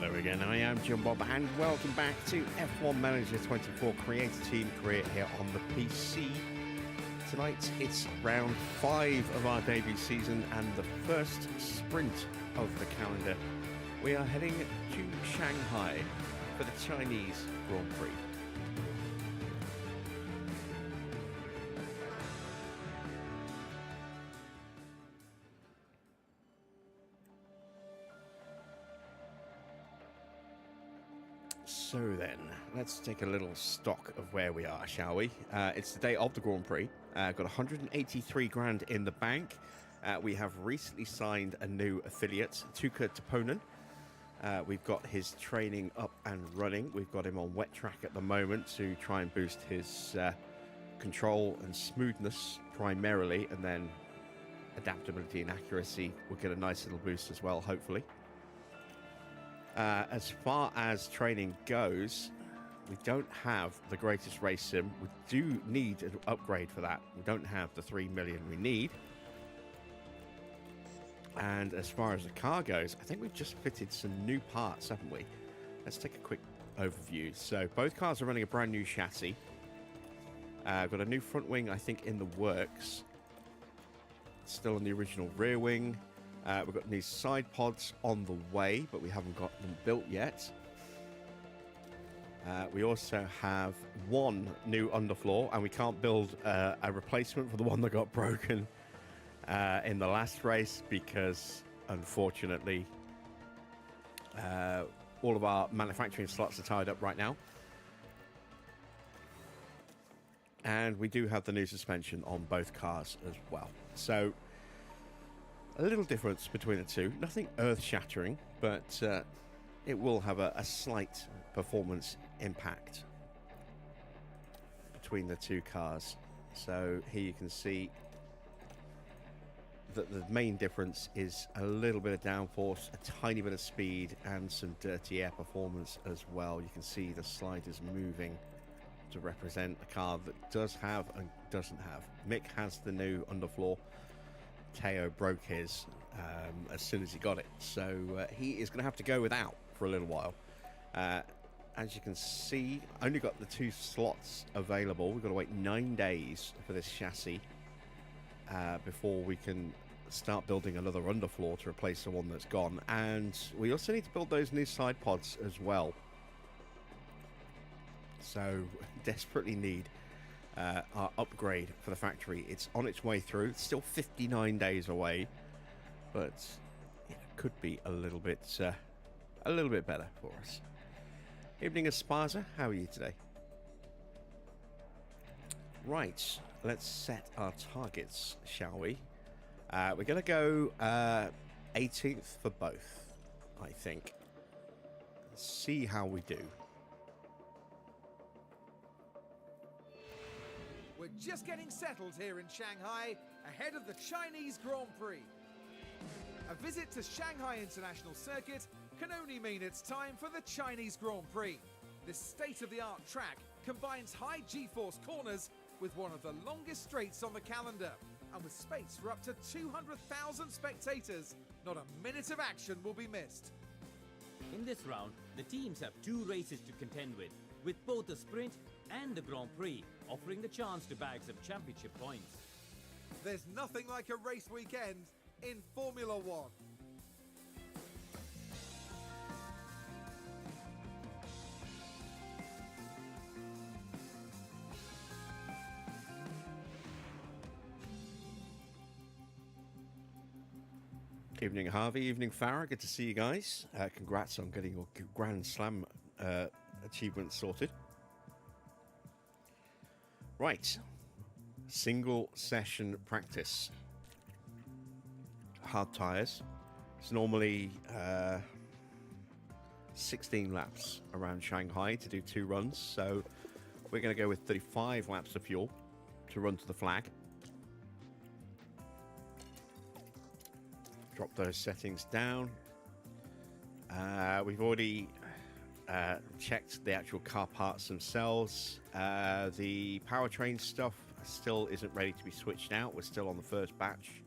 Hello again, I am John Bob and welcome back to F1 Manager 24 Creator Team Career here on the PC. Tonight it's round 5 of our debut season and the first sprint of the calendar. We are heading to Shanghai for the Chinese Grand Prix. So then, let's take a little stock of where we are, shall we? It's the day of the Grand Prix. Got 183 grand in the bank. We have recently signed a new affiliate, Tuka Toponen. We've got his training up and running. We've got him on wet track at the moment to try and boost his control and smoothness primarily, and then adaptability and accuracy will get a nice little boost as well, hopefully. As far as training goes, we don't have the greatest race sim. We do need an upgrade for that. We don't have the 3 million we need. And as far as the car goes, I think we've just fitted some new parts, haven't we? Let's take a quick overview. So both cars are running a brand new chassis. Got a new front wing, I think, in the works. Still on the original rear wing. We've got these side pods on the way, but we haven't got them built yet. We also have one new underfloor, and we can't build a replacement for the one that got broken in the last race because, unfortunately, all of our manufacturing slots are tied up right now. And we do have the new suspension on both cars as well. So a little difference between the two. Nothing earth-shattering, but it will have a slight performance impact between the two cars. So here you can see that the main difference is a little bit of downforce, a tiny bit of speed, and some dirty air performance as well. You can see the sliders moving to represent a car that does have and doesn't have. Mick has the new underfloor. Teo broke his as soon as he got it, so he is going to have to go without for a little while. As you can see, only got the 2 slots available. We've got to wait 9 days for this chassis before we can start building another underfloor to replace the one that's gone, and we also need to build those new side pods as well. So desperately need our upgrade for the factory. It's on its way through. It's still 59 days away, but it could be a little bit better for us. Evening, Esparza. How are you today? Right, let's set our targets, shall we? We're going to go 18th for both, I think. Let's see how we do. We're just getting settled here in Shanghai, ahead of the Chinese Grand Prix. A visit to Shanghai International Circuit can only mean it's time for the Chinese Grand Prix. This state-of-the-art track combines high G-force corners with one of the longest straights on the calendar. And with space for up to 200,000 spectators, not a minute of action will be missed. In this round, the teams have 2 races to contend with both the sprint and the Grand Prix offering the chance to bag some championship points. There's nothing like a race weekend in Formula One. Evening, Harvey. Evening, Farah. Good to see you guys. Congrats on getting your Grand Slam achievement sorted. Right. Single session practice. Hard tyres. It's normally 16 laps around Shanghai to do 2 runs. So we're going to go with 35 laps of fuel to run to the flag. Drop those settings down. We've already checked the actual car parts themselves. The powertrain stuff still isn't ready to be switched out. We're still on the first batch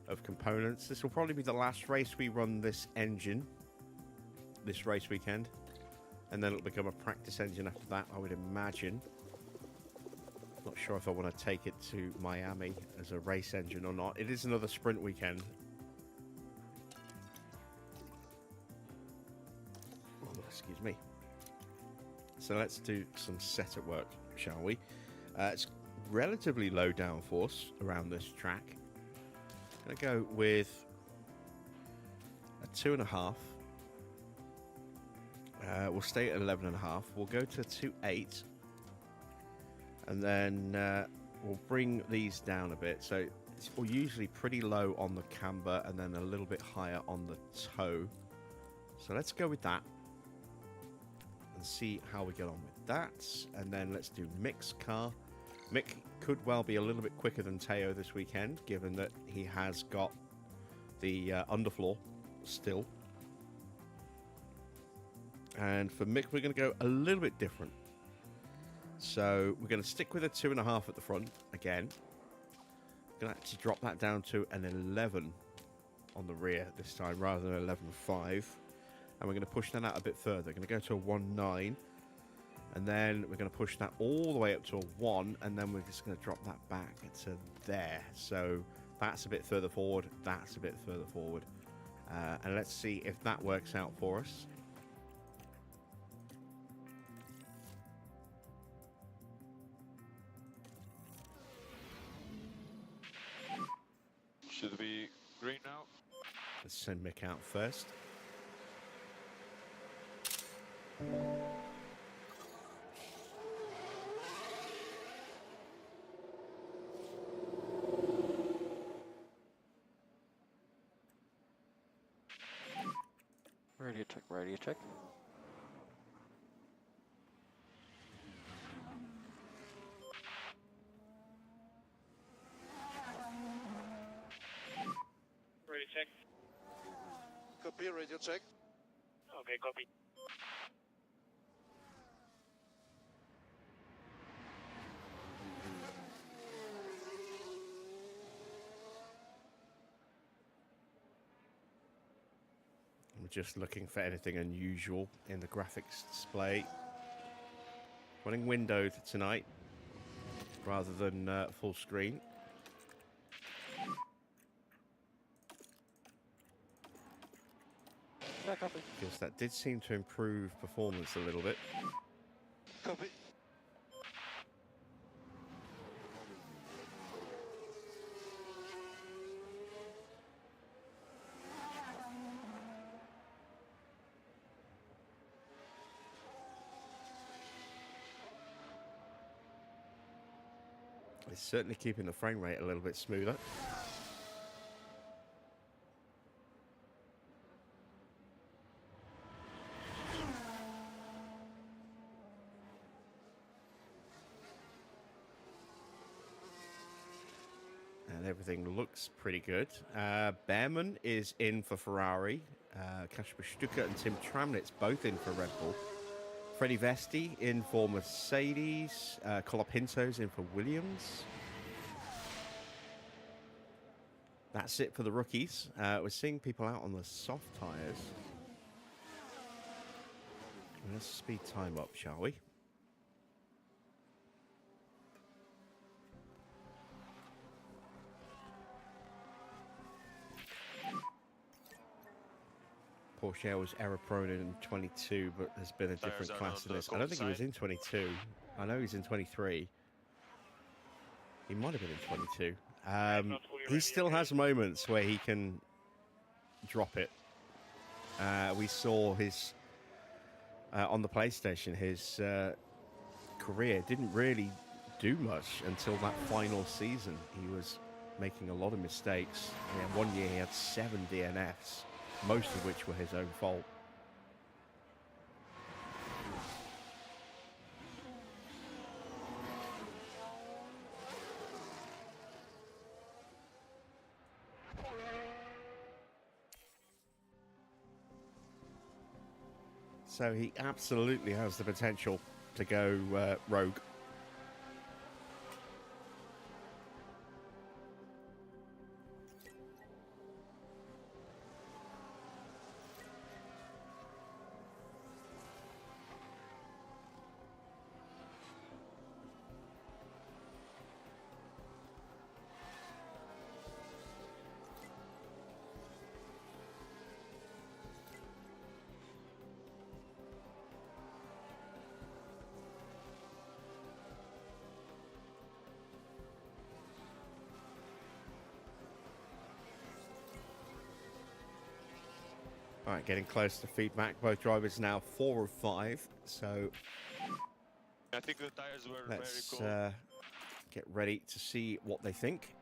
of components. This will probably be the last race we run this engine. this race weekend, and then it'll become a practice engine after that, I would imagine. Not sure if I want to take it to Miami as a race engine or not. It is another sprint weekend. Oh, excuse me. So let's do some setup work, shall we? It's relatively low downforce around this track. I'm going to go with a 2.5. We'll stay at 11.5. We'll go to 2.8. And then we'll bring these down a bit. So it's usually pretty low on the camber and then a little bit higher on the toe. So let's go with that and see how we get on with that. And then let's do Mick's car. Mick could well be a little bit quicker than Teo this weekend, given that he has got the underfloor still. And for Mick, we're going to go a little bit different. So we're going to stick with a 2.5 at the front again. We're going to actually drop that down to an 11 on the rear this time rather than 11.5. And we're going to push that out a bit further. We're going to go to a 1.9. And then we're going to push that all the way up to a 1. And then we're just going to drop that back to there. So that's a bit further forward. That's a bit further forward. And let's see if that works out for us. Should be green now. Let's send Mick out first. Radio check, radio check. Radio check. Copy, radio check. Okay, copy. I'm just looking for anything unusual in the graphics display. Running windowed tonight rather than full screen. Yeah, copy. Because that did seem to improve performance a little bit. Copy. It's certainly keeping the frame rate a little bit smoother. And everything looks pretty good. Behrman is in for Ferrari. Kasper Stucker and Tim Tramnitz both in for Red Bull. Freddie Vesti in for Mercedes. Colapinto's in for Williams. That's it for the rookies. We're seeing people out on the soft tyres. Let's speed time up, shall we? Porsche was error prone in 22, but there's been a different class in this. I don't think he was in 22. I know he's in 23. He might have been in 22. He still has moments where he can drop it. We saw his on the PlayStation. His career didn't really do much until that final season. He was making a lot of mistakes. And one year he had 7 DNFs. Most of which were his own fault. So he absolutely has the potential to go rogue. All right, getting close to feedback. Both drivers now 4 of 5. So I think the tires were let's very cold. get ready to see what they think.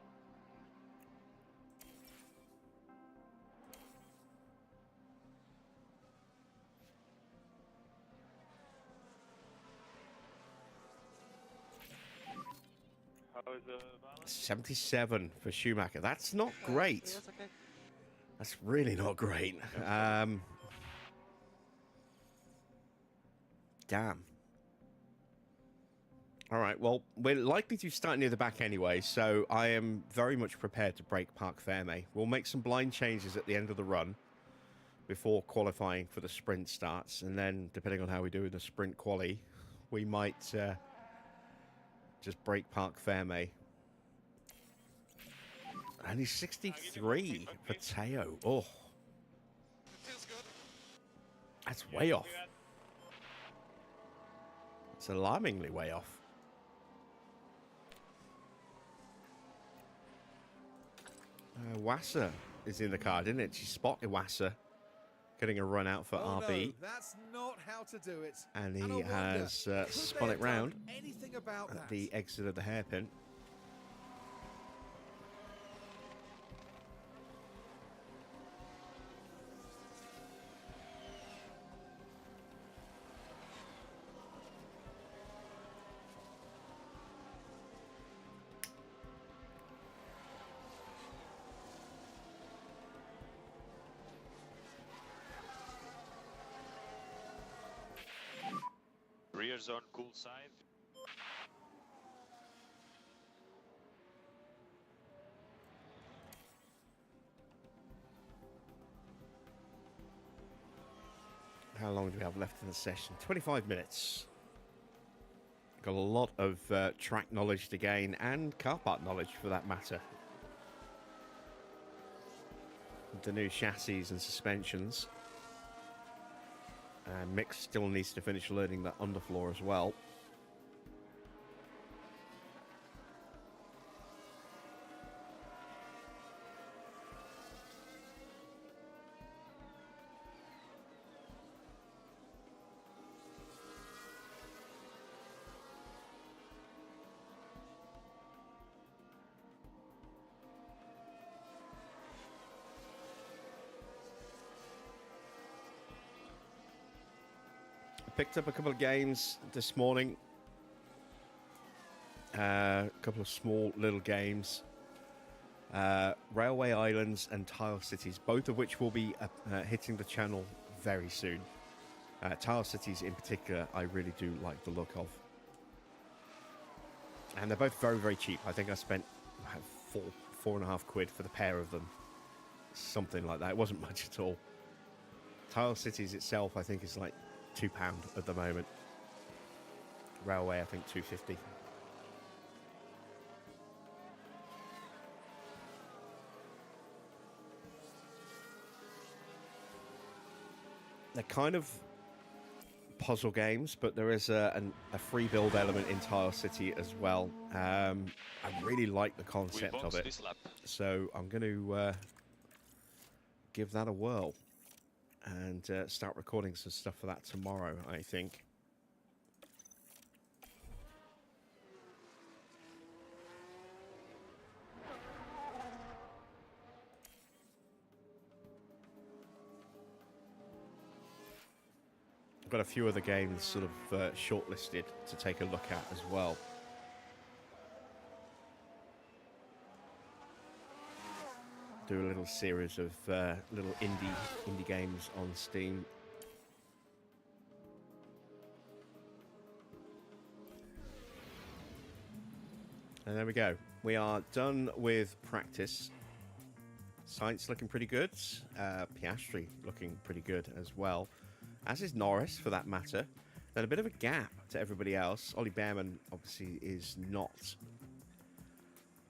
How is the balance? 77 for Schumacher. That's not great. That's okay. That's really not great. Damn. All right, well, we're likely to start near the back anyway, so I am very much prepared to break Parc Fermé. We'll make some blind changes at the end of the run before qualifying for the sprint starts, and then, depending on how we do in the sprint quali, we might just break Parc Fermé. And he's 63 for Teo. Oh, Feels good. that's way off. It's alarmingly way off. Wasser is in the car, didn't it? She spotted Wasser getting a run out for Oh, RB. no, that's not how to do it. And I he wonder, has could spun they it have round done anything about at that? the exit of the hairpin. Rear zone, cool side. How long do we have left in the session? 25 minutes. Got a lot of track knowledge to gain, and car part knowledge for that matter. The new chassis and suspensions. And Mick still needs to finish learning that underfloor as well. Picked up a couple of games this morning. A couple of small little games. Railway Islands and Tile Cities, both of which will be hitting the channel very soon. Tile Cities in particular, I really do like the look of. And they're both very, very cheap. I think I spent £4.50 for the pair of them. Something like that. It wasn't much at all. Tile Cities itself, I think, is like £2 at the moment. Railway, I think, £2.50. They're kind of puzzle games, but there is a free build element in Tile City as well. I really like the concept of it, This lap. so I'm going to give that a whirl and start recording some stuff for that tomorrow, I think. I've got a few other games sort of shortlisted to take a look at as well. Do a little series of little indie games on Steam. And there we go. We are done with practice. Sainz looking pretty good. Piastri looking pretty good as well. As is Norris, for that matter. Then a bit of a gap to everybody else. Ollie Behrman obviously is not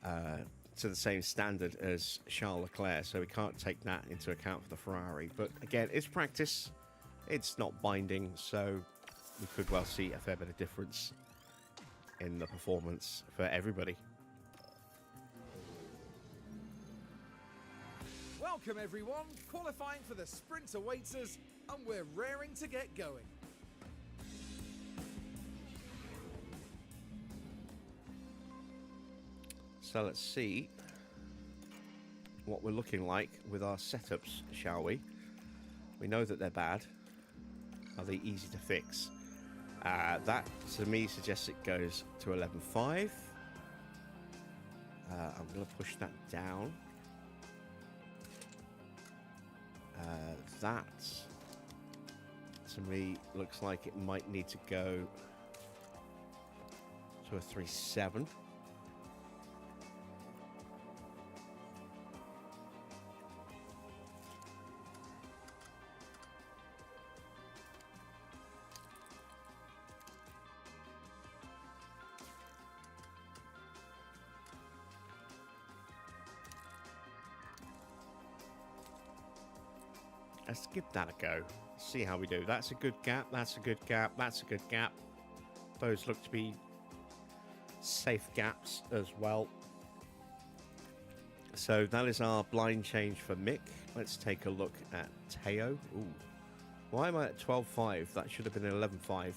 to the same standard as Charles Leclerc, so we can't take that into account for the Ferrari. But again, it's practice. It's not binding, so we could well see a fair bit of difference in the performance for everybody. Well Welcome everyone, qualifying for the sprint awaits us and we're raring to get going. So let's see what we're looking like with our setups, shall we? We know that they're bad. Are they easy to fix? That to me suggests it goes to 11.5. I'm going to push that down. That to me looks like it might need to go to a 3.7. Let's give that a go. See how we do. That's a good gap. That's a good gap. That's a good gap. Those look to be safe gaps as well. So that is our blind change for Mick. Let's take a look at Teo. Ooh. Why am I at 12.5? That should have been 11.5.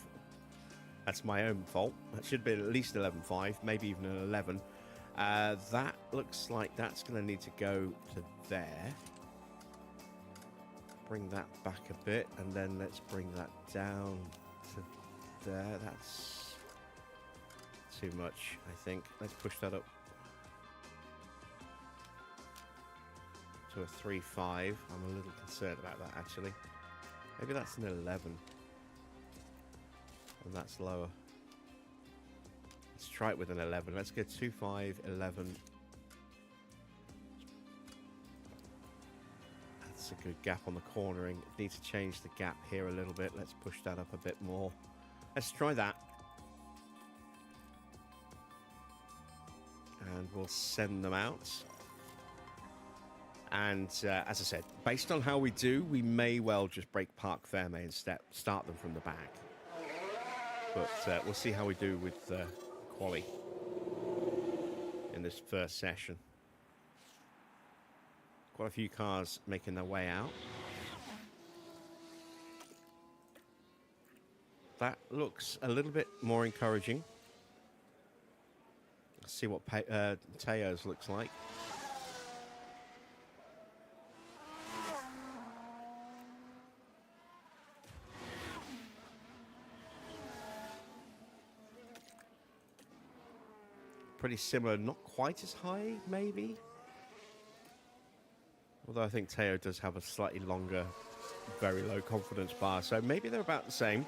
That's my own fault. That should be at least 11.5, maybe even an 11. That looks like that's going to need to go to there. Bring that back a bit, and then let's bring that down to there. That's too much, I think. Let's push that up to a 3.5. I'm a little concerned about that, actually. Maybe that's an 11. And that's lower. Let's try it with an 11. Let's go 2.5, 11. That's a good gap on the cornering. Need to change the gap here a little bit. Let's push that up a bit more. Let's try that. And we'll send them out. And as I said, based on how we do, we may well just break Parc Ferme and start them from the back. But we'll see how we do with quali in this first session. Quite a few cars making their way out. That looks a little bit more encouraging. Let's see what Teo's looks like. Pretty similar, not quite as high, maybe. Although I think Teo does have a slightly longer, very low confidence bar, so maybe they're about the same.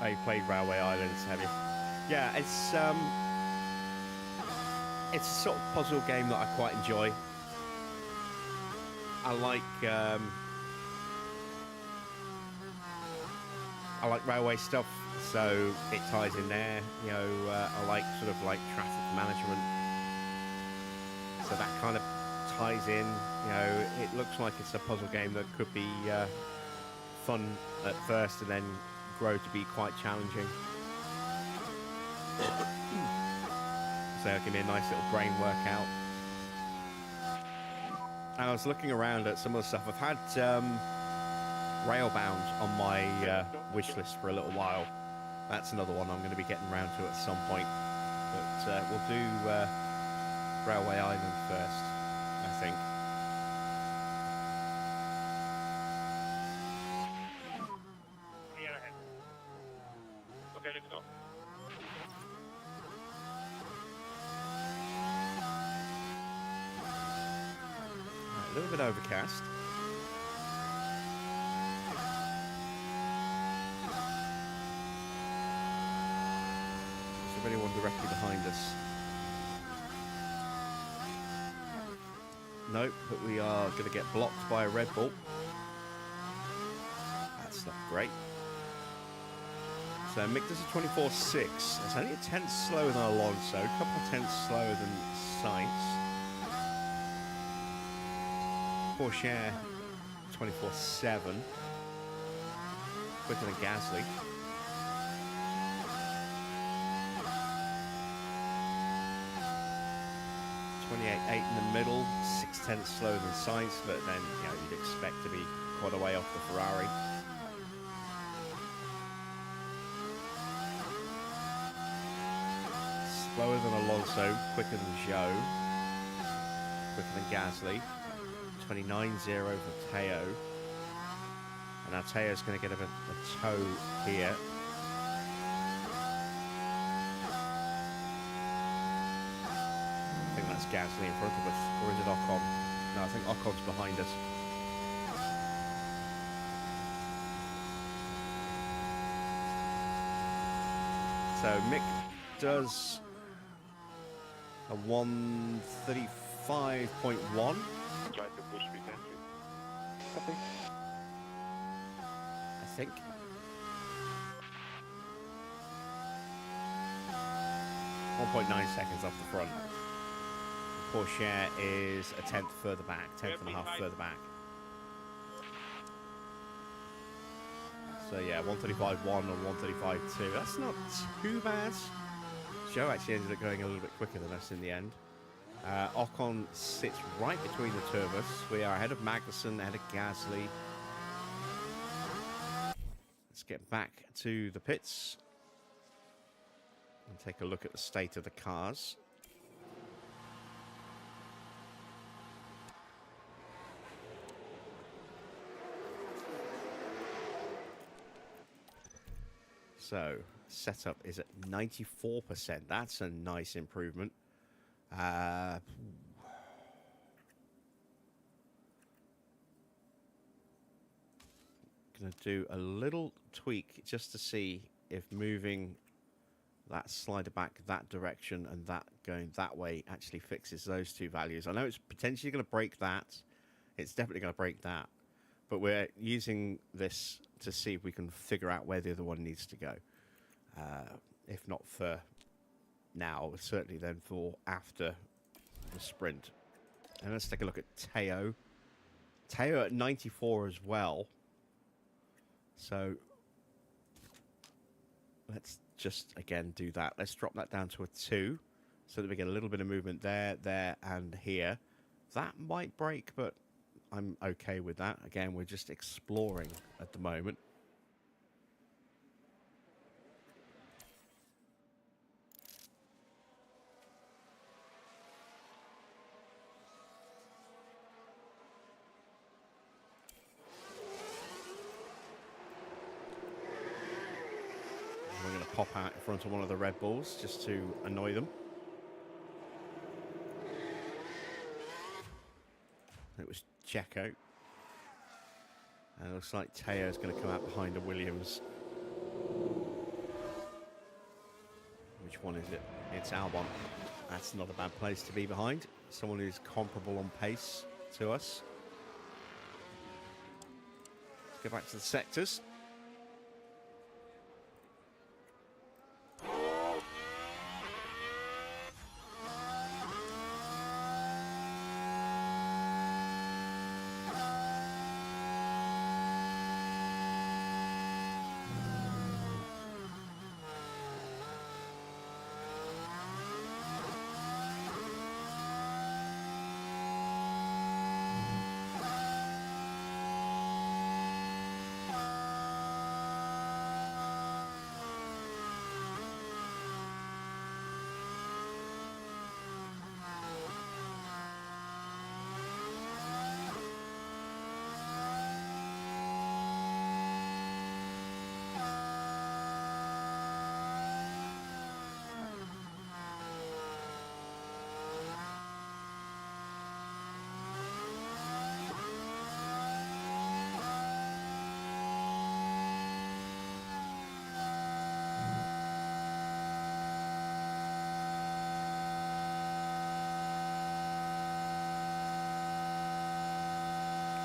Oh, you played Railway Islands, have you? Yeah, it's a sort of puzzle game that I quite enjoy. I like railway stuff, so it ties in there. You know, I like sort of like traffic management, so that kind of ties in. You know, it looks like it's a puzzle game that could be fun at first and then grow to be quite challenging. So it'll give me a nice little brain workout. And I was looking around at some of the stuff. I've had Railbound on my wish list for a little while. That's another one I'm going to be getting around to at some point. But we'll do Railway Island first, I think. Yeah, ahead. Okay, let's go. A little bit overcast. Is there anyone directly behind us? No, but we are going to get blocked by a Red Bull. That's not great. So Mick does a 24.6. It's only a tenth slower than Alonso, a couple of tenths slower than Sainz. Porsche 24/7, quicker than Gasly. 28.8 in the middle, 0.6 slower than Sainz, but then you'd expect to be quite a way off the Ferrari. Slower than Alonso, quicker than Zhou, quicker than Gasly. 29.0 for Teo. And now Teo's going to get a toe here. I think that's Gasly in front of us, or is it Ocon? No, I think Ocon's behind us. So Mick does a 1:35.1. Try to push retention. Copy. I think. .9 seconds off the front. Porsche is a tenth further back, tenth and a half further back. So yeah, 1:35.1 or 1:35.2. That's not too bad. Joe actually ended up going a little bit quicker than us in the end. Ocon sits right between the two of us. We are ahead of Magnussen, ahead of Gasly. Let's get back to the pits and take a look at the state of the cars. So, setup is at 94%. That's a nice improvement. Gonna do a little tweak just to see if moving that slider back that direction and that going that way actually fixes those two values. I know it's potentially going to break that. It's definitely going to break that. But we're using this to see if we can figure out where the other one needs to go. If not for now, certainly then for after the sprint. And let's take a look at Teo. Teo at 94 as well. So let's just, again, do that. Let's drop that down to a 2 so that we get a little bit of movement there, there, and here. That might break, but I'm okay with that. Again, we're just exploring at the moment. We're going to pop out in front of one of the Red Bulls just to annoy them. It was Checo. And it looks like Teo's going to come out behind a Williams. Which one is it? It's Albon. That's not a bad place to be behind. Someone who's comparable on pace to us. Let's go back to the sectors.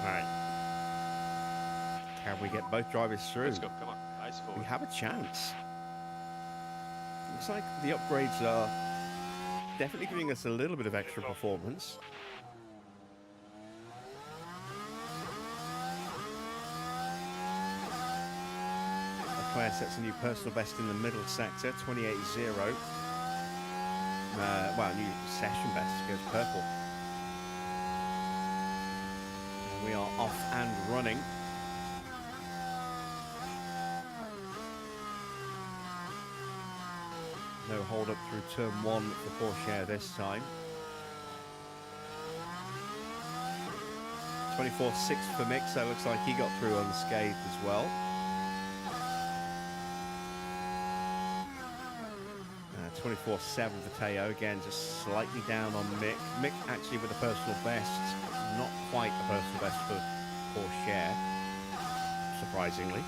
Right. Can we get both drivers through? Let's go, come on. Eyes forward. We have a chance. Looks like the upgrades are definitely giving us a little bit of extra performance. Leclerc sets a new personal best in the middle sector, 28.0. Well, new session best, goes purple. And we are off and running. No hold up through turn 1 for Porsche this time. 24.6 for Mick, so it looks like he got through unscathed as well. 24.7 for Teo, again just slightly down on Mick. Mick actually with a personal best, not quite a personal best for Porsche, surprisingly.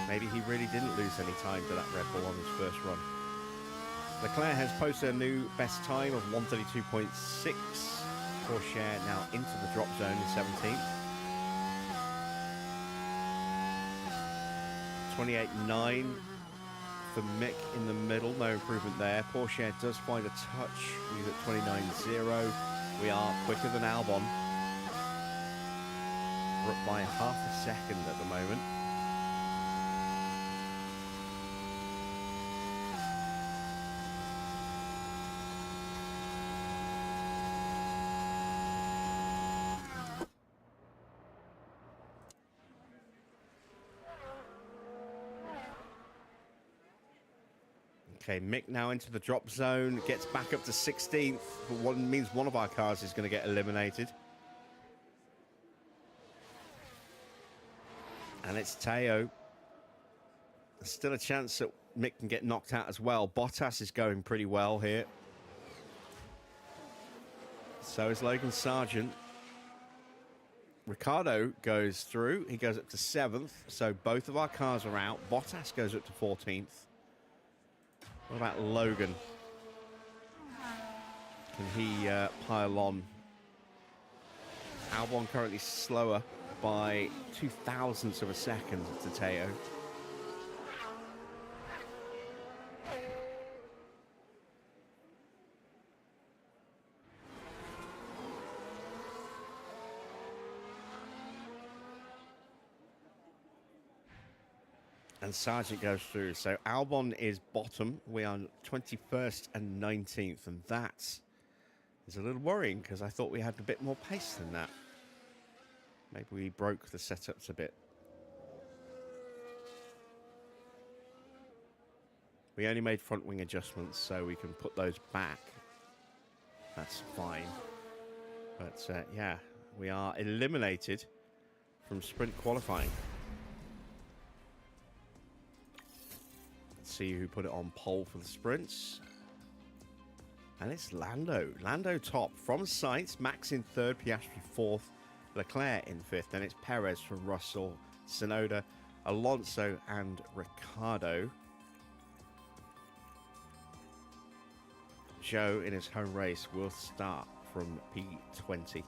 Maybe he really didn't lose any time to that Red Bull on his first run. Leclerc has posted a new best time of 132.6. Porsche now into the drop zone in 17th. 28.9 for Mick in the middle, no improvement there. Porsche does find a touch, he's at 29.0. We are quicker than Albon. We're up by half a second at the moment. Okay, Mick now into the drop zone, gets back up to 16th, but one means one of our cars is going to get eliminated. And it's Teo. There's still a chance that Mick can get knocked out as well. Bottas is going pretty well here. So is Logan Sargent. Ricciardo goes through. He goes up to 7th. So both of our cars are out. Bottas goes up to 14th. What about Logan? Can he pile on? Albon currently slower by 0.02 of a second to Teo. And Sargent goes through. So Albon is bottom. We are 21st and 19th. And that is a little worrying because I thought we had a bit more pace than that. Maybe we broke the setups a bit. We only made front wing adjustments, so we can put those back. That's fine. But yeah, we are eliminated from sprint qualifying. See who put it on pole for the sprints. And it's Lando. Lando top from Sainz, Max in 3rd, Piastri 4th, Leclerc in 5th. Then it's Perez from Russell, Tsunoda, Alonso and Ricciardo. Joe in his home race will start from P20.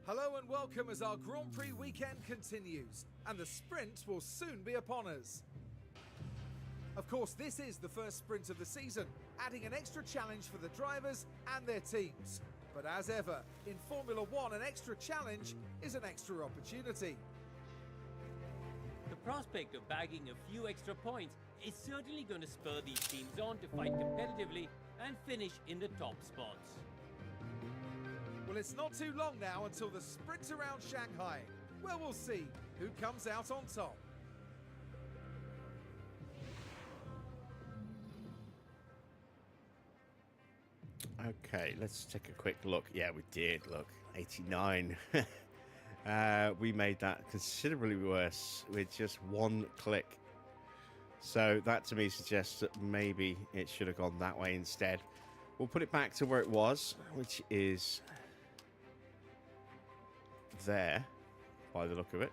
Hello and welcome as our Grand Prix weekend continues, and the sprint will soon be upon us. Of course, this is the first sprint of the season, adding an extra challenge for the drivers and their teams. But as ever, in Formula One, an extra challenge is an extra opportunity. The prospect of bagging a few extra points is certainly going to spur these teams on to fight competitively and finish in the top spots. Well, it's not too long now until the sprint around Shanghai, where we'll see who comes out on top. Okay, let's take a quick look. Yeah, we did, look, 89. We made that considerably worse with just one click. So that to me suggests that maybe it should have gone that way instead. We'll put it back to where it was, which is there by the look of it.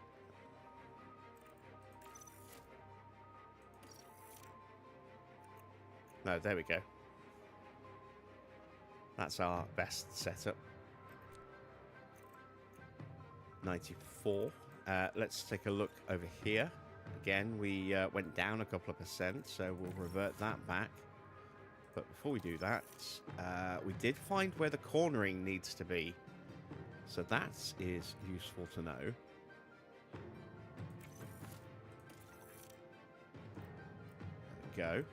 No, there we go. That's our best setup. 94. Let's take a look over here. Again, we went down a couple of percent, so we'll revert that back. But before we do that, we did find where the cornering needs to be. So that is useful to know. There we go.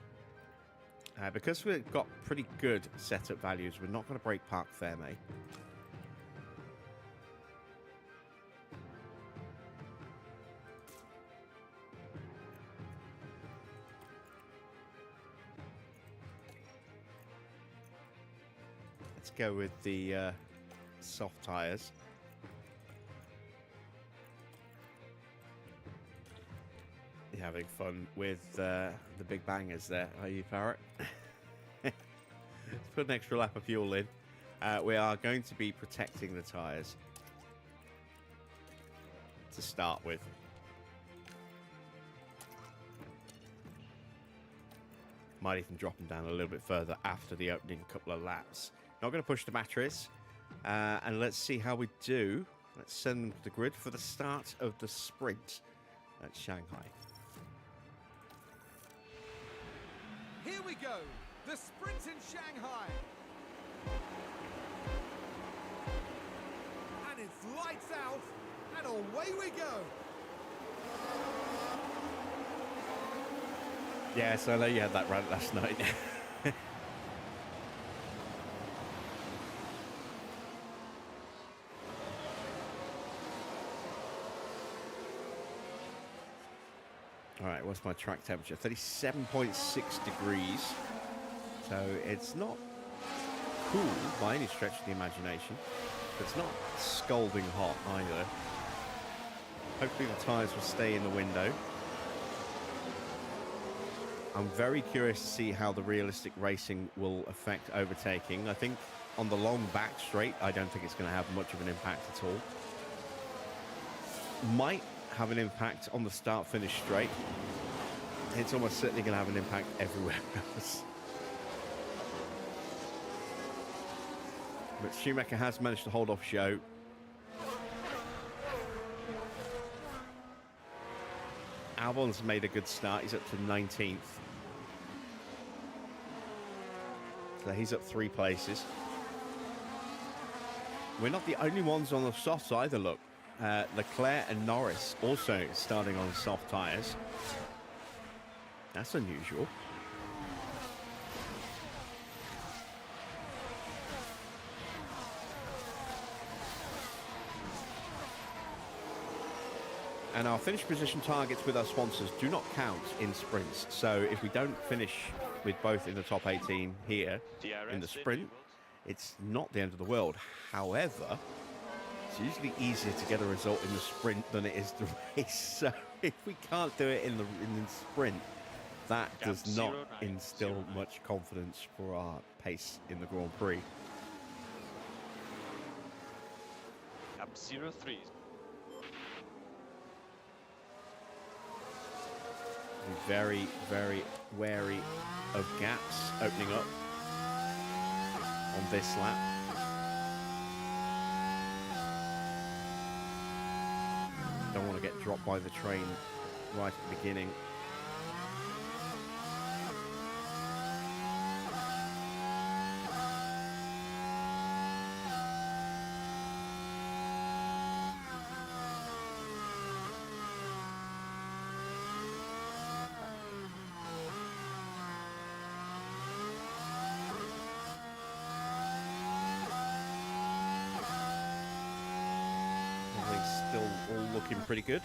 Because we've got pretty good setup values, we're not going to break Parc Fermé. Let's go with the soft tyres. You're having fun with the big bangers there, are you, Parrot? Let's put an extra lap of fuel in. We are going to be protecting the tyres to start with. Might even drop them down a little bit further after the opening couple of laps. Not going to push the batteries. And let's see how we do. Let's send them to the grid for the start of the sprint at Shanghai. Here we go, the sprint in Shanghai. And it's lights out, and away we go. Yes, I know you had that rant last night. All right, what's my track temperature? 37.6 degrees. So it's not cool by any stretch of the imagination. But it's not scalding hot either. Hopefully the tyres will stay in the window. I'm very curious to see how the realistic racing will affect overtaking. I think on the long back straight, I don't think it's going to have much of an impact at all. Might have an impact on the start-finish straight. It's almost certainly going to have an impact everywhere else. But Schumacher has managed to hold off show. Albon's made a good start. He's up to 19th. So he's up 3 places. We're not the only ones on the softs either, look. Leclerc and Norris also starting on soft tyres. That's unusual. And our finish position targets with our sponsors do not count in sprints. So if we don't finish with both in the top 18 here in the sprint, it's not the end of the world. However, it's usually easier to get a result in the sprint than it is the race. So if we can't do it in the sprint, that does not instill much confidence for our pace in the Grand Prix. Gap 03. Be very, very wary of gaps opening up on this lap. Don't want to get dropped by the train right at the beginning. Everything's still all looking pretty good.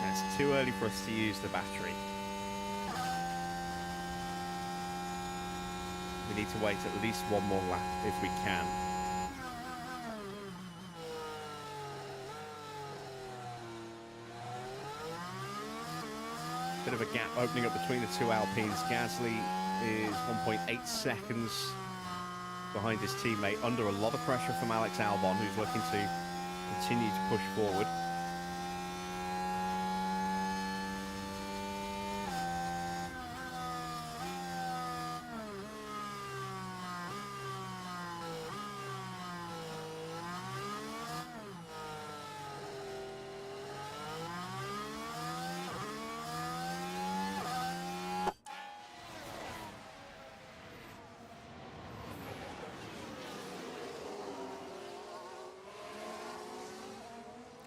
It's too early for us to use the battery. We need to wait at least one more lap if we can. Bit of a gap opening up between the two Alpines. Gasly is 1.8 seconds behind his teammate, under a lot of pressure from Alex Albon, who's looking to continue to push forward.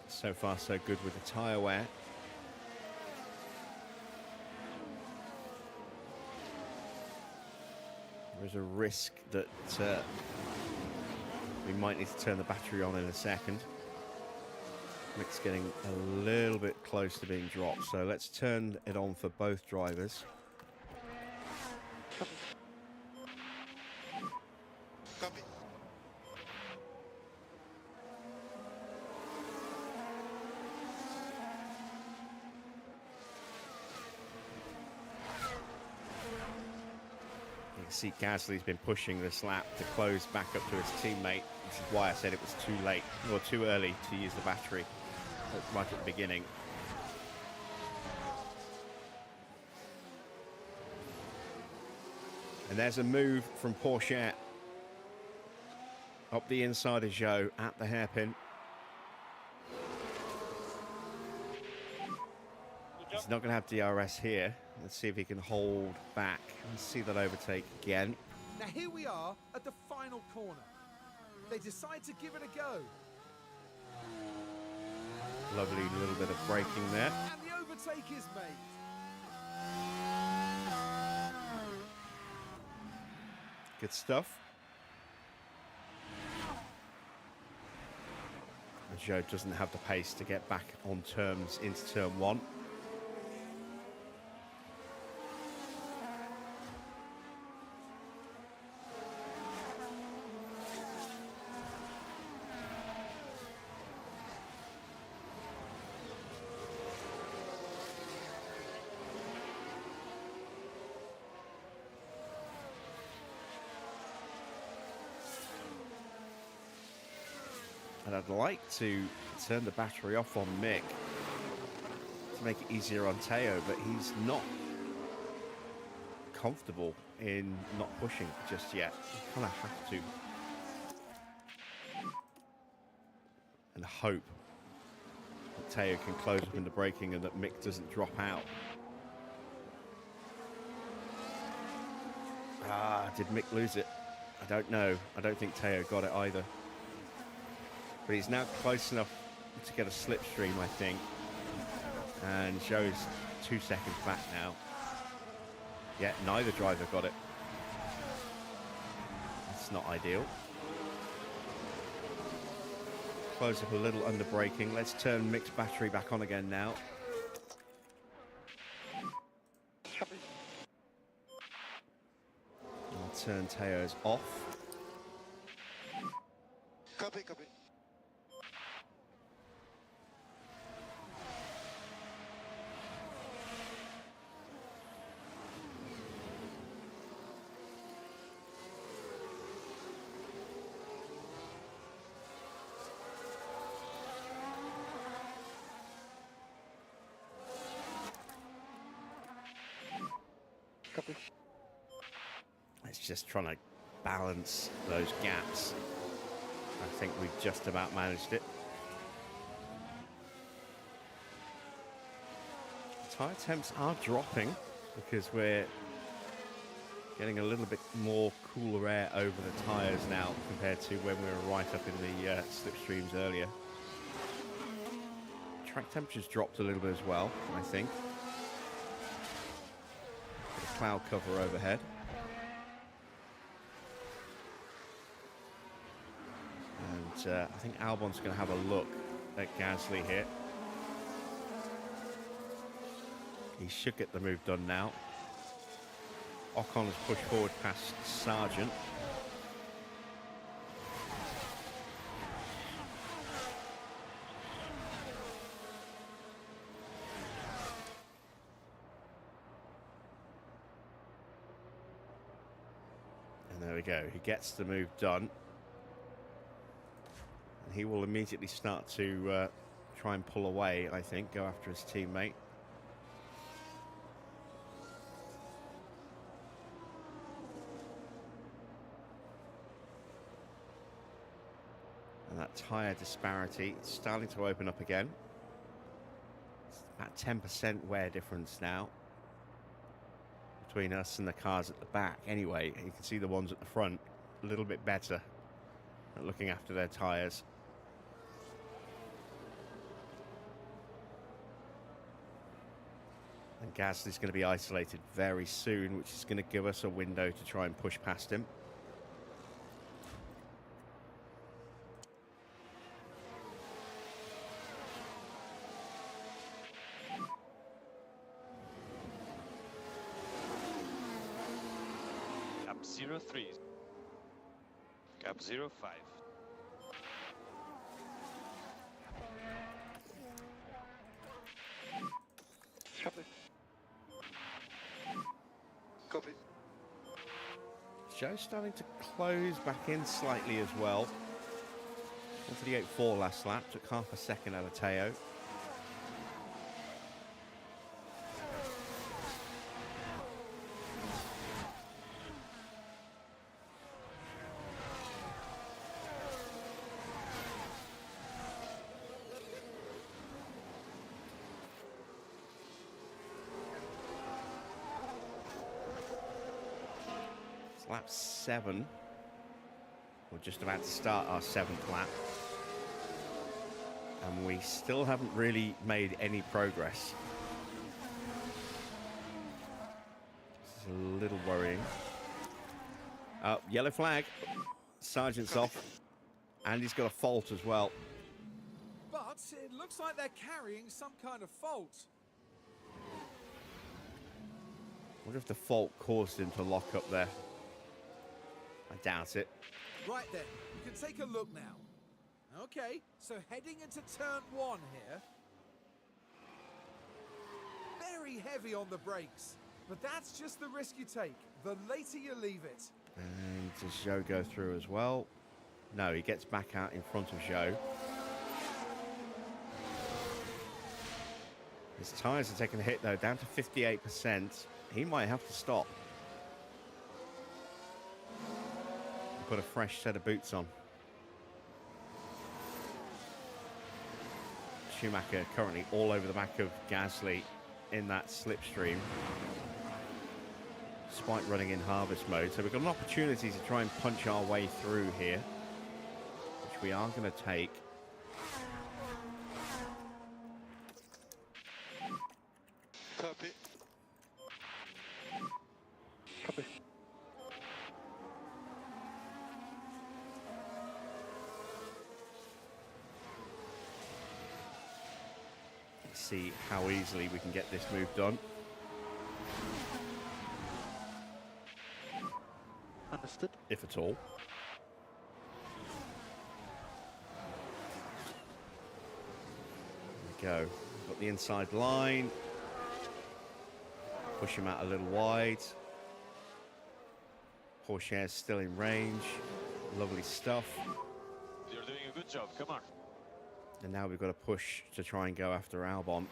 So far, so good with the tyre wear. There's a risk that we might need to turn the battery on in a second. Mick's getting a little bit close to being dropped, so let's turn it on for both drivers. Copy. You can see Gasly's been pushing this lap to close back up to his teammate. This is why I said it was too late, or too early to use the battery right at the beginning. And there's a move from Porsche up the inside of Zhou at the hairpin. He's not going to have DRS here. Let's see if he can hold back. Let's see that overtake again. Now here we are at the final corner. They decide to give it a go. Lovely little bit of braking there. And the overtake is made. Good stuff. And Zhou doesn't have the pace to get back on terms into turn one. And I'd like to turn the battery off on Mick to make it easier on Teo, but he's not comfortable in not pushing just yet. You kind of have to. And hope that Teo can close up in the braking and that Mick doesn't drop out. Did Mick lose it? I don't know. I don't think Teo got it either. But he's now close enough to get a slipstream, I think. And Zhou's 2 seconds back now. Yet neither driver got it. That's not ideal. Close up a little under braking. Let's turn Mick's battery back on again now. I'll turn Teo's off. Copy, copy. Copy. It's just trying to balance those gaps. I think we've just about managed it. Tyre temps are dropping because we're getting a little bit more cooler air over the tyres now compared to when we were right up in the slipstreams earlier. Track temperature's dropped a little bit as well, I think. Bit of cloud cover overhead. And I think Albon's going to have a look at Gasly here. He should get the move done now. Ocon has pushed forward past Sargent. And there we go. He gets the move done. he will immediately start to try and pull away, I think, go after his teammate. And that tyre disparity is starting to open up again. It's about 10% wear difference now between us and the cars at the back. Anyway, you can see the ones at the front a little bit better at looking after their tyres. And Gasly's going to be isolated very soon, which is going to give us a window to try and push past him. Gap 03. Gap 05. Copy. Copy. Joe's starting to close back in slightly as well. 138.4 last lap, took half a second out of Teo. It's lap 7. We're just about to start our 7th lap. And we still haven't really made any progress. This is a little worrying. Yellow flag. Sergeant's off. And he's got a fault as well. But it looks like they're carrying some kind of fault. I wonder if the fault caused him to lock up there. I doubt it. Right then, you can take a look now. Okay, so heading into turn 1 here. Very heavy on the brakes, but that's just the risk you take. The later you leave it. And does Zhou go through as well? No, he gets back out in front of Zhou. His tyres are taking a hit though, down to 58%. He might have to stop. Put a fresh set of boots on. Schumacher currently all over the back of Gasly in that slipstream, despite running in harvest mode. So we've got an opportunity to try and punch our way through here, which we are going to take. Copy. Copy. See how easily we can get this move done. Understood. If at all. There we go. Got the inside line. Push him out a little wide. Pourchaire's still in range. Lovely stuff. You're doing a good job. Come on. And now we've got to push to try and go after Albon.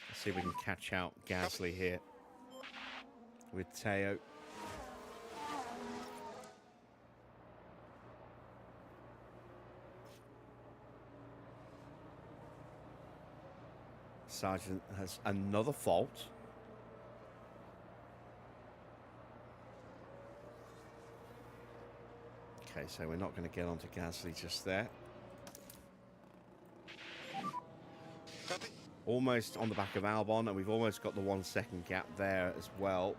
Let's see if we can catch out Gasly here with Teo. Sargent has another fault. Okay, so we're not going to get onto Gasly just there. Copy. Almost on the back of Albon, and we've almost got the 1 second gap there as well.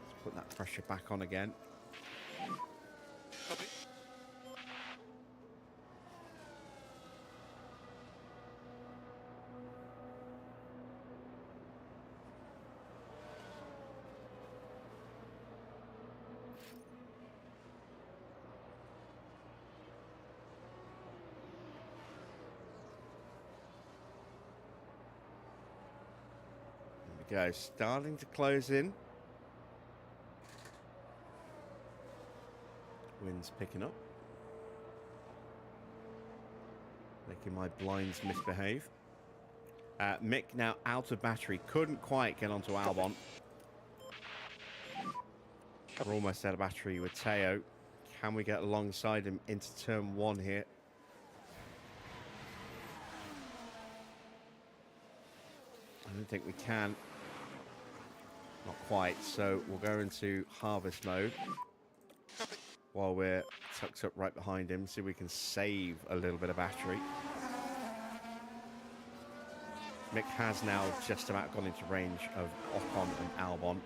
Let's put that pressure back on again. Copy. go. Starting to close in. Wind's picking up. Making my blinds misbehave. Mick now out of battery. Couldn't quite get onto Albon. We're almost out of battery with Teo. Can we get alongside him into turn 1 here? I don't think we can. Not quite. So we'll go into harvest mode while we're tucked up right behind him. See if we can save a little bit of battery. Mick has now just about gone into range of Ocon and Albon,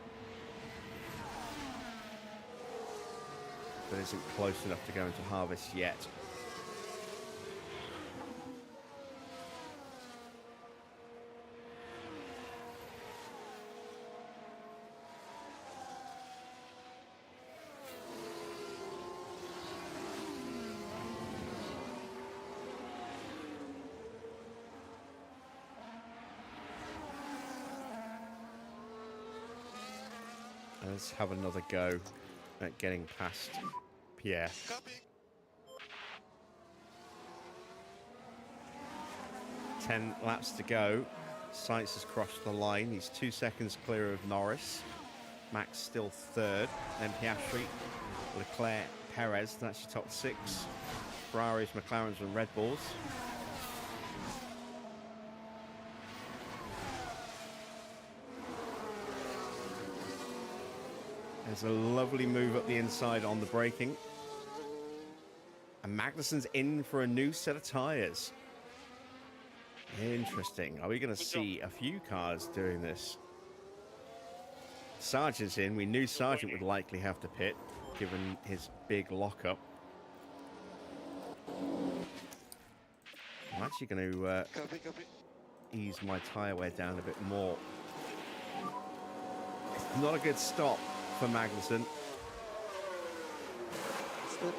but isn't close enough to go into harvest yet. Let's have another go at getting past Pierre. Copy. 10 laps to go. Sainz has crossed the line. He's 2 seconds clear of Norris. Max still third. Then Piastri, Leclerc, Perez. That's your top 6. Ferraris, McLarens and Red Bulls. There's a lovely move up the inside on the braking. And Magnussen's in for a new set of tyres. Interesting. Are we going to see a few cars doing this? Sargent's in. We knew Sargent would likely have to pit, given his big lockup. I'm actually going to Copy. ease my tyre wear down a bit more. Not a good stop for Magnussen. Understood.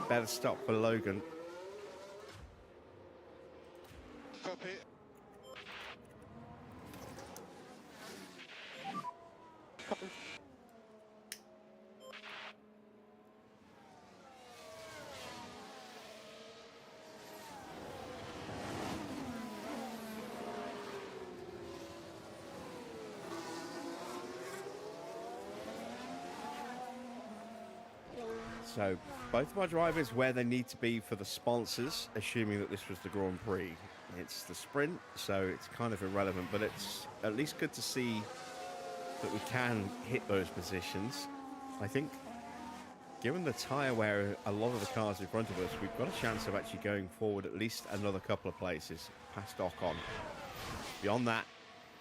Better stop for Logan. Copy. Copy. So both of our drivers where they need to be for the sponsors, assuming that this was the Grand Prix. It's the sprint, so it's kind of irrelevant, but it's at least good to see that we can hit those positions. I think given the tyre wear a lot of the cars in front of us, we've got a chance of actually going forward at least another couple of places past Ocon. Beyond that,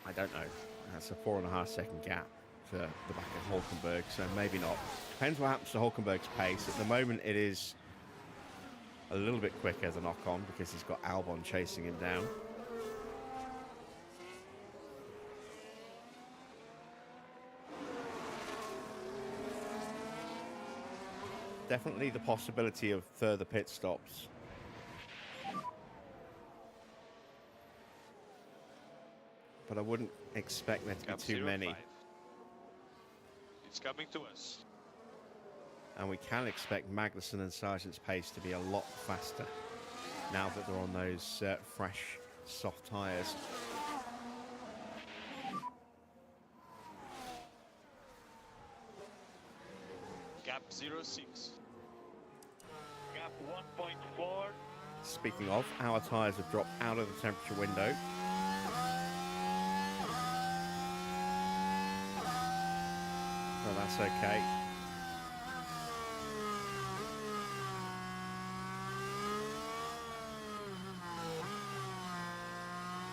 I don't know. That's a 4.5 second gap to the back of Hulkenberg, so maybe not. Depends what happens to Hulkenberg's pace. At the moment, it is a little bit quicker than Ocon because he's got Albon chasing him down. Definitely the possibility of further pit stops. But I wouldn't expect there to be Gap too 05. many. It's coming to us. And we can expect Magnussen and Sargent's pace to be a lot faster now that they're on those fresh, soft tyres. Gap 06. Gap 1.4. Speaking of, our tyres have dropped out of the temperature window. So that's okay.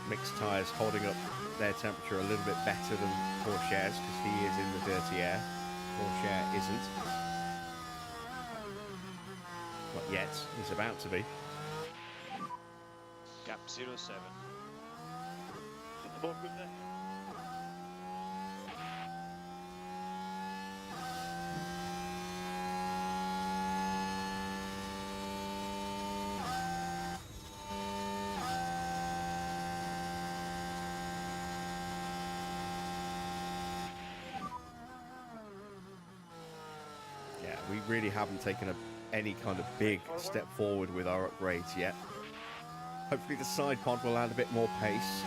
Mixed tyres holding up their temperature a little bit better than Pourchaire's because he is in the dirty air. Pourchaire isn't. Not yet. He's about to be. Gap 07. It's both good there. We really haven't taken any kind of big step forward with our upgrades yet. Hopefully the side pod will add a bit more pace.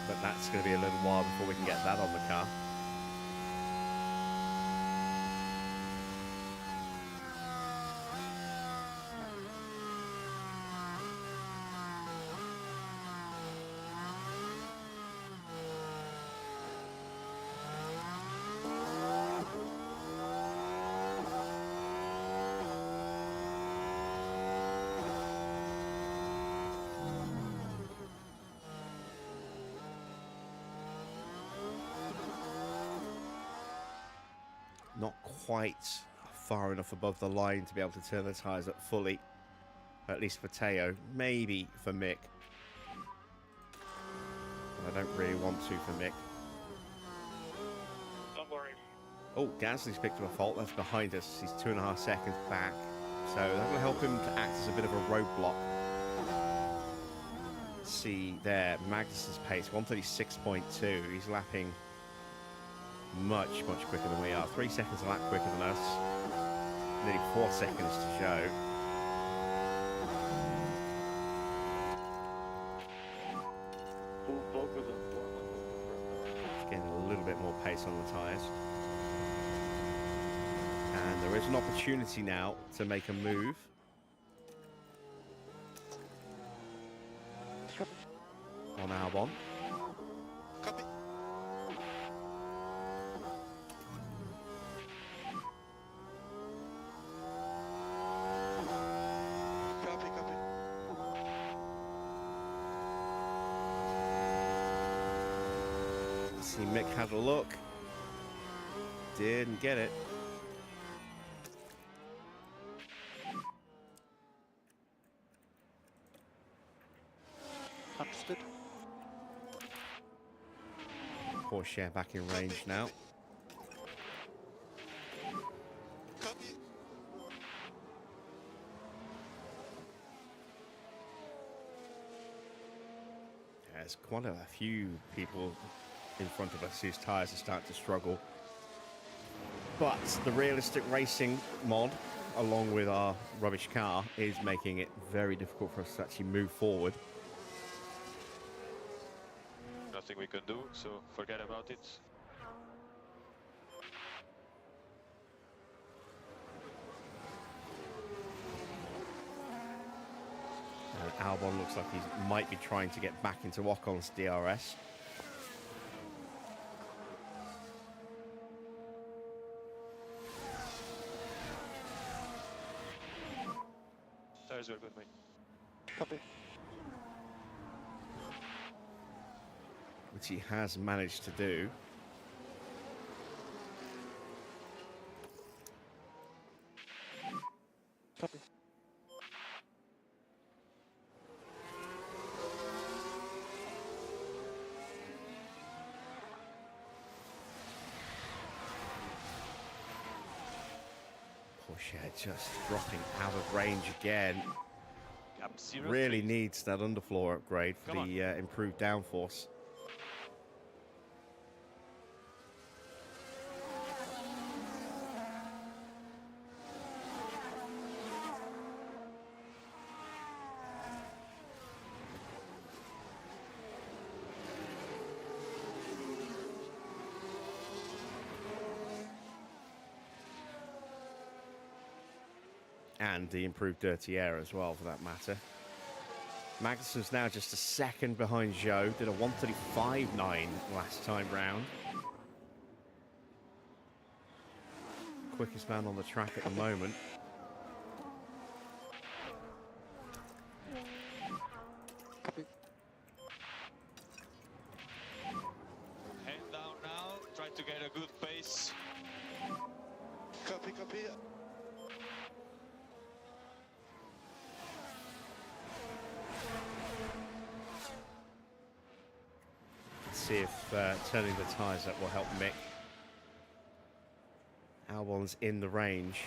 But that's going to be a little while before we can get that on the car. Not quite far enough above the line to be able to turn the tyres up fully. At least for Teo. Maybe for Mick. But I don't really want to for Mick. Don't worry. Oh, Gasly's picked up a fault. That's behind us. He's 2.5 seconds back. So that will help him to act as a bit of a roadblock. See there, Magnussen's pace, 136.2. He's lapping much quicker than we are. 3 seconds a lap quicker than us. Nearly 4 seconds to show. Full focus on Just getting a little bit more pace on the tyres. And there is an opportunity now to make a move. On Albon. Copy. Copy. See, Mick had a look. Didn't get it. Understood. Porsche back in range now. Copy. There's quite a few people in front of us whose tyres are starting to struggle. But the realistic racing mod, along with our rubbish car, is making it very difficult for us to actually move forward. Nothing we can do, so forget about it. And Albon looks like he might be trying to get back into Ocon's DRS. Tires were good, mate. Copy. Which he has managed to do. Copy. Porsche just dropping out of range again. Gap 0. Really needs that underfloor upgrade for Come the improved downforce. And the improved dirty air as well, for that matter. Magnussen's now just a second behind Zhou. Did a 1:35.9 last time round. Quickest man on the track at the moment. Copy. Hand down now, try to get a good pace. Copy. See if turning the tyres up will help Mick. Albon's in the range.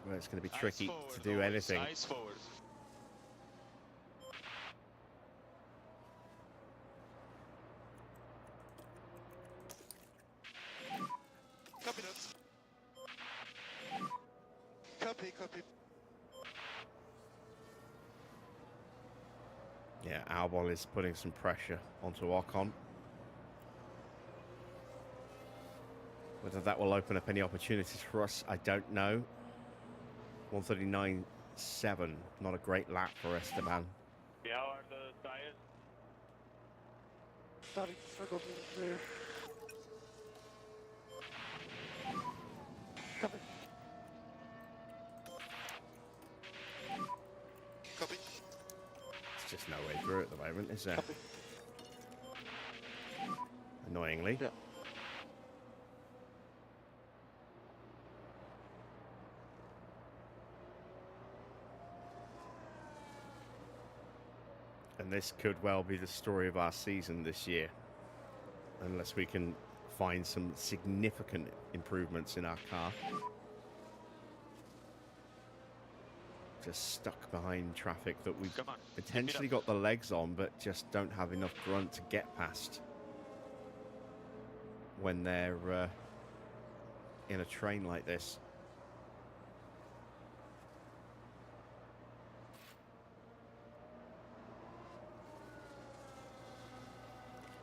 where it's going to be Eyes tricky forward, to do always. anything. Eyes forward. Copy that. Copy. Yeah, Albon is putting some pressure onto Ocon. Whether that will open up any opportunities for us, I don't know. 139.7, not a great lap for Esteban. Yeah, how are the tires? Starting to struggle to the rear. Copy. Copy. It's just no way through at the moment, is there? Copy. Annoyingly. Yeah. And this could well be the story of our season this year. Unless we can find some significant improvements in our car. Just stuck behind traffic that we've Come on. potentially got the legs on, but just don't have enough grunt to get past when they're in a train like this.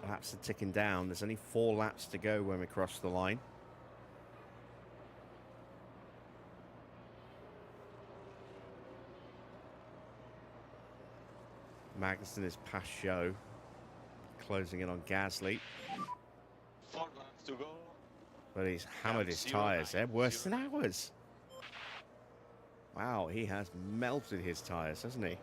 Laps are ticking down. There's only 4 laps to go when we cross the line. Magnussen is past Show, closing in on Gasly, 4 laps to go. but he's hammered his 0.9, tyres. They're worse than 0.9. ours. Wow, he has melted his tyres, hasn't he?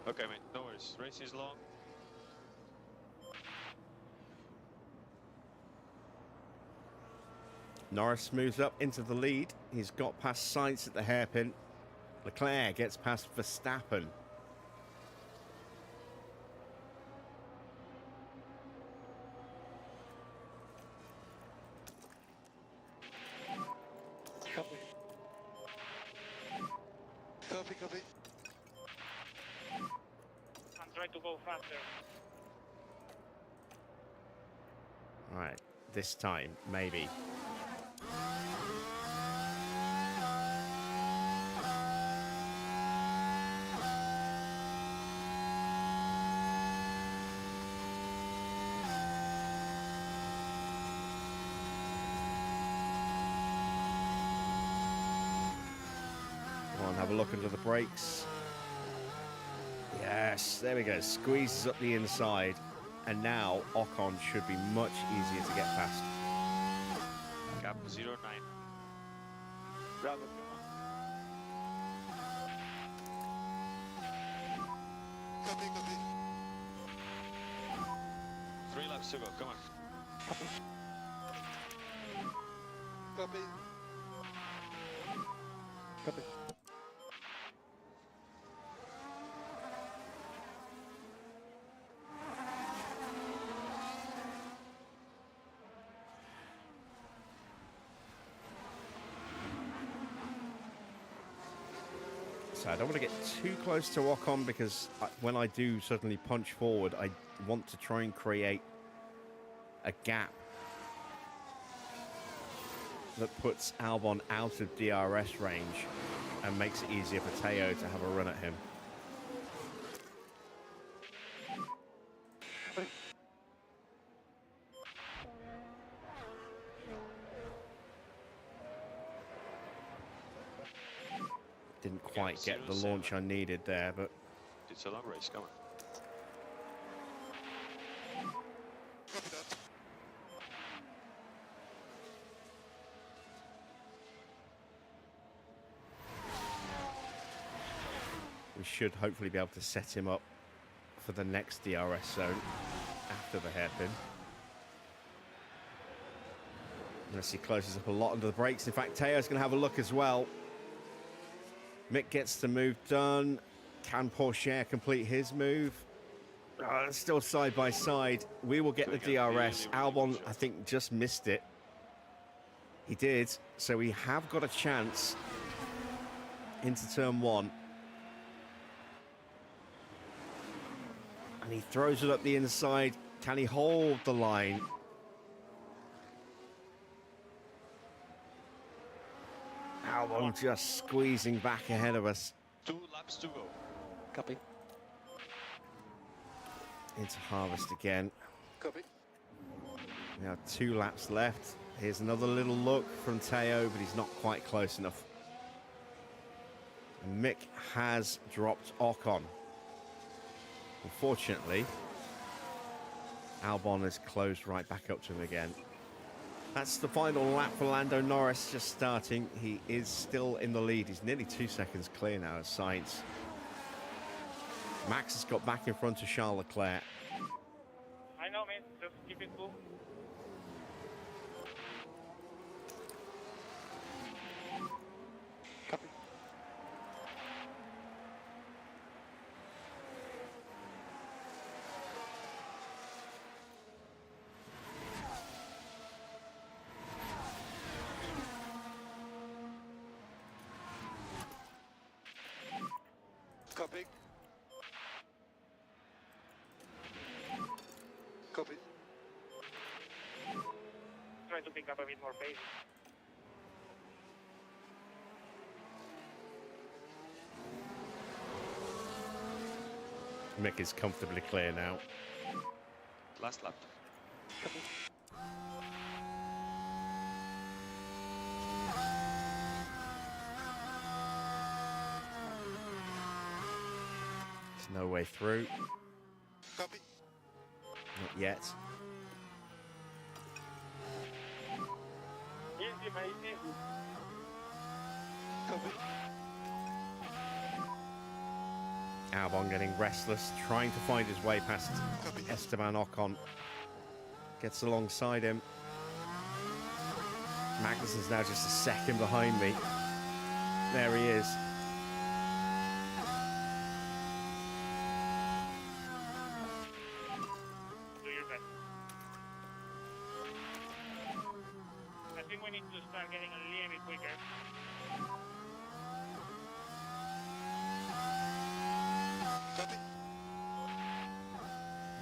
Okay, mate, no worries. Race is long. Norris moves up into the lead. He's got past Sainz at the hairpin. Leclerc gets past Verstappen. Copy. Copy. I'm trying to go faster. All right, this time, maybe. Come on, have a look under the brakes. Yes, there we go. Squeezes up the inside. And now Ocon should be much easier to get past. Gap 0.9. Bravo. 3 laps to go, come on. Copy. So I don't want to get too close to Ocon because when I do suddenly punch forward, I want to try and create a gap that puts Albon out of DRS range and makes it easier for Teo to have a run at him. Didn't quite get the launch I needed there, but It's a long race, come on. Copy that. we should hopefully be able to set him up for the next DRS zone after the hairpin. Unless he closes up a lot under the brakes. In fact, Teo's going to have a look as well. Mick gets the move done. Can Porsche complete his move? It's still side by side. We will get the DRS. Albon, I think, just missed it. He did. So we have got a chance into turn 1. And he throws it up the inside. Can he hold the line? Albon just squeezing back ahead of us. 2 laps to go. Copy. Into harvest again. Copy. Now 2 laps left. Here's another little look from Teo, but he's not quite close enough. And Mick has dropped Ocon. Unfortunately, Albon has closed right back up to him again. That's the final lap for Lando Norris just starting. He is still in the lead. He's nearly 2 seconds clear now of Sainz. Max has got back in front of Charles Leclerc. I know, man. Just keep it cool. Copy. Copy. Copy. Try to pick up a bit more pace. Mick is comfortably clear now. Last lap. There's no way through. Copy. Not yet. Easy, mate. Easy. Copy. Albon getting restless, trying to find his way past Copy. Esteban Ocon. Gets alongside him. Magnussen's now just a second behind me. There he is. Do your best. I think we need to start getting a little bit quicker. Copy.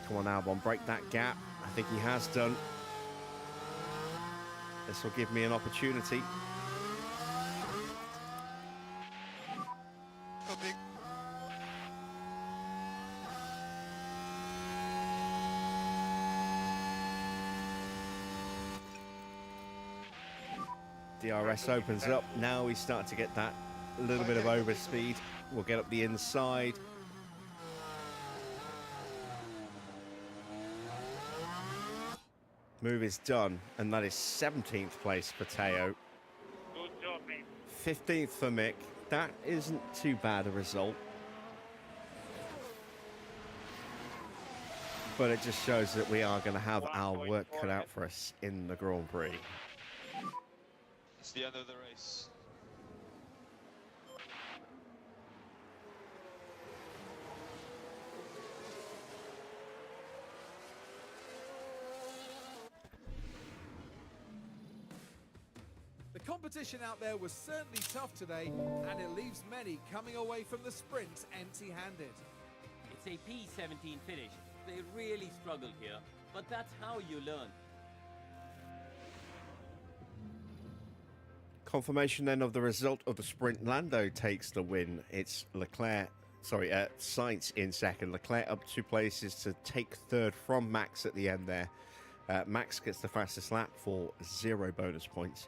Come on, Albon, break that gap. I think he has done. This will give me an opportunity. Copy. DRS opens up. Now we start to get that little bit of overspeed. We'll get up the inside. Move is done, and that is 17th place for Teo. Good job, mate. 15th for Mick. That isn't too bad a result. But it just shows that we are going to have our work cut out for us in the Grand Prix. It's the end of the race. The competition out there was certainly tough today, and it leaves many coming away from the sprint empty-handed. It's a P17 finish. They really struggled here, but that's how you learn. Confirmation then of the result of the sprint. Lando takes the win. It's Sainz in second. Leclerc up 2 places to take third from Max at the end there. Max gets the fastest lap for 0 bonus points.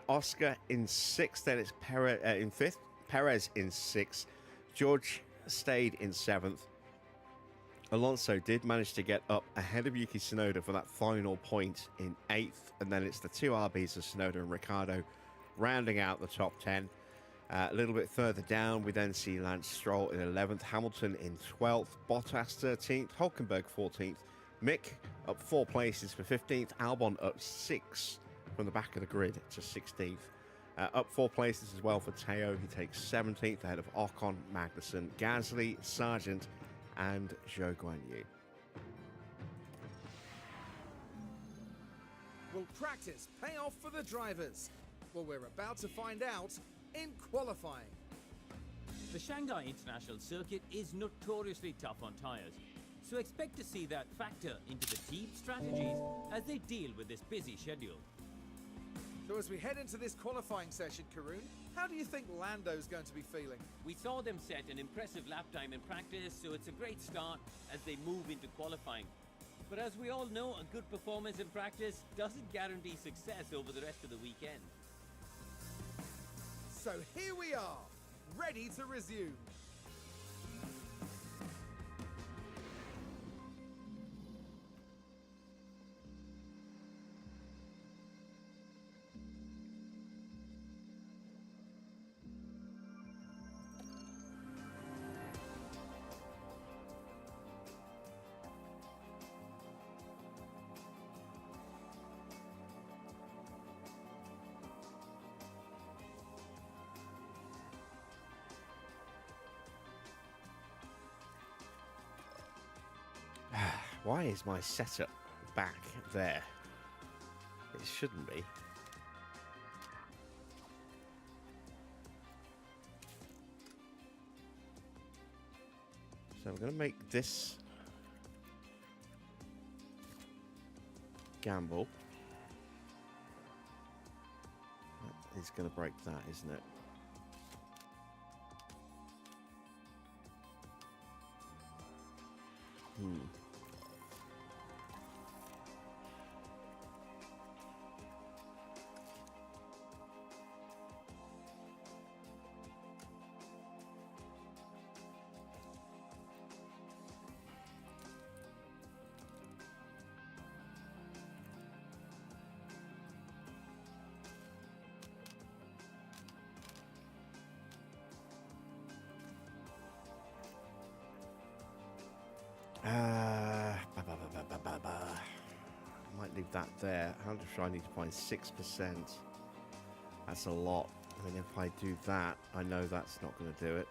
Oscar in 6th, then it's Perez in 5th. Perez in 6th. George stayed in 7th. Alonso did manage to get up ahead of Yuki Tsunoda for that final point in 8th, and then it's the 2 RBs of Tsunoda and Ricciardo rounding out the top 10. A little bit further down, we then see Lance Stroll in 11th, Hamilton in 12th, Bottas 13th, Hülkenberg 14th, Mick up 4 places for 15th, Albon up 6 from the back of the grid to 16th. Up 4 places as well for Teo. He takes 17th ahead of Ocon, Magnussen, Gasly, Sargent, and Zhou Guanyu. Will practice pay off for the drivers? Well, we're about to find out in qualifying. The Shanghai International Circuit is notoriously tough on tyres, so expect to see that factor into the team's strategies as they deal with this busy schedule. So as we head into this qualifying session, Karun, how do you think Lando's going to be feeling? We saw them set an impressive lap time in practice, so it's a great start as they move into qualifying. But as we all know, a good performance in practice doesn't guarantee success over the rest of the weekend. So here we are, ready to resume. Why is my setup back there? It shouldn't be. So we're going to make this gamble. That is going to break that, isn't it? Might leave that there. How much do I need to find? 6%. That's a lot. I mean, if I do that, I know that's not going to do it.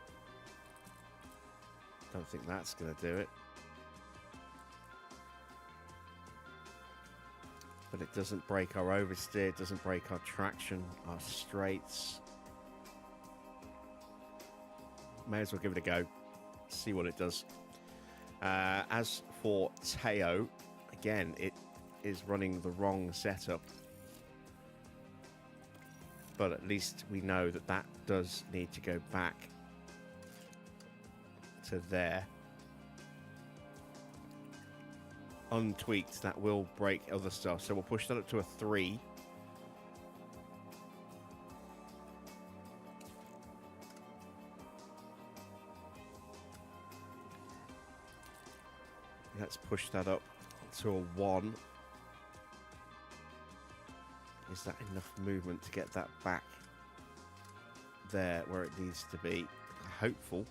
Don't think that's going to do it. But it doesn't break our oversteer. It doesn't break our traction, our straights. May as well give it a go. See what it does. As for Teo, again, it is running the wrong setup. But at least we know that that does need to go back to there. Untweaked, that will break other stuff. So we'll push that up to a 3. Let's push that up to a 1. Is that enough movement to get that back there where it needs to be? Hopeful.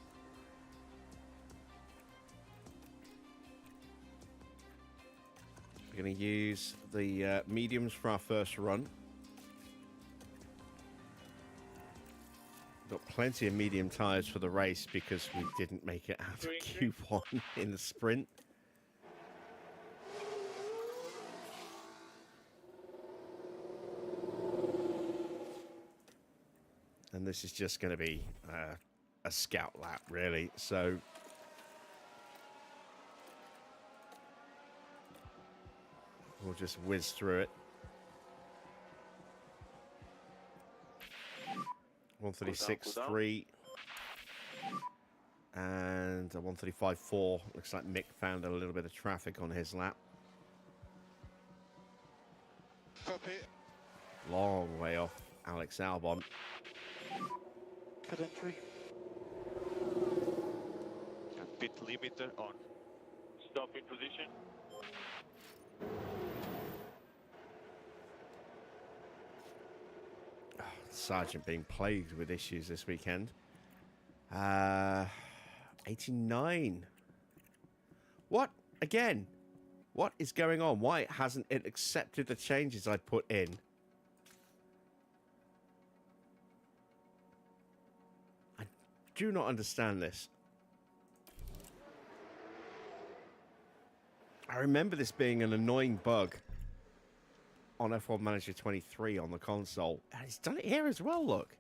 We're going to use the mediums for our first run. Got plenty of medium tyres for the race because we didn't make it out of Q1 in the sprint. And this is just going to be a scout lap, really. So we'll just whiz through it. 136.3 and a 135.4. Looks like Mick found a little bit of traffic on his lap. Copy. Long way off Alex Albon. Cut entry. And pit limiter on. Stop in position. Sargent being plagued with issues this weekend. 89. What? Again? What is going on? Why hasn't it accepted the changes I put in? do not understand this. I remember this being an annoying bug on F1 Manager 23 on the console. And it's done it here as well, look.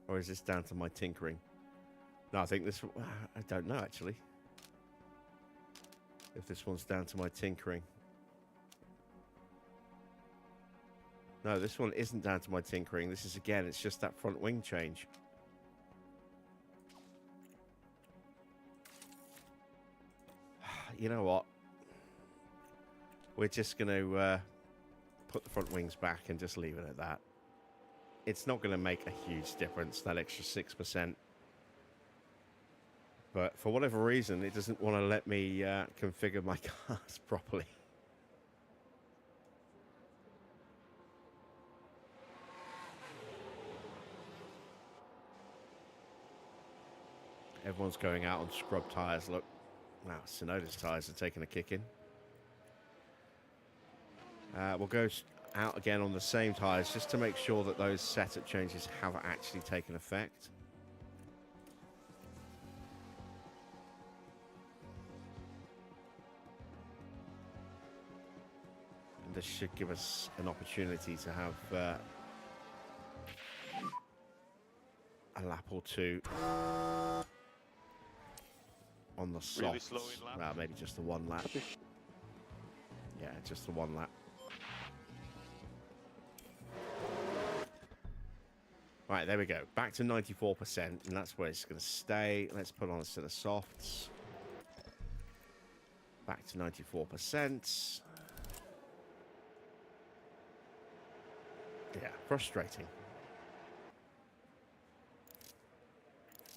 Or is this down to my tinkering? No, I think this... I don't know, actually. If this one's down to my tinkering. No, this one isn't down to my tinkering. This is, again, it's just that front wing change. You know what? We're just going to put the front wings back and just leave it at that. It's not going to make a huge difference, that extra 6%. But for whatever reason, it doesn't want to let me configure my cars properly. Everyone's going out on scrub tyres, look. Wow, Sonoda's tyres are taking a kick in. We'll go out again on the same tyres just to make sure that those setup changes have actually taken effect. And this should give us an opportunity to have a lap or two on the softs. Really slow in lap. Well, maybe just the one lap. Yeah, just the one lap. Right, there we go. Back to 94%, and that's where it's going to stay. Let's put on a set of softs. Back to 94%. Yeah, frustrating.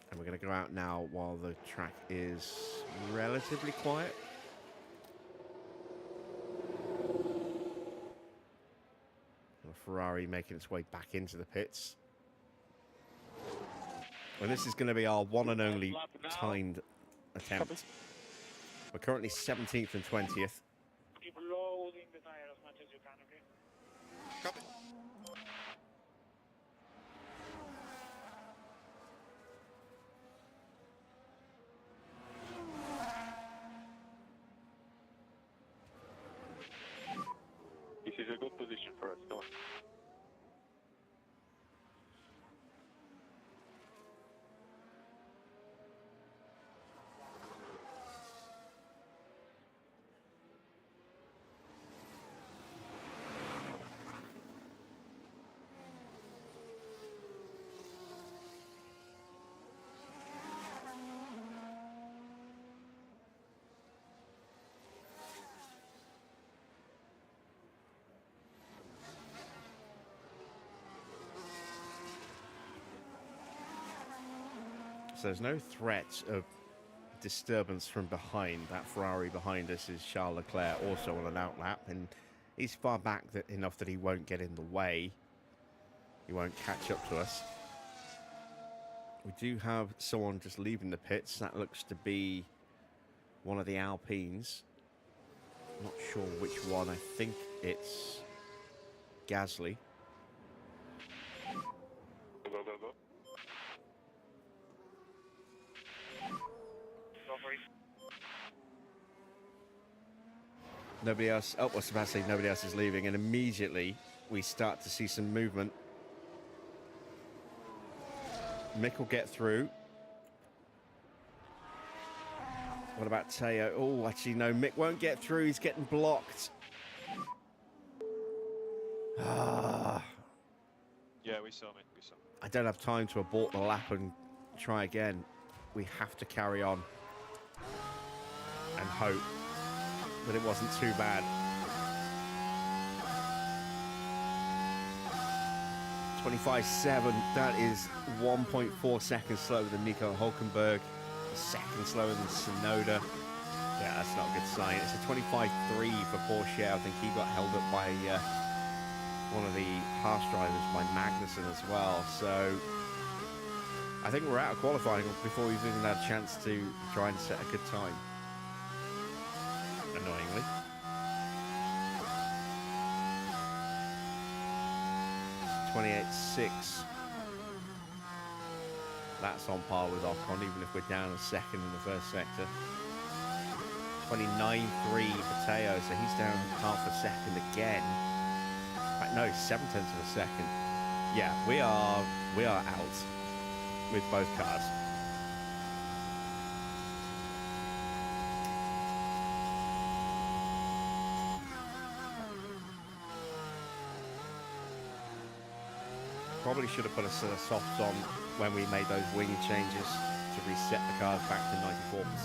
And we're going to go out now while the track is relatively quiet. And a Ferrari making its way back into the pits. And this is going to be our one and only timed attempt. We're currently 17th and 20th. Keep loading the tire as much as you can, okay? Copy. This is a good position for us. Go on. So there's no threat of disturbance from behind. That Ferrari behind us is Charles Leclerc, also on an outlap, and he's far back enough that he won't get in the way. He won't catch up to us. We do have someone just leaving the pits. That looks to be one of the Alpines. Not sure which one. I think it's Gasly. Go, go, go. Go for it. Nobody else. Oh, I was about to say nobody else is leaving, and immediately we start to see some movement. Mick will get through. What about Teo? Oh, actually, no, Mick won't get through. He's getting blocked. Ah. Yeah, we saw it. We saw. I don't have time to abort the lap and try again. We have to carry on and hope that it wasn't too bad. 25.7. That is 1.4 seconds slower than Nico Hulkenberg. A second slower than Tsunoda. Yeah, that's not a good sign. It's a 25.3 for Porsche. I think he got held up by one of the Haas drivers, by Magnussen as well. So I think we're out of qualifying before we've even had a chance to try and set a good time. Annoyingly. It's 28.6. That's on par with Ocon, even if we're down a second in the first sector. 29.3 for Teo, so he's down half a second again. In fact, no, 0.7 of a second. Yeah, we are out with both cars. Probably should have put a set of softs on when we made those wing changes to reset the cars back to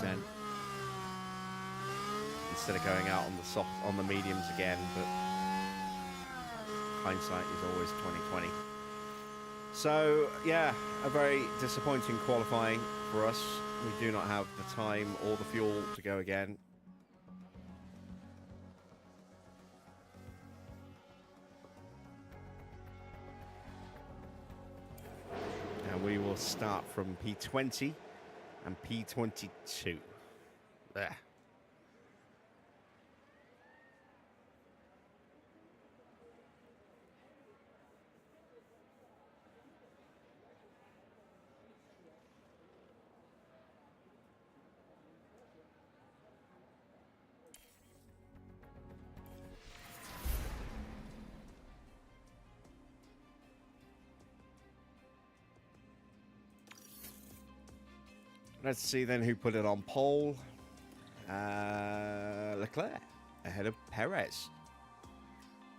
94%. Instead of going out on the soft, on the mediums again, but hindsight is always 20/20. So yeah, a very disappointing qualifying for us. We do not have the time or the fuel to go again. And we will start from P20 and P22. There. Let's see then who put it on pole. Leclerc ahead of Perez.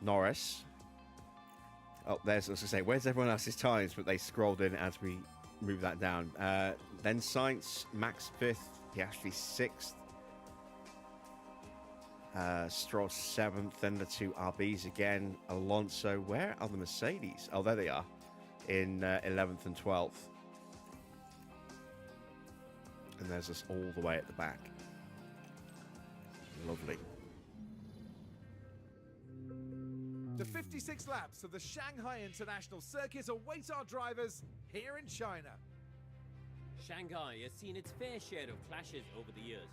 Norris. Oh, there's, I was going to say, where's everyone else's times? But they scrolled in as we move that down. Then Sainz, Max 5th, Piastri 6th. Stroll 7th, then the two RBs again. Alonso, where are the Mercedes? Oh, there they are, in 11th and 12th. And there's us all the way at the back. Lovely. The 56 laps of the Shanghai International Circuit await our drivers here in China. Shanghai has seen its fair share of clashes over the years,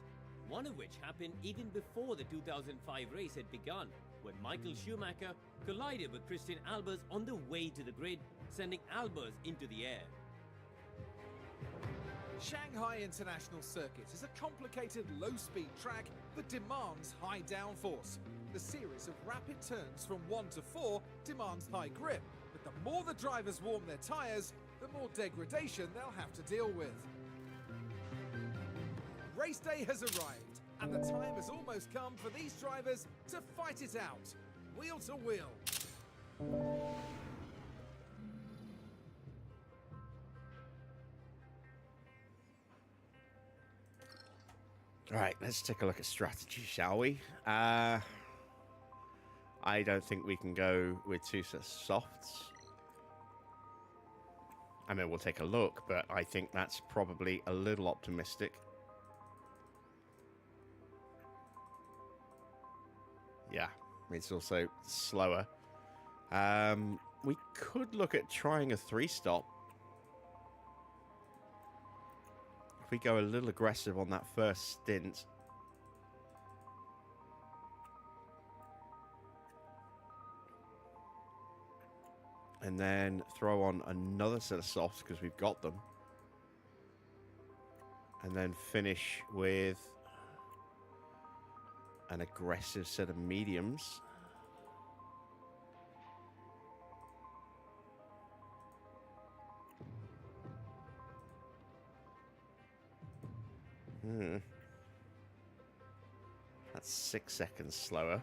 one of which happened even before the 2005 race had begun, when Michael Schumacher collided with Christian Albers on the way to the grid, sending Albers into the air. Shanghai International Circuit is a complicated low-speed track that demands high downforce. The series of rapid turns from 1 to 4 demands high grip, but the more the drivers warm their tyres, the more degradation they'll have to deal with. Race day has arrived, and the time has almost come for these drivers to fight it out, wheel to wheel. All right, let's take a look at strategy, shall we? I don't think we can go with two sets of softs. I mean, we'll take a look, but I think that's probably a little optimistic. Yeah, it's also slower. We could look at trying a 3-stop. If we go a little aggressive on that first stint. And then throw on another set of softs because we've got them. And then finish with an aggressive set of mediums. That's 6 seconds slower.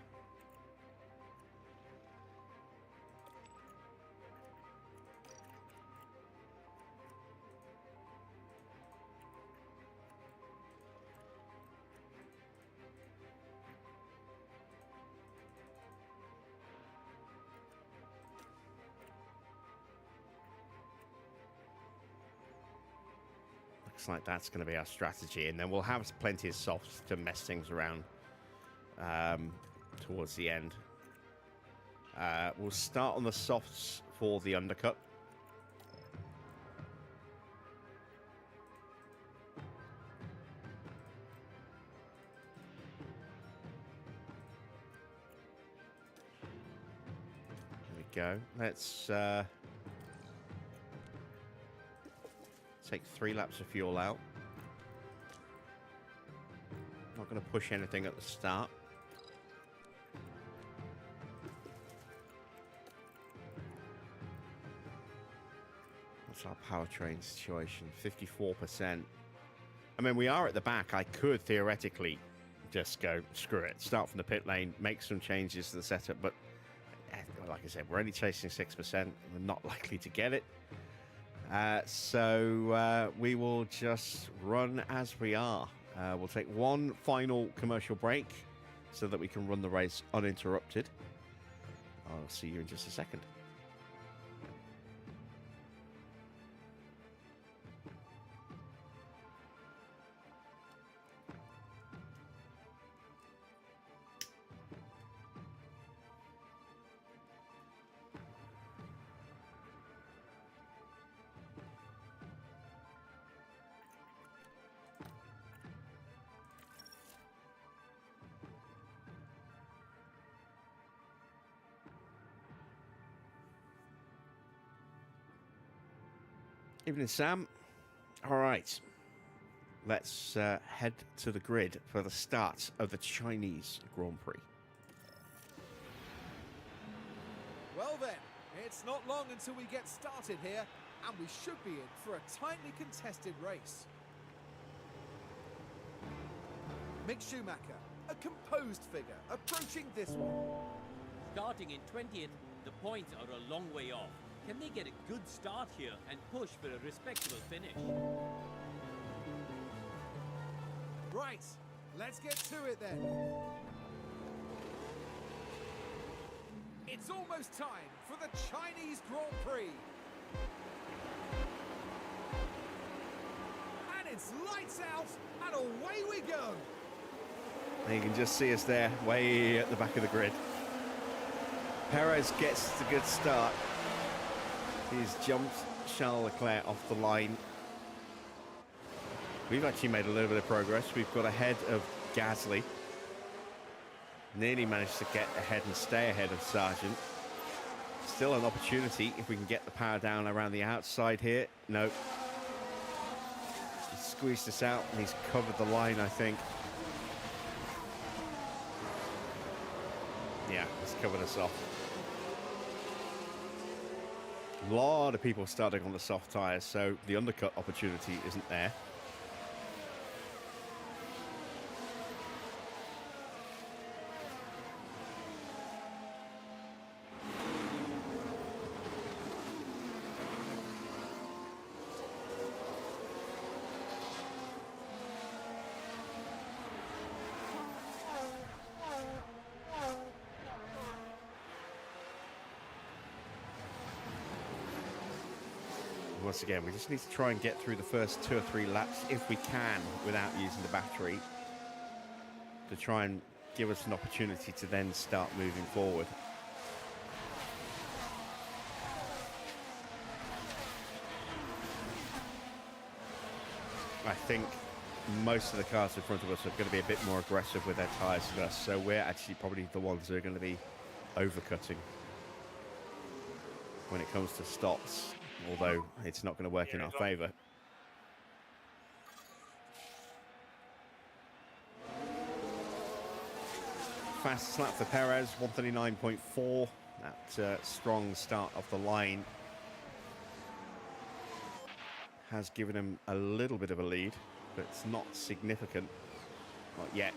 Looks like that's going to be our strategy, and then we'll have plenty of softs to mess things around towards the end. We'll start on the softs for the undercut. There we go. Let's take 3 laps of fuel out. Not going to push anything at the start. What's our powertrain situation? 54%. I mean, we are at the back. I could theoretically just go, screw it, start from the pit lane, make some changes to the setup, but like I said, we're only chasing 6%. We're not likely to get it. So we will just run as we are. We'll take one final commercial break so that we can run the race uninterrupted. I'll see you in just a second. Evening, Sam. All right, let's head to the grid for the start of the Chinese Grand Prix. Well then, it's not long until we get started here, and we should be in for a tightly contested race. Mick Schumacher, a composed figure, approaching this one. Starting in 20th, the points are a long way off. Can they get a good start here and push for a respectable finish? Right, let's get to it then. It's almost time for the Chinese Grand Prix. And it's lights out and away we go. And you can just see us there, way at the back of the grid. Perez gets the good start. He's jumped Charles Leclerc off the line. We've actually made a little bit of progress. We've got ahead of Gasly. Nearly managed to get ahead and stay ahead of Sargent. Still an opportunity if we can get the power down around the outside here. No. He's squeezed us out and he's covered the line, I think. Yeah, he's covered us off. A lot of people starting on the soft tyres, so the undercut opportunity isn't there. Once again, we just need to try and get through the first 2 or 3 laps if we can without using the battery to try and give us an opportunity to then start moving forward. I think most of the cars in front of us are going to be a bit more aggressive with their tyres than us, so we're actually probably the ones who are going to be overcutting when it comes to stops. Although it's not going to work in our favour. Fast lap for Perez, 139.4. That strong start off the line has given him a little bit of a lead, but it's not significant. Not yet.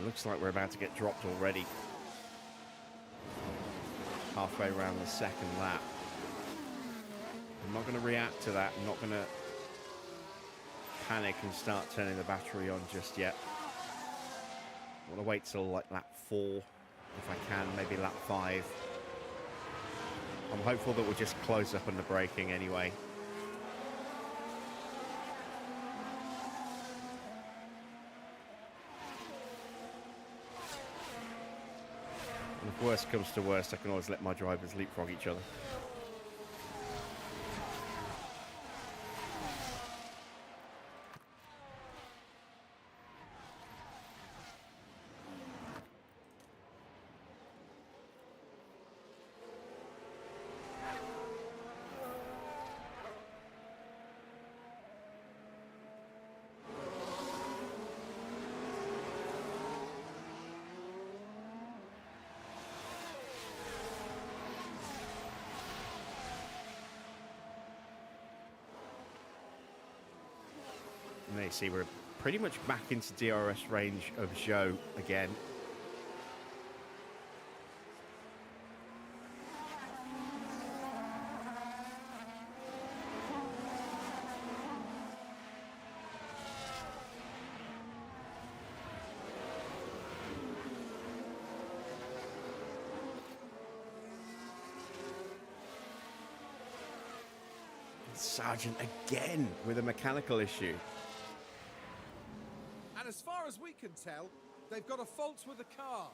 Looks like we're about to get dropped already. Halfway around the second lap. I'm not going to react to that. I'm not going to panic and start turning the battery on just yet. I want to wait till like lap 4, if I can, maybe lap 5. I'm hopeful that we'll just close up on the braking anyway. Worst comes to worst, I can always let my drivers leapfrog each other. And there you see we're pretty much back into DRS range of Zhou again. Sargent again with a mechanical issue. And as far as we can tell, they've got a fault with the car.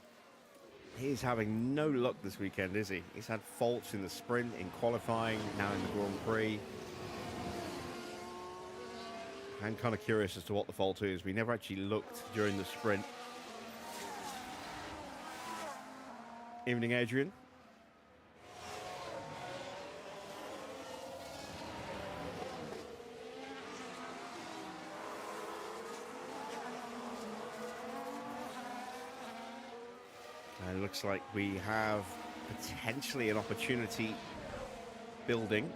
He's having no luck this weekend, is he? He's had faults in the sprint, in qualifying, now in the Grand Prix. I'm kind of curious as to what the fault is. We never actually looked during the sprint. Evening, Adrian. And it looks like we have potentially an opportunity building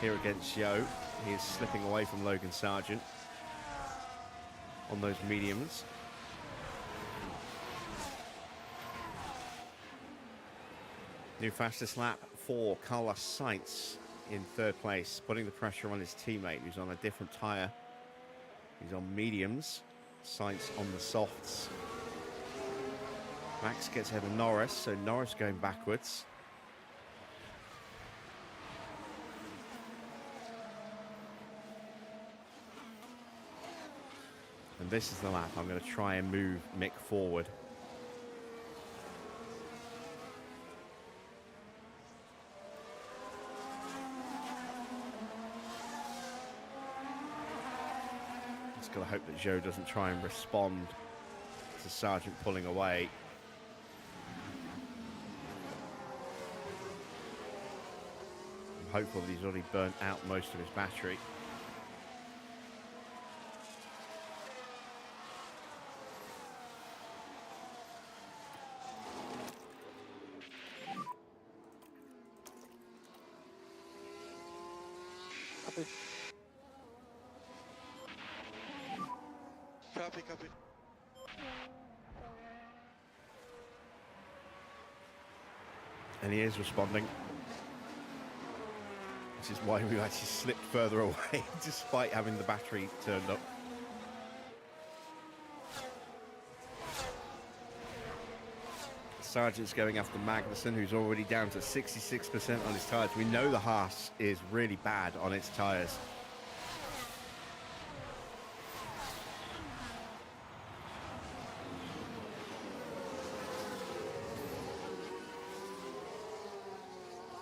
here against Zhou. He is slipping away from Logan Sargent on those mediums. New fastest lap for Carlos Sainz in third place, putting the pressure on his teammate who's on a different tyre. He's on mediums, Sainz on the softs. Max gets ahead of Norris, so Norris going backwards. And this is the lap. I'm going to try and move Mick forward. Just got to hope that Zhou doesn't try and respond to Sargent pulling away. I'm hopeful that he's already burnt out most of his battery. Copy. Copy, copy. And he is responding. This is why we actually slipped further away, despite having the battery turned up. Sargent's going after Magnussen, who's already down to 66% on his tyres. We know the Haas is really bad on its tyres.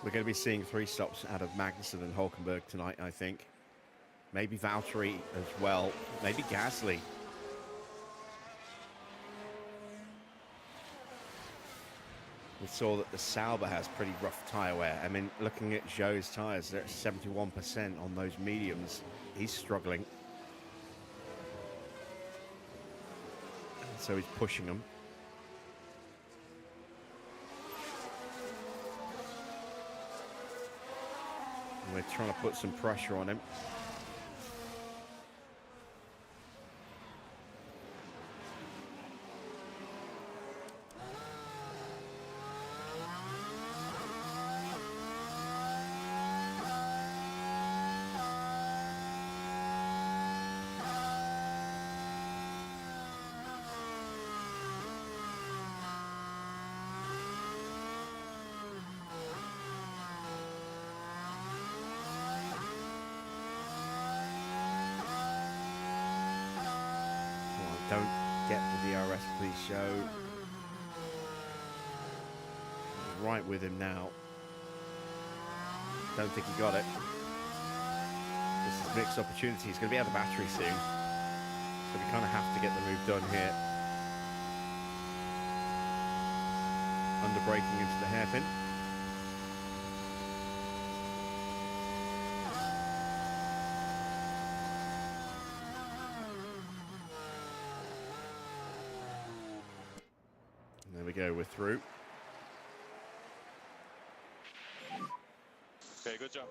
We're going to be seeing 3 stops out of Magnussen and Hulkenberg tonight, I think. Maybe Valtteri as well. Maybe Gasly. We saw that the Sauber has pretty rough tyre wear. I mean, looking at Zhou's tyres, they're at 71% on those mediums. He's struggling. So he's pushing them. And we're trying to put some pressure on him. Don't get the DRS, please, Zhou. right with him now. Don't think he got it. This is Mick's opportunity. He's going to be out of battery soon. So we kind of have to get the move done here. Under braking into the hairpin. And there we go, we're through. Okay, good job.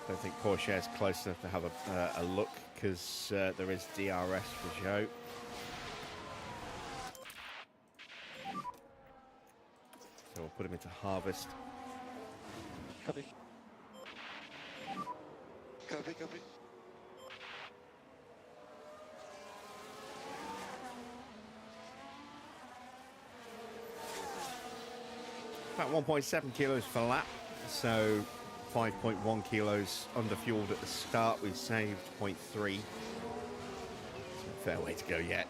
I don't think Porsche is close enough to have a look because there is DRS for Joe. So we'll put him into harvest. Copy. Copy, copy. About 1.7 kilos per lap, so 5.1 kilos under-fueled at the start. We've saved 0.3. It's a fair way to go yet.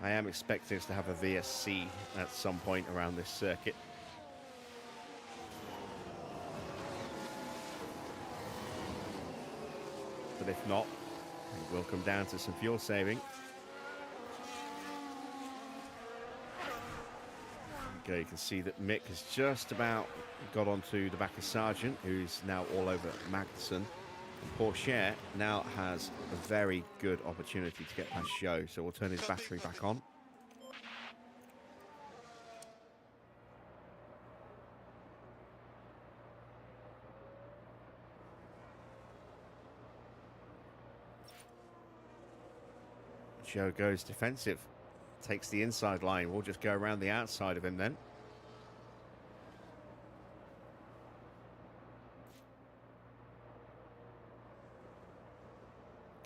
I am expecting us to have a VSC at some point around this circuit. But if not, it will come down to some fuel saving. Okay, you can see that Mick has just about got onto the back of Sargent, who's now all over Magnussen. And Porsche now has a very good opportunity to get past Joe, so we'll turn his battery back on. Joe goes defensive, takes the inside line. We'll just go around the outside of him then.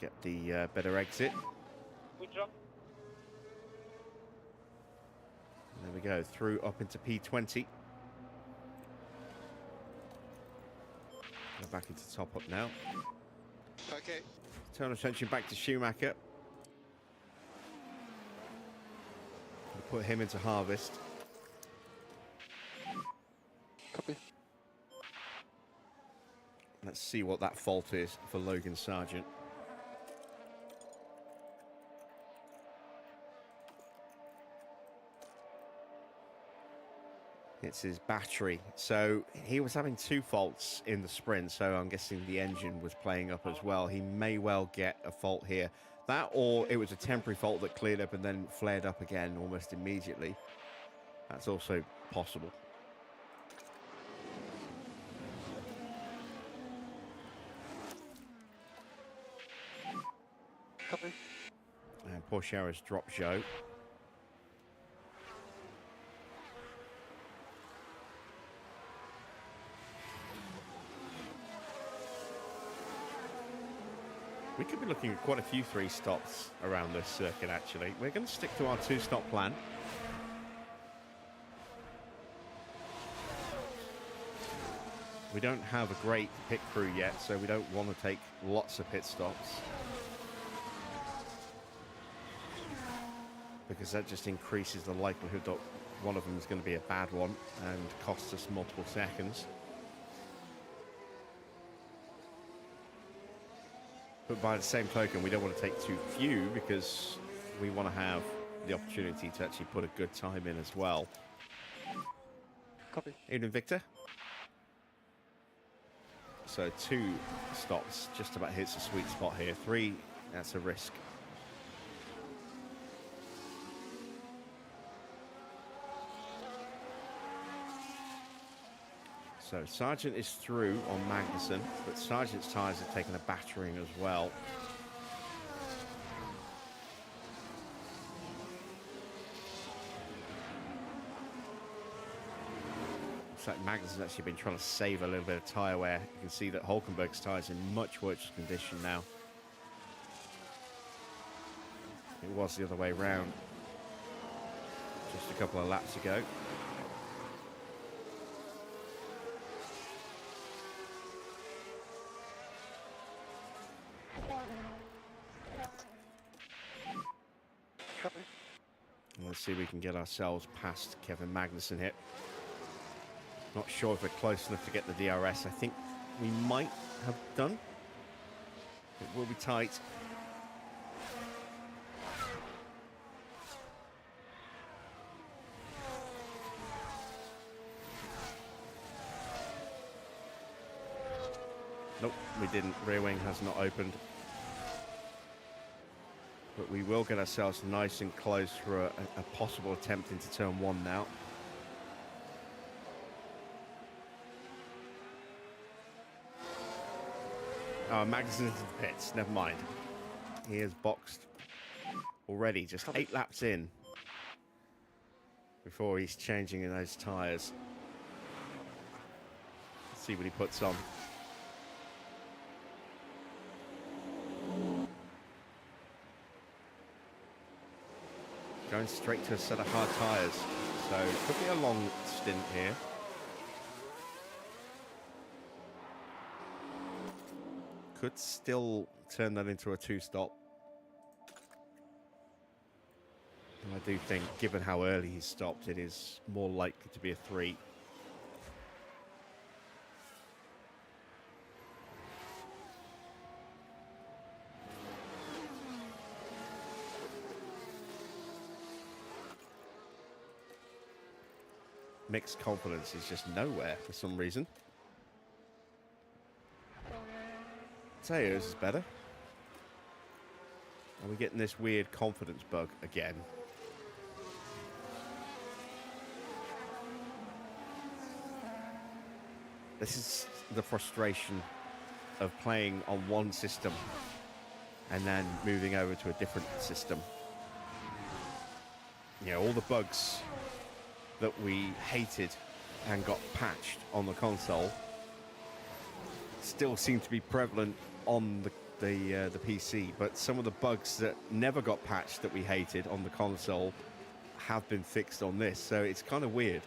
Get the better exit. Good job. There we go, through up into P20. Go back into top up now. Okay. Turn attention back to Schumacher. We'll put him into harvest. Copy. Let's see what that fault is for Logan Sargent. It's his battery. So he was having two faults in the sprint, so I'm guessing the engine was playing up as well. He may well get a fault here. That, or it was a temporary fault that cleared up and then flared up again almost immediately. That's also possible. Copy. And Porsche has dropped Joe. We could be looking at quite a few 3 stops around this circuit, actually. We're going to stick to our 2-stop plan. We don't have a great pit crew yet, so we don't want to take lots of pit stops. Because that just increases the likelihood that one of them is going to be a bad one and costs us multiple seconds. But by the same token, we don't want to take too few because we want to have the opportunity to actually put a good time in as well. Copy. Evening, Victor. So 2 stops just about hits the sweet spot here. 3, that's a risk. So Sargent is through on Magnussen, but Sargent's tyres have taken a battering as well. Looks like Magnussen's actually been trying to save a little bit of tyre wear. You can see that Hülkenberg's tyres in much worse condition now. It was the other way round just a couple of laps ago. Let's see if we can get ourselves past Kevin Magnussen here. Not sure if we're close enough to get the DRS. I think we might have done. It will be tight. Nope, we didn't. Rear wing has not opened. But we will get ourselves nice and close for a possible attempt into turn 1 now. Oh, Magnussen's into the pits. Never mind. He is boxed already, just 8 laps in before he's changing in those tyres. Let's see what he puts on. Going straight to a set of hard tyres, so it could be a long stint here. Could still turn that into a 2-stop. And I do think, given how early he stopped, it is more likely to be a 3. Mixed confidence is just nowhere for some reason. Teo's is better. Are we getting this weird confidence bug again? This is the frustration of playing on one system and then moving over to a different system. You know, all the bugs that we hated and got patched on the console still seem to be prevalent on the PC, but some of the bugs that never got patched that we hated on the console have been fixed on this, so it's kind of weird.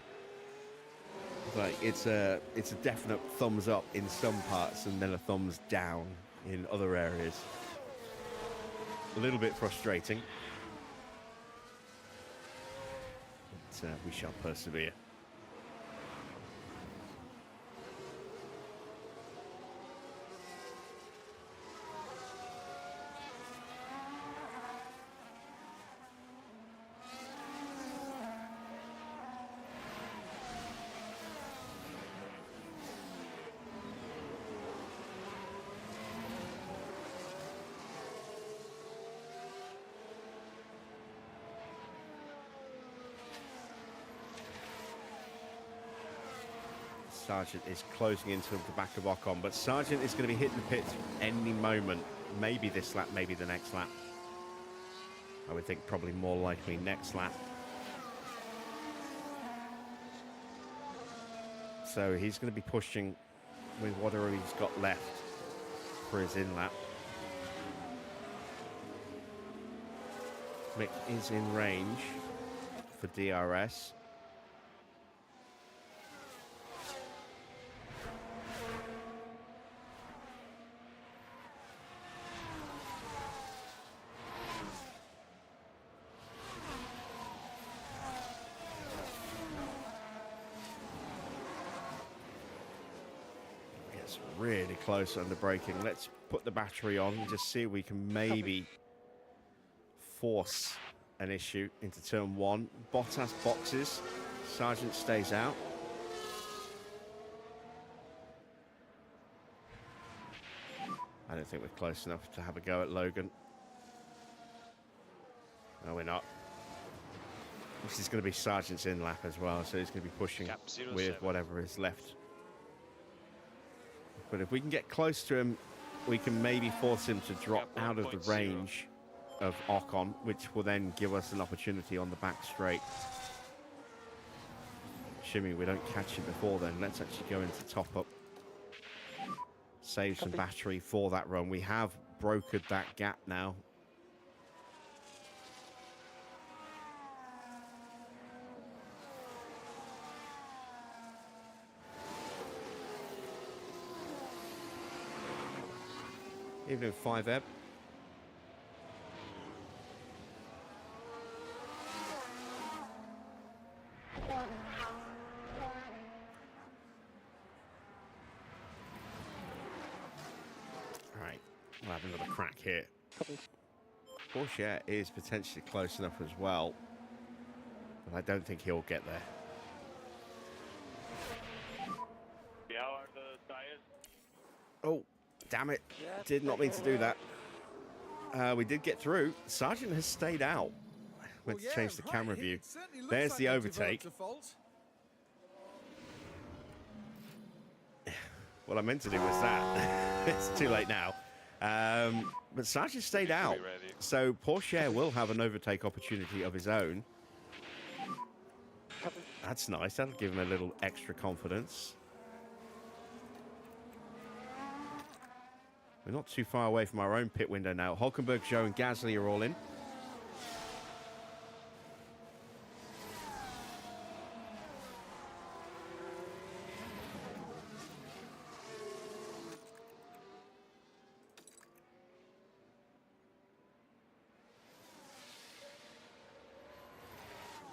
Like it's a definite thumbs up in some parts and then a thumbs down in other areas. A little bit frustrating. But we shall persevere. Sargent is closing into the back of Ocon, but Sargent is going to be hitting the pits any moment. Maybe this lap, maybe the next lap. I would think probably more likely next lap. So he's going to be pushing with whatever he's got left for his in lap. Mick is in range for DRS. Really close under braking. Let's put the battery on and just see if we can maybe force an issue into turn 1. Bottas boxes. Sargent stays out. I don't think we're close enough to have a go at Logan. No, we're not. This is going to be Sargent's in lap as well, so he's going to be pushing with whatever is left. But if we can get close to him, we can maybe force him to drop out of the range of Ocon, which will then give us an opportunity on the back straight. Assuming we don't catch him before then, let's actually go into top up. Save some battery for that run. We have brokered that gap now. Evening 5 Eb. We'll have another crack here. Copy. Porsche is potentially close enough as well, but I don't think he'll get there. How are the tires? Oh, damn it. Did not mean to do that. We did get through. Sargent has stayed out. Meant to change the camera view. There's the overtake. What I meant to do was that. It's too late now. But Sargent stayed out. So Porsche will have an overtake opportunity of his own. That's nice. That'll give him a little extra confidence. We're not too far away from our own pit window now. Hulkenberg, Zhou, and Gasly are all in.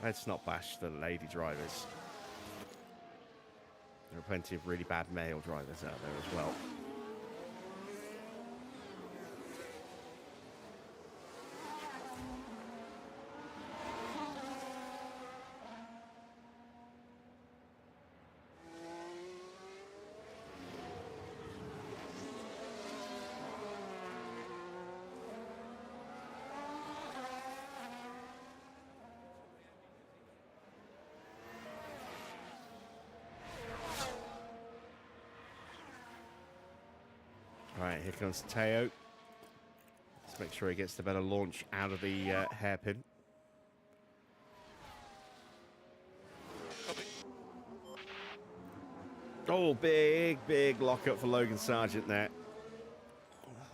Let's not bash the lady drivers. There are plenty of really bad male drivers out there as well. Right, here comes Teo. Let's make sure he gets the better launch out of the hairpin. Oh, big lockup for Logan Sargent there.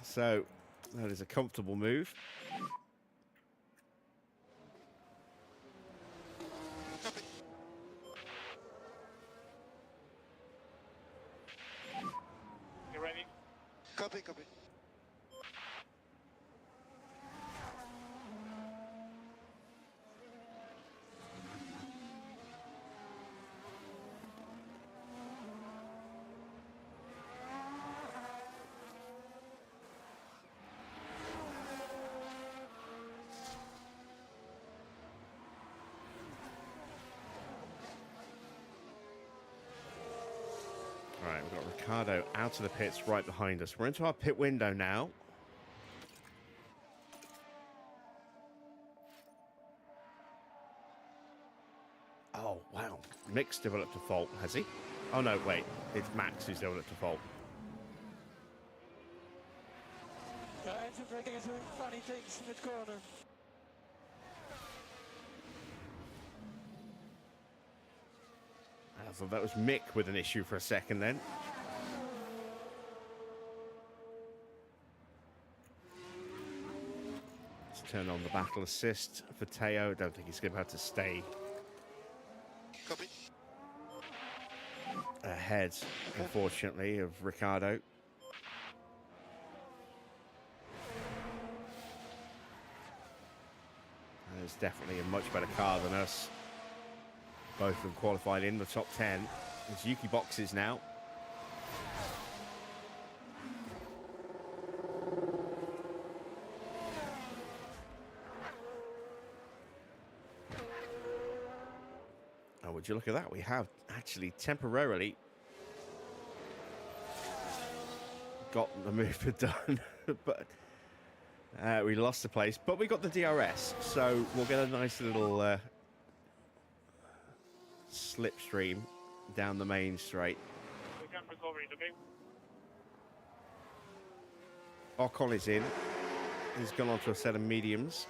So, that is a comfortable move. You ready? Copy, copy. All right, we've got Ricardo out of the pits right behind us. We're into our pit window now. Oh, wow. Mick's developed a fault, has he? Oh, no, wait. It's Max who's developed a fault. Engine braking is doing funny things in the corner. I thought that was Mick with an issue for a second then. Let's turn on the battle assist for Teo. I don't think he's going to have to stay Copy. ahead, unfortunately, of Ricardo. There's definitely a much better car than us. Both of them qualified in the top 10. It's Yuki boxes now. Oh, would you look at that? We have actually temporarily got the movement done, but we lost the place. But we got the DRS, so we'll get a nice little slipstream down the main straight. We can recover it, okay? Ocon is in. He's gone on to a set of mediums.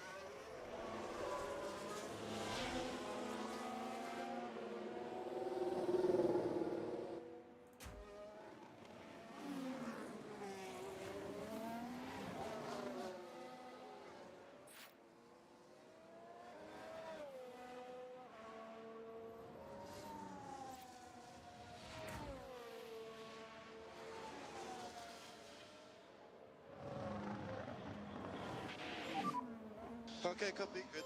Okay, copy, good.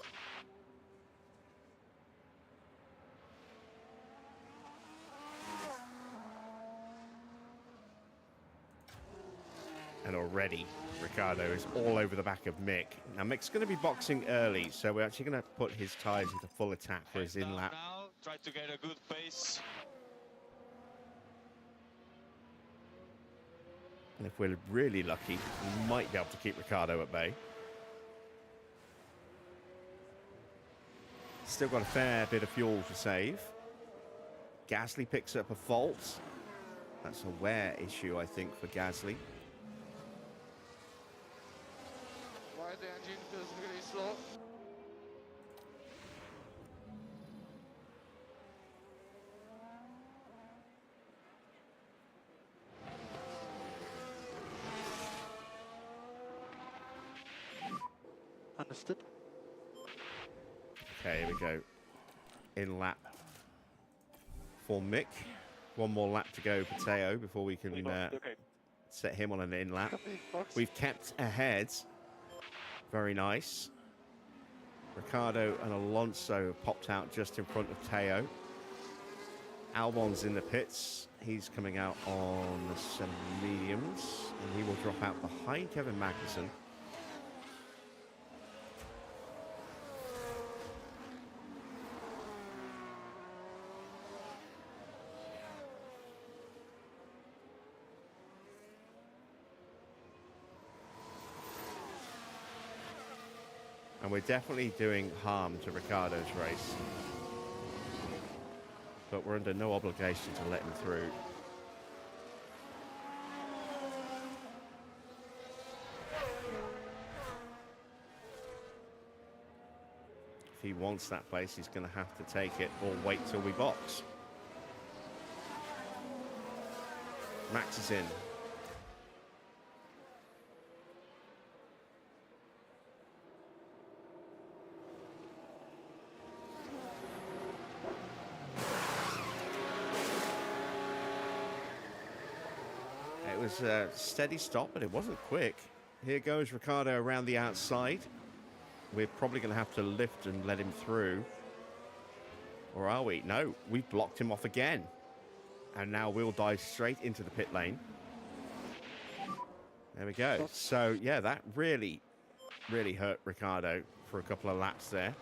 And already, Ricciardo is all over the back of Mick. Now, Mick's going to be boxing early, so we're actually going to put his tyres into full attack for his Head down in-lap. now. Try to get a good pace. And if we're really lucky, we might be able to keep Ricciardo at bay. Still got a fair bit of fuel to save. Gasly picks up a fault. That's a wear issue, I think, for Gasly. Why the engine feels really slow. Understood. Okay, here we go. In lap for Mick. One more lap to go for Teo before we can set him on an in lap. We've kept ahead. Very nice. Ricciardo and Alonso have popped out just in front of Teo. Albon's in the pits. He's coming out on the 7 mediums, and he will drop out behind Kevin Magnussen. And we're definitely doing harm to Ricciardo's race. But we're under no obligation to let him through. If he wants that place, he's going to have to take it or wait till we box. Max is in. It was a steady stop, but it wasn't quick. Here goes Ricciardo around the outside. We're probably going to have to lift and let him through. Or are we? No, we've blocked him off again. And now we'll dive straight into the pit lane. There we go. So, yeah, that really, really hurt Ricciardo for a couple of laps there.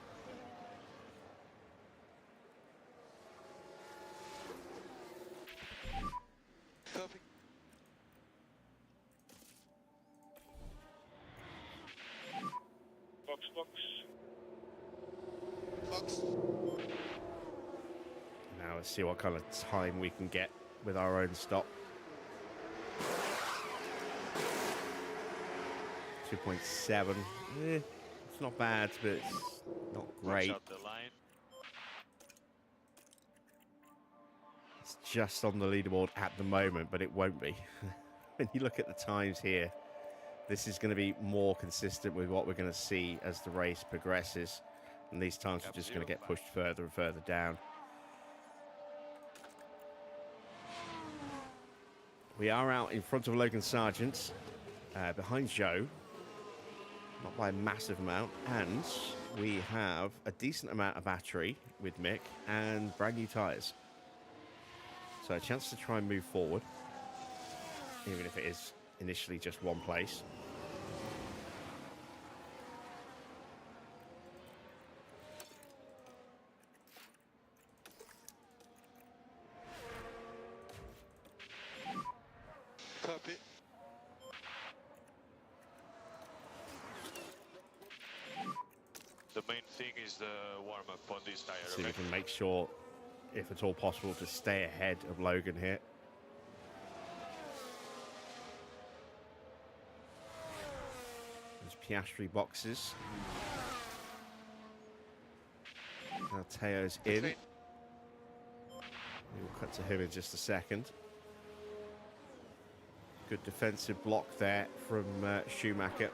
Copy. Box, box. Box. Now let's see what kind of time we can get with our own stop. 2.7. It's not bad, but it's not great. Watch out the line. It's just on the leaderboard at the moment, but it won't be. When you look at the times here, this is going to be more consistent with what we're going to see as the race progresses. And these times are just going to get pushed further and further down. We are out in front of Logan Sargent, behind Joe. Not by a massive amount. And we have a decent amount of battery with Mick and brand new tyres. So a chance to try and move forward, even if it is initially just one place. Copy. The main thing is the warm-up on this tire. See if we Okay? can make sure, if at all possible, to stay ahead of Logan here. There's Piastri boxes. Now Teo's in. Between. We'll cut to him in just a second. Good defensive block there from Schumacher.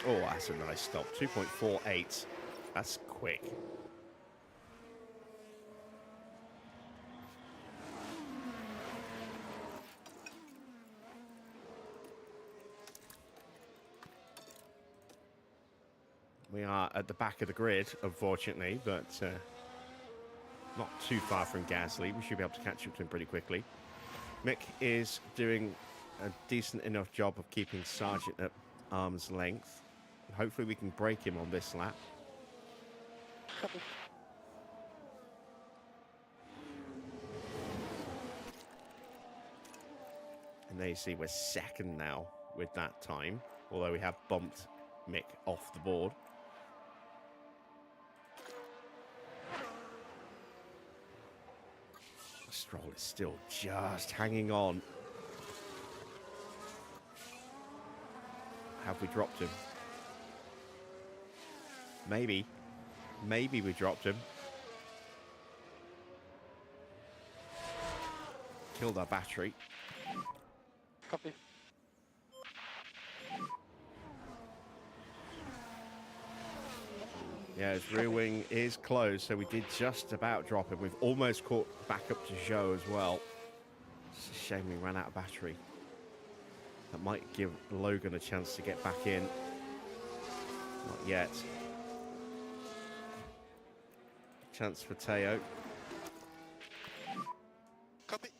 Oh, that's a nice stop. 2.48. That's quick. We are at the back of the grid, unfortunately, but not too far from Gasly. We should be able to catch up to him pretty quickly. Mick is doing a decent enough job of keeping Sargent at arm's length. Hopefully we can break him on this lap. Copy. And there you see we're second now with that time, although we have bumped Mick off the board. Stroll is still just hanging on. Have we dropped him? Maybe. Maybe we dropped him. Killed our battery. Copy. Yeah, his rear wing is closed, so we did just about drop him. We've almost caught back up to Zhou as well. It's a shame we ran out of battery. That might give Logan a chance to get back in. Not yet. Chance for Teo. Copy.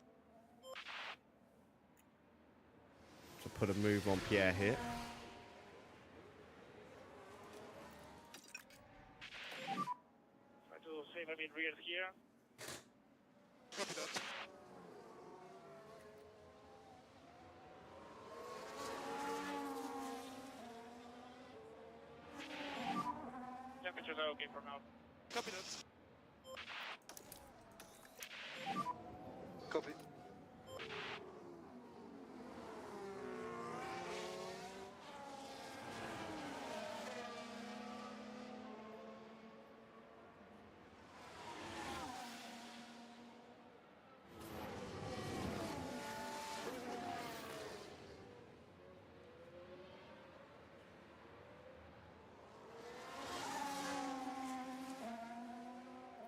To put a move on Pierre here. Try to save a bit rear here. Copy that. Temperatures are okay for now. Copy that. Copy.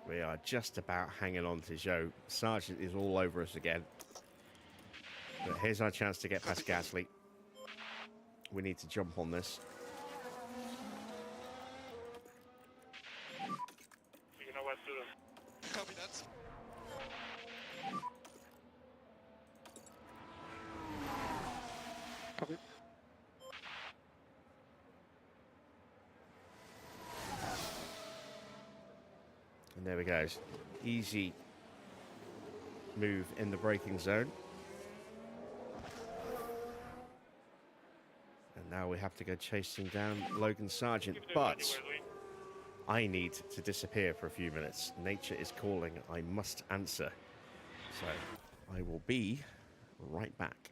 We are just about hanging on to Zhou. Sargent is all over us again. But here's our chance to get past Gasly. We need to jump on this. You know what to do. Copy that. Copy. And there we go. Easy move in the braking zone. And now we have to go chasing down Logan Sargent. Keep doing But what you were doing. I need to disappear for a few minutes. Nature is calling. I must answer. So I will be right back.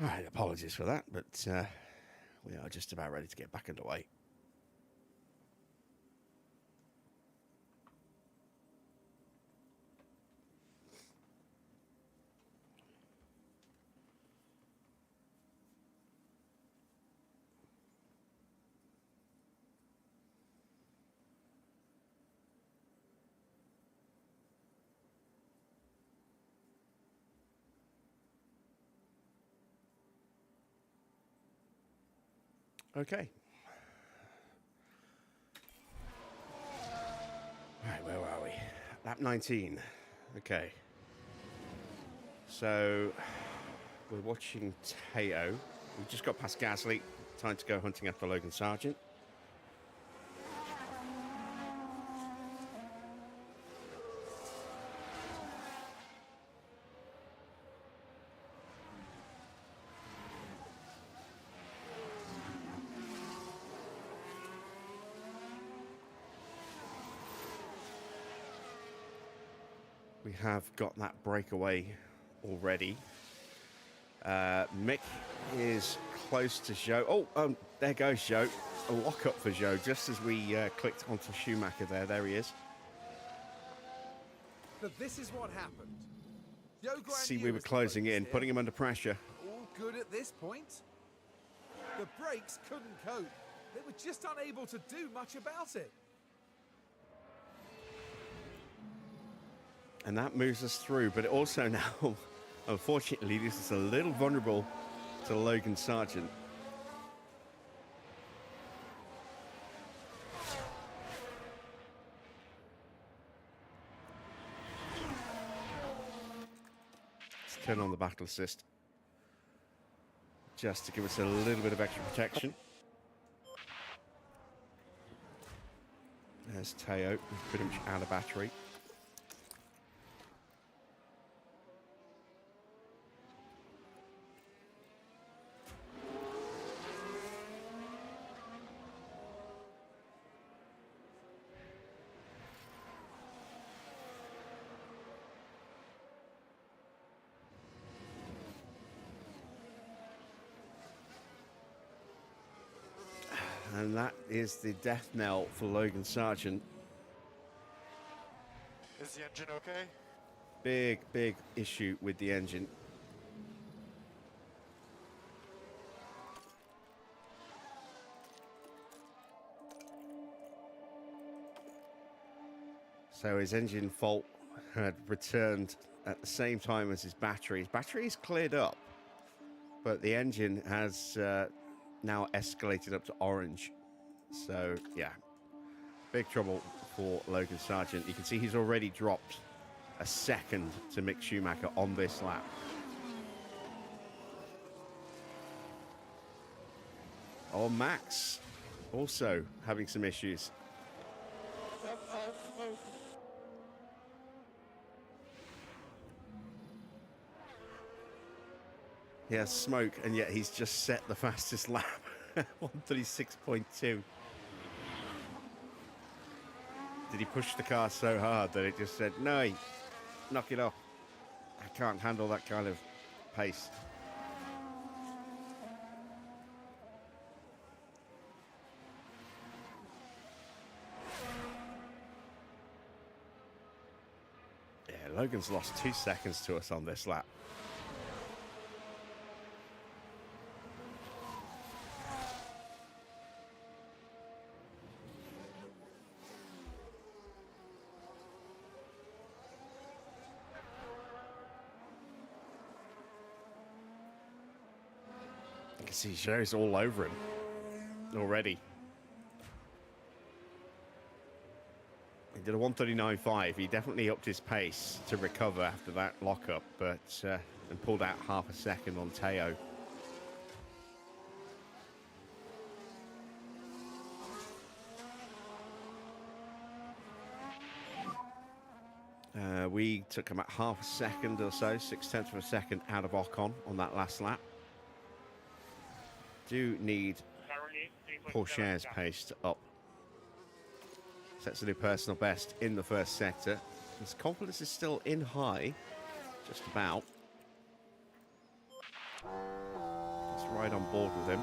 All right, apologies for that, but we are just about ready to get back underway. Okay. All right, where are we? Lap 19. Okay. So we're watching Teo. We just got past Gasly. Time to go hunting after Logan Sargent. We have got that breakaway already. Mick is close to Zhou. Oh, there goes Zhou. A lock-up for Zhou just as we clicked onto Schumacher there. There he is. But this is what happened. See, we were closing in, putting him under pressure. All good at this point. The brakes couldn't cope. They were just unable to do much about it. And that moves us through, but also now, unfortunately, this is a little vulnerable to Logan Sargent. Let's turn on the battle assist, just to give us a little bit of extra protection. There's Teo, who's pretty much out of battery. And that is the death knell for Logan Sargent. Is the engine okay? Big issue with the engine. So his engine fault had returned at the same time as his battery. His battery's cleared up, but the engine has now escalated up to orange. So yeah, big trouble for Logan Sargent. You can see he's already dropped a second to Mick Schumacher on this lap. Oh, Max also having some issues. He has smoke, and yet he's just set the fastest lap. 136.2. Did he push the car so hard that it just said, no, knock it off. I can't handle that kind of pace. Yeah, Logan's lost 2 seconds to us on this lap. You can see Zhou's all over him already. He did a 139.5. He definitely upped his pace to recover after that lockup, but and pulled out half a second on Teo. We took about half a second or so, 0.6 of a second out of Ocon on that last lap. Do need Pourchaire's pace up. Sets a new personal best in the first sector. His confidence is still in high, just about. right on board with him.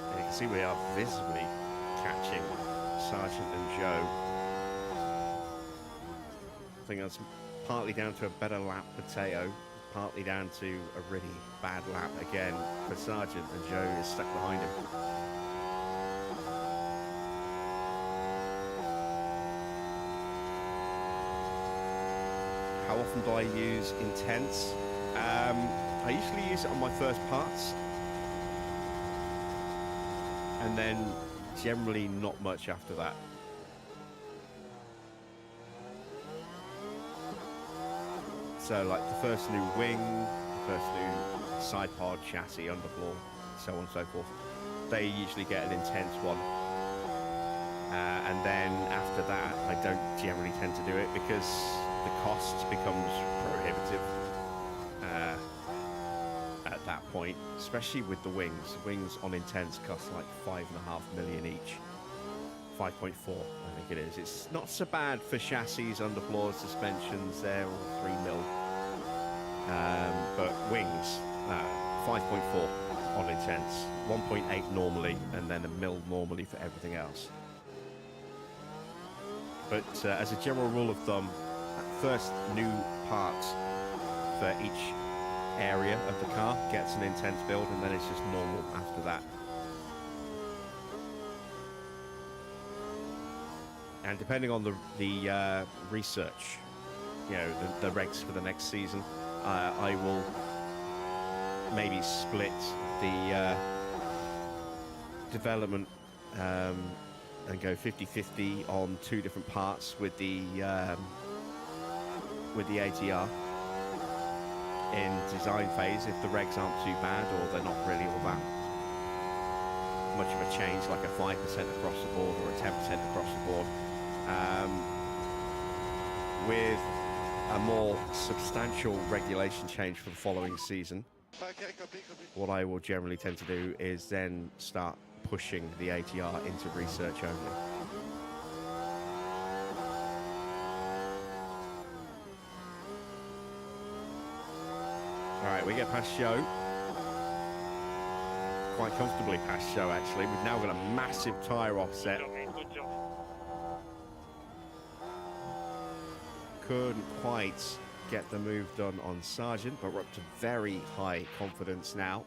And you can see we are visibly catching Sargent and Joe. I think that's partly down to a better lap for Teo, partly down to a really bad lap again for Sargent, and Joe is stuck behind him. How often do I use intense? I usually use it on my first parts, and then generally not much after that. So like the first new wing, the first new side pod, chassis, underfloor, so on and so forth, they usually get an intense one. And then after that, I don't generally tend to do it because the cost becomes prohibitive at that point, especially with the wings. Wings on intense cost like 5.5 million each. 5.4, I think it is. It's not so bad for chassis, underfloor, suspensions, they're all 3 mil. But wings, 5.4 on intense, 1.8 normally, and then 1 mil normally for everything else. But as a general rule of thumb, first new part for each area of the car gets an intense build, and then it's just normal after that. And depending on the research, you know, the regs for the next season, I will maybe split the development and go 50-50 on 2 different parts with the ATR in design phase if the regs aren't too bad or they're not really all that much of a change, like a 5% across the board or a 10% across the board. With a more substantial regulation change for the following season, what I will generally tend to do is then start pushing the ATR into research only. All right, we get past Show. Quite comfortably past Show, actually. We've now got a massive tyre offset. Good job. Couldn't quite get the move done on Sargent, but we're up to very high confidence now.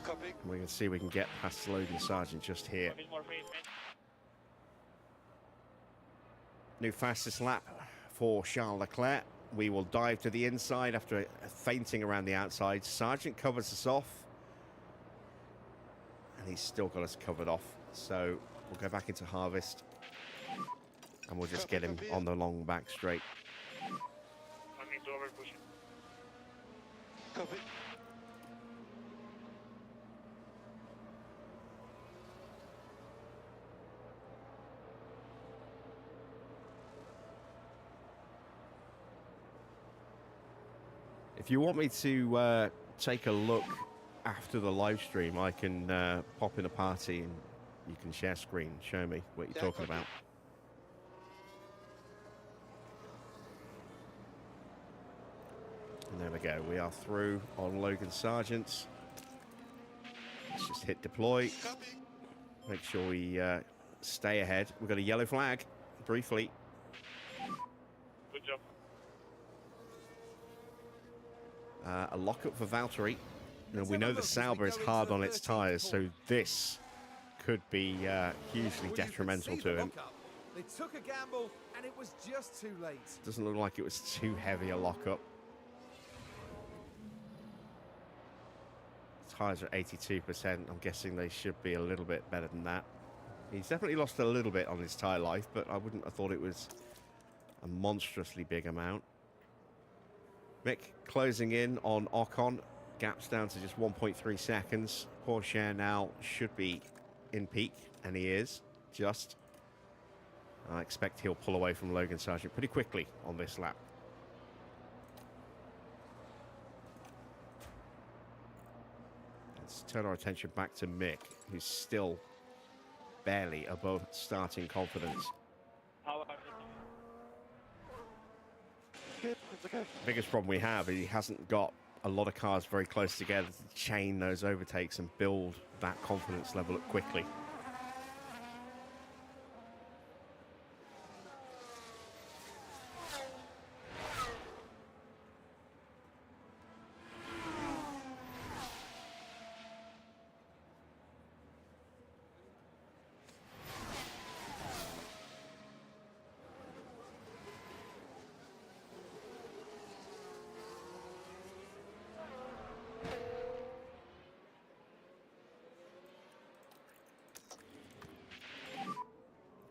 Copy. We can see we can get past Logan Sargent just here. A bit more free, man. New fastest lap for Charles Leclerc. We will dive to the inside after feinting around the outside. Sargent covers us off, and he's still got us covered off. So we'll go back into harvest, and we'll just get him on the long back straight. I need to overpush it. Copy. If you want me to take a look after the live stream, I can pop in a party and you can share screen, show me what you're talking about. And there we go. We are through on Logan Sargent. Let's just hit deploy. Make sure we stay ahead. We've got a yellow flag, briefly. Good job. A lockup for Valtteri. You know, we know the Sauber is hard on its tyres, so this could be hugely detrimental to him. They took a gamble, and it was just too late. Doesn't look like it was too heavy a lockup. Tyres are 82%. I'm guessing they should be a little bit better than that. He's definitely lost a little bit on his tyre life, but I wouldn't have thought it was a monstrously big amount. Mick closing in on Ocon. Gaps down to just 1.3 seconds. Porsche now should be in peak, and he is, just. I expect he'll pull away from Logan Sargent pretty quickly on this lap. Let's turn our attention back to Mick, who's still barely above starting confidence. How about it? Good, it's okay. Biggest problem we have is he hasn't got a lot of cars very close together to chain those overtakes and build that confidence level up quickly.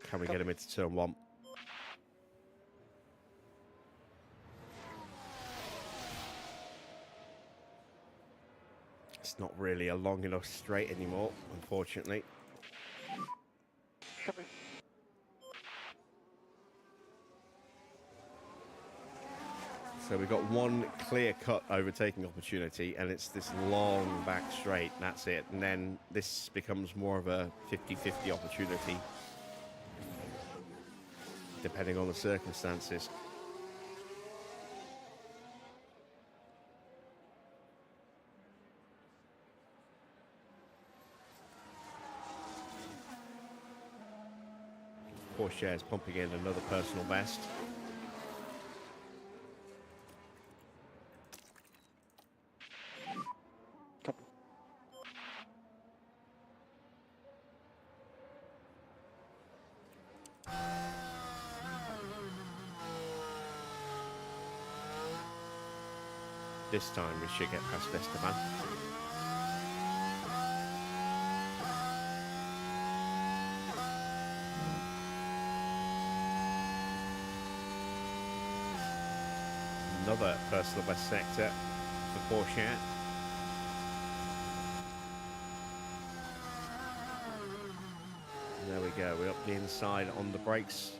Can we get him into turn one? It's not really a long enough straight anymore, unfortunately. Copy. So we've got one clear-cut overtaking opportunity, and it's this long back straight. That's it. And then this becomes more of a 50-50 opportunity, depending on the circumstances. Porsche is pumping in another personal best. Copy. This time we should get past Esteban. Another personal best sector for Porsche. There we go, we're up the inside on the brakes.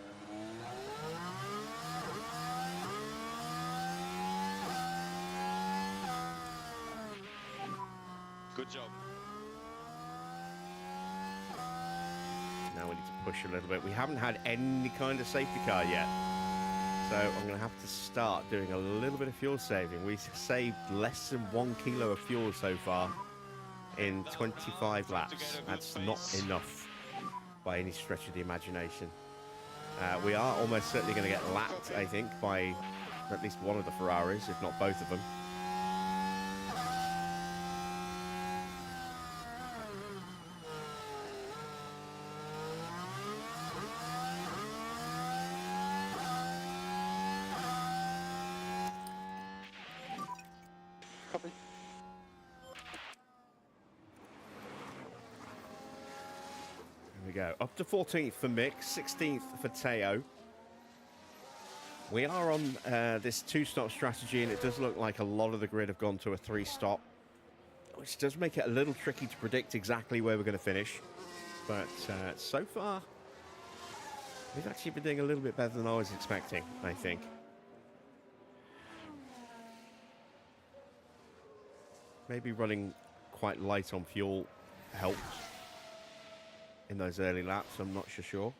Good job. Now we need to push a little bit. We haven't had any kind of safety car yet. So I'm going to have to start doing a little bit of fuel saving. We saved less than 1 kilo of fuel so far in 25 laps. That's not enough by any stretch of the imagination. We are almost certainly going to get lapped, I think, by at least one of the Ferraris, if not both of them. Copy. There we go. Up to 14th for Mick, 16th for Teo. We are on this two-stop strategy, and it does look like a lot of the grid have gone to a three-stop, which does make it a little tricky to predict exactly where we're going to finish. But so far, we've actually been doing a little bit better than I was expecting, I think. Maybe running quite light on fuel helped in those early laps, I'm not sure.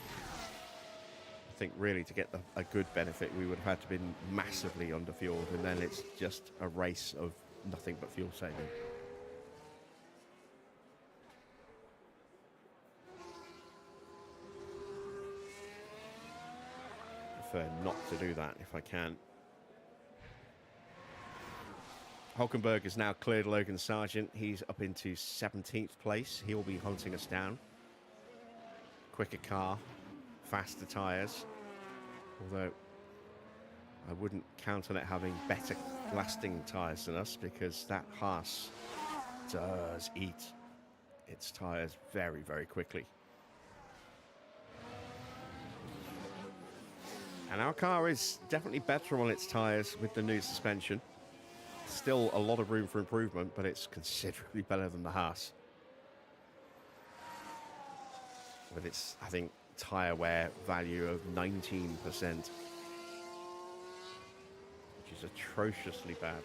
I think really to get a good benefit, we would have had to been massively underfueled, and then it's just a race of nothing but fuel saving. I prefer not to do that if I can. Hulkenberg has now cleared Logan Sargent. He's up into 17th place. He'll be hunting us down. Quicker car, faster tyres. Although I wouldn't count on it having better lasting tyres than us, because that Haas does eat its tyres very, very quickly. And our car is definitely better on its tyres with the new suspension. Still a lot of room for improvement, but it's considerably better than the Haas. with its, I think, tyre wear value of 19%, which is atrociously bad.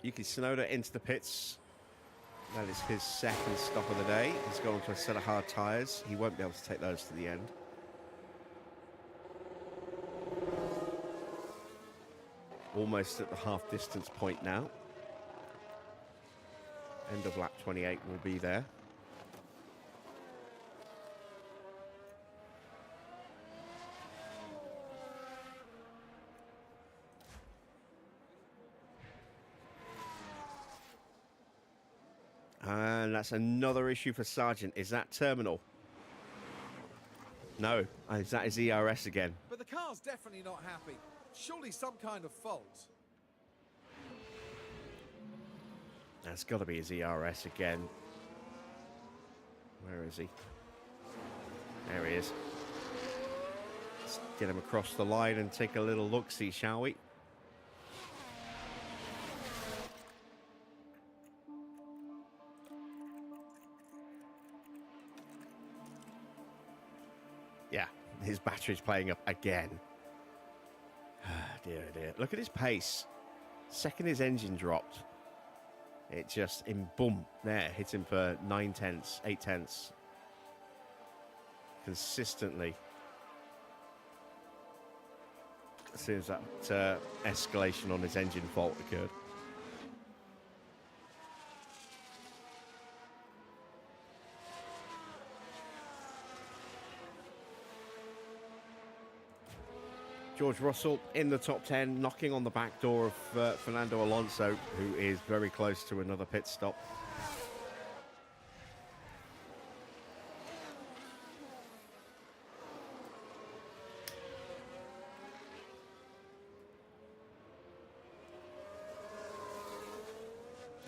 Yuki Tsunoda into the pits. That is his second stop of the day. He's going to a set of hard tyres. He won't be able to take those to the end. Almost at the half distance point now. End of lap 28 will be there. And that's another issue for Sargent. Is that terminal? No, is that his ERS again? But the car's definitely not happy. Surely some kind of fault. That's got to be his ERS again. Where is he? There he is. Let's get him across the line and take a little look-see, shall we? Yeah, his battery's playing up again. Dear, dear. Look at his pace. Second his engine dropped, it just, boom, there, hit him for 9/10, 8/10. Consistently. As soon as that escalation on his engine fault occurred. George Russell in the top 10, knocking on the back door of Fernando Alonso, who is very close to another pit stop.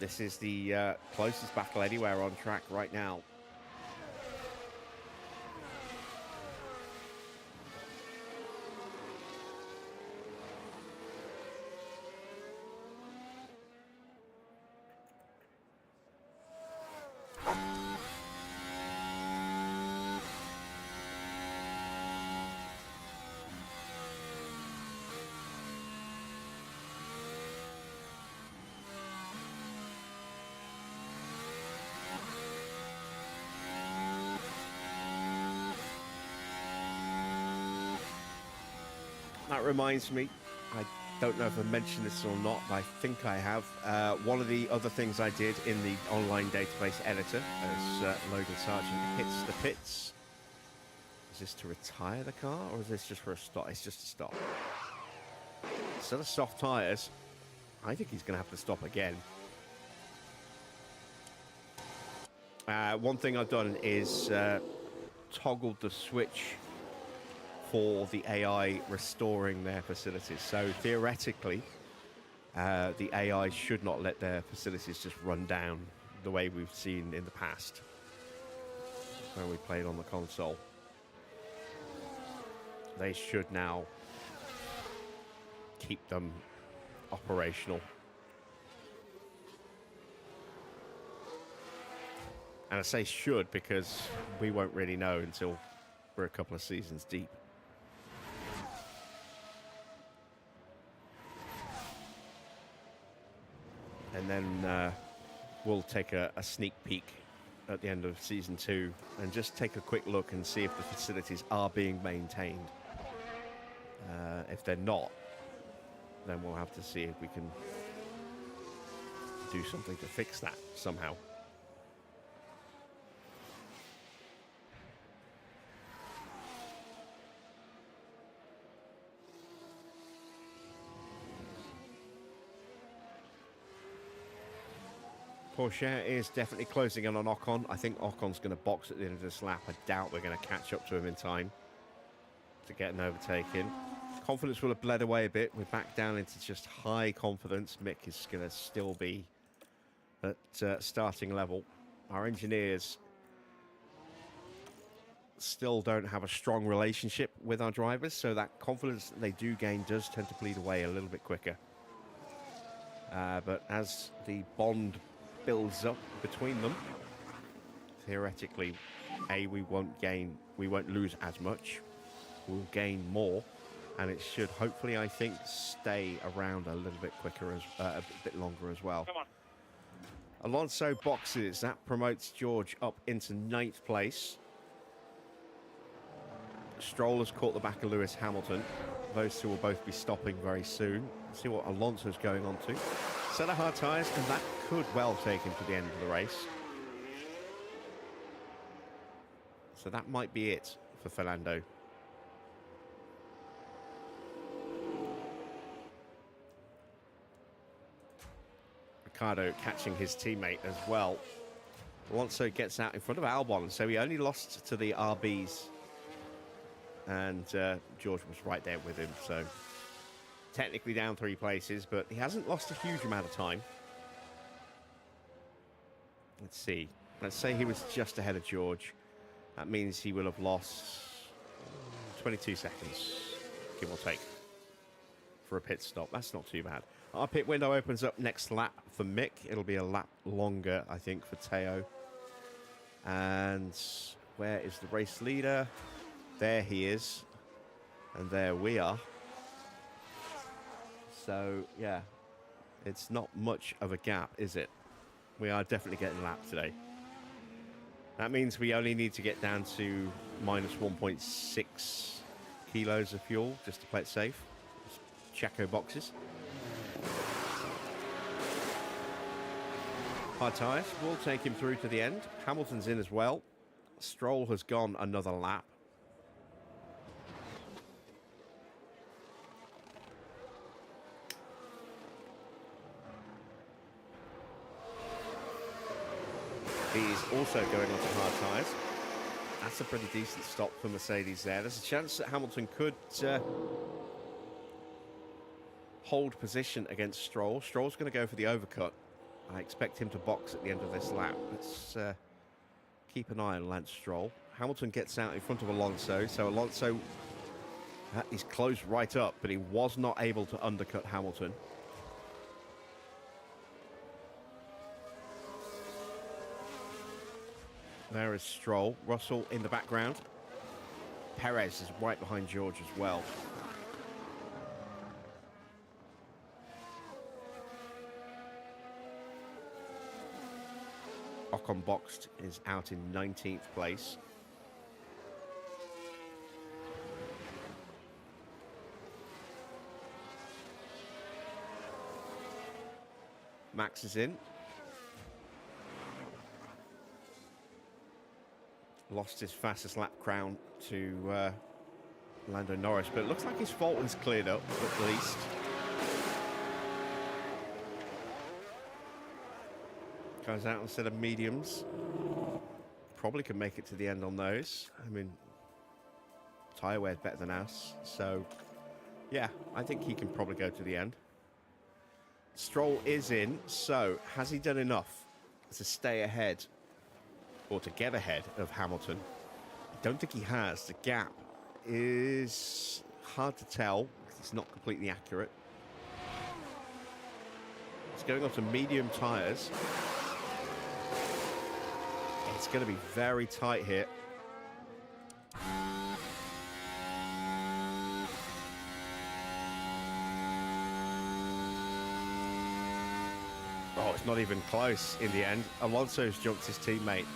This is the closest battle anywhere on track right now. That reminds me, I don't know if I mentioned this or not, but I think I have. One of the other things I did in the online database editor as Logan Sargent hits the pits. Is this to retire the car, or is this just for a stop? It's just a stop. Instead of soft tyres, I think he's going to have to stop again. One thing I've done is toggled the switch for the AI restoring their facilities. So theoretically, the AI should not let their facilities just run down the way we've seen in the past when we played on the console. They should now keep them operational. And I say should because we won't really know until we're a couple of seasons deep. And then we'll take a sneak peek at the end of season 2 and just take a quick look and see if the facilities are being maintained. If they're not, then we'll have to see if we can do something to fix that somehow. Porsche is definitely closing in on Ocon. I think Ocon's going to box at the end of this lap. I doubt we're going to catch up to him in time to get an overtake in. confidence will have bled away a bit. We're back down into just high confidence. Mick is going to still be at starting level. Our engineers still don't have a strong relationship with our drivers, so that confidence that they do gain does tend to bleed away a little bit quicker. But as the bond builds up between them, theoretically, we won't lose as much. We'll gain more, and it should hopefully, I think, stay around a little bit quicker, a bit longer as well. Come on. Alonso boxes. That promotes George up into 9th place. Stroll has caught the back of Lewis Hamilton. Those two will both be stopping very soon. Let's see what Alonso's going on to. Set of hard tyres, and that could well take him to the end of the race. So that might be it for Fernando. Ricciardo catching his teammate as well. Alonso gets out in front of Albon, so he only lost to the RBs. And George was right there with him, so technically down 3 places, but he hasn't lost a huge amount of time. Let's see. Let's say he was just ahead of George. That means he will have lost 22 seconds, give or take, for a pit stop. That's not too bad. Our pit window opens up next lap for Mick. It'll be a lap longer, I think, for Teo. And where is the race leader? There he is. And there we are. So, yeah, it's not much of a gap, is it? We are definitely getting lapped today. That means we only need to get down to minus 1.6 kilos of fuel just to play it safe. Checo boxes. Hard tyres will take him through to the end. Hamilton's in as well. Stroll has gone another lap. He's also going on to hard tyres. That's a pretty decent stop for Mercedes there. There's a chance that Hamilton could hold position against Stroll. Stroll's going to go for the overcut. I expect him to box at the end of this lap. Let's keep an eye on Lance Stroll. Hamilton gets out in front of Alonso. So Alonso, he's closed right up, but he was not able to undercut Hamilton. There is Stroll. Russell in the background. Perez is right behind George as well. Ocon boxed is out in 19th place. Max is in. Lost his fastest lap crown to Lando Norris, but it looks like his fault was cleared up at least. Goes out instead of mediums. Probably can make it to the end on those. I mean, tyre wear's better than us, so yeah, I think he can probably go to the end. Stroll is in, so has he done enough to stay ahead or to get ahead of Hamilton? I don't think he has. The gap is hard to tell. It's not completely accurate. It's going on to medium tyres. It's going to be very tight here. Oh, it's not even close in the end. Alonso's jumped his teammate.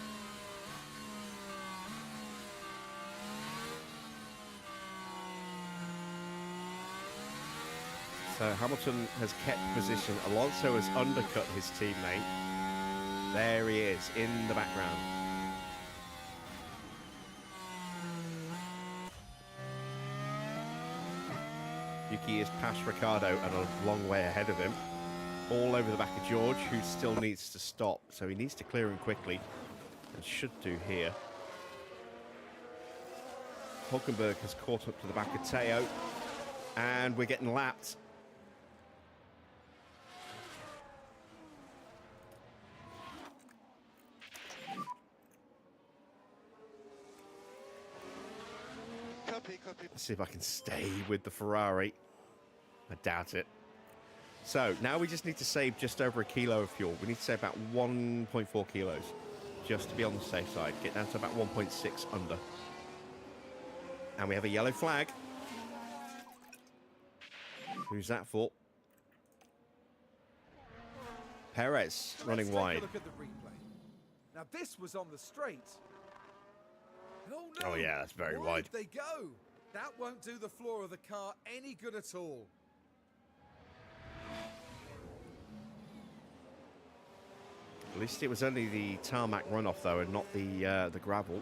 So Hamilton has kept position. Alonso has undercut his teammate. There he is in the background. Yuki is past Ricciardo and a long way ahead of him. All over the back of George, who still needs to stop. So he needs to clear him quickly and should do here. Hulkenberg has caught up to the back of Teo. And we're getting lapped. Copy. Let's see if I can stay with the Ferrari. I doubt it. So now we just need to save just over 1 kilo of fuel. We need to save about 1.4 kilos just to be on the safe side. Get down to about 1.6 under. And we have a yellow flag. Who's that for? Perez running Let's wide. Take a look at the replay. Now this was on the straight. Oh no! Oh yeah, that's very Wide wide. they go. That won't do the floor of the car any good at all. At least it was only the tarmac runoff though, and not the gravel.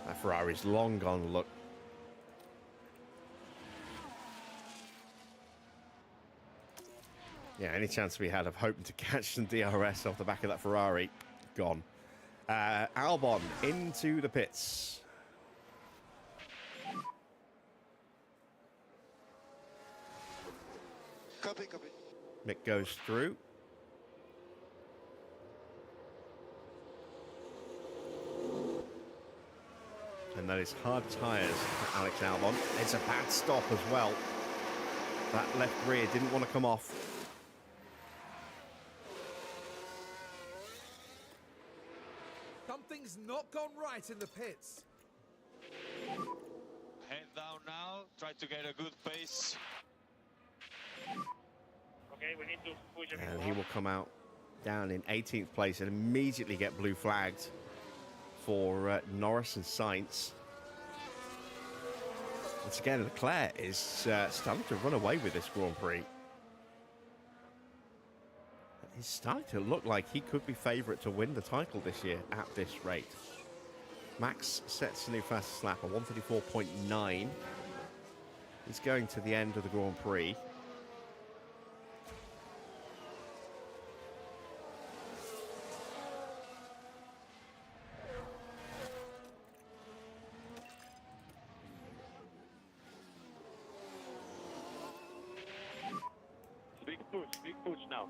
That Ferrari's long gone. Look. Yeah, any chance we had of hoping to catch some DRS off the back of that Ferrari, gone. Albon into the pits. Copy. Mick goes through. And that is hard tyres for Alex Albon. It's a bad stop as well. That left rear didn't want to come off. Something's not gone right in the pits. Head down now. Try to get a good pace. Okay, we need to push a bit And more. he will come out down in 18th place and immediately get blue flagged for Norris and Sainz. Once again, Leclerc is starting to run away with this Grand Prix. He's starting to look like he could be favourite to win the title this year at this rate. Max sets a new fastest lap, a 134.9. He's going to the end of the Grand Prix. Big push now.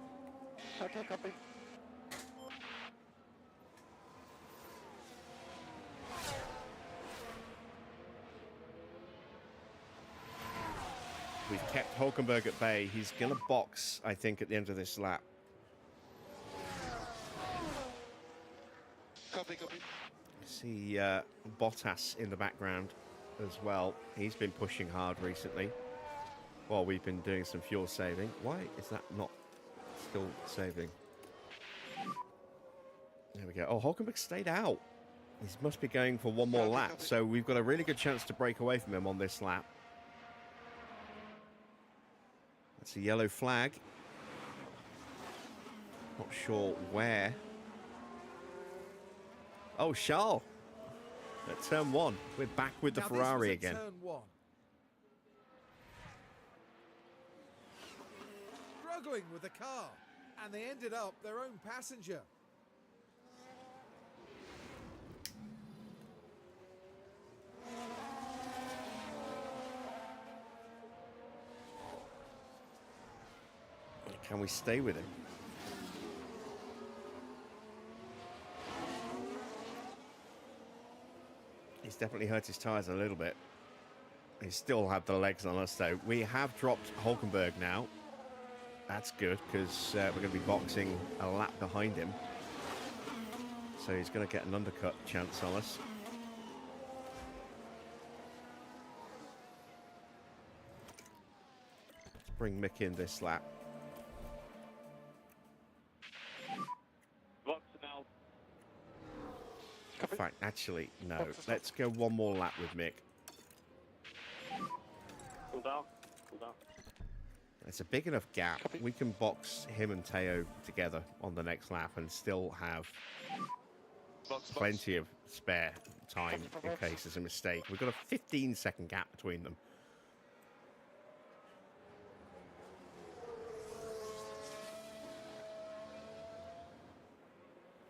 Okay, copy. We've kept Hulkenberg at bay. He's going to box, I think, at the end of this lap. Copy. See Bottas in the background as well. He's been pushing hard recently while we've been doing some fuel saving. Why is that not still saving? There we go. Oh, Hulkenberg stayed out. He must be going for one more lap. So we've got a really good chance to break away from him on this lap. That's a yellow flag. Not sure where. Oh, Charles. At turn 1. We're back with the Now Ferrari this was again. at turn 1. Struggling with the car, and they ended up their own passenger. Can we stay with him? He's definitely hurt his tyres a little bit. He still had the legs on us, though. We have dropped Hulkenberg now. That's good, because we're going to be boxing a lap behind him. So he's going to get an undercut chance on us. Let's bring Mick in this lap. Box now. In fact, actually, no. Let's go one more lap with Mick. Cool down. Cool down. It's a big enough gap. We can box him and Teo together on the next lap and still have Box. plenty of spare time in case there's a mistake. We've got a 15-second gap between them.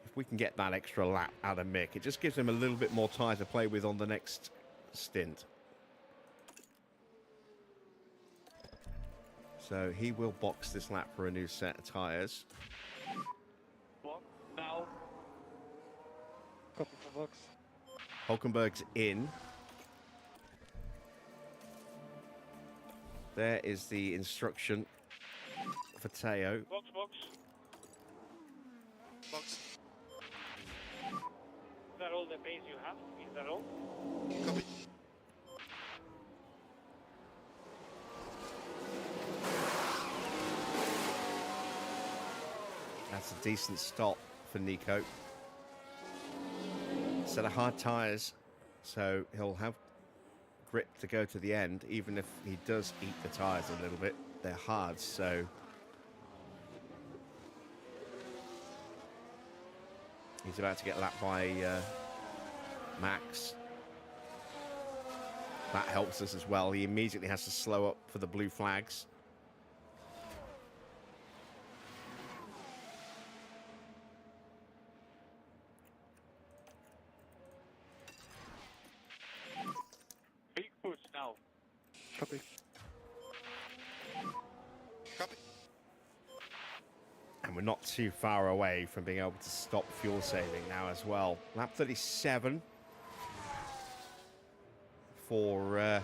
If we can get that extra lap out of Mick, it just gives him a little bit more tyre to play with on the next stint. So he will box this lap for a new set of tyres. Block now. Copy for box. Hulkenberg's in. There is the instruction for Teo. Box, box. Box. Is that all the pace you have? Is that all? Copy. That's a decent stop for Nico. Set of hard tyres, so he'll have grip to go to the end, even if he does eat the tyres a little bit. They're hard, so he's about to get lapped by Max. That helps us as well. He immediately has to slow up for the blue flags. Big push now. Copy. Copy. And we're not too far away from being able to stop fuel saving now as well. Lap 37 for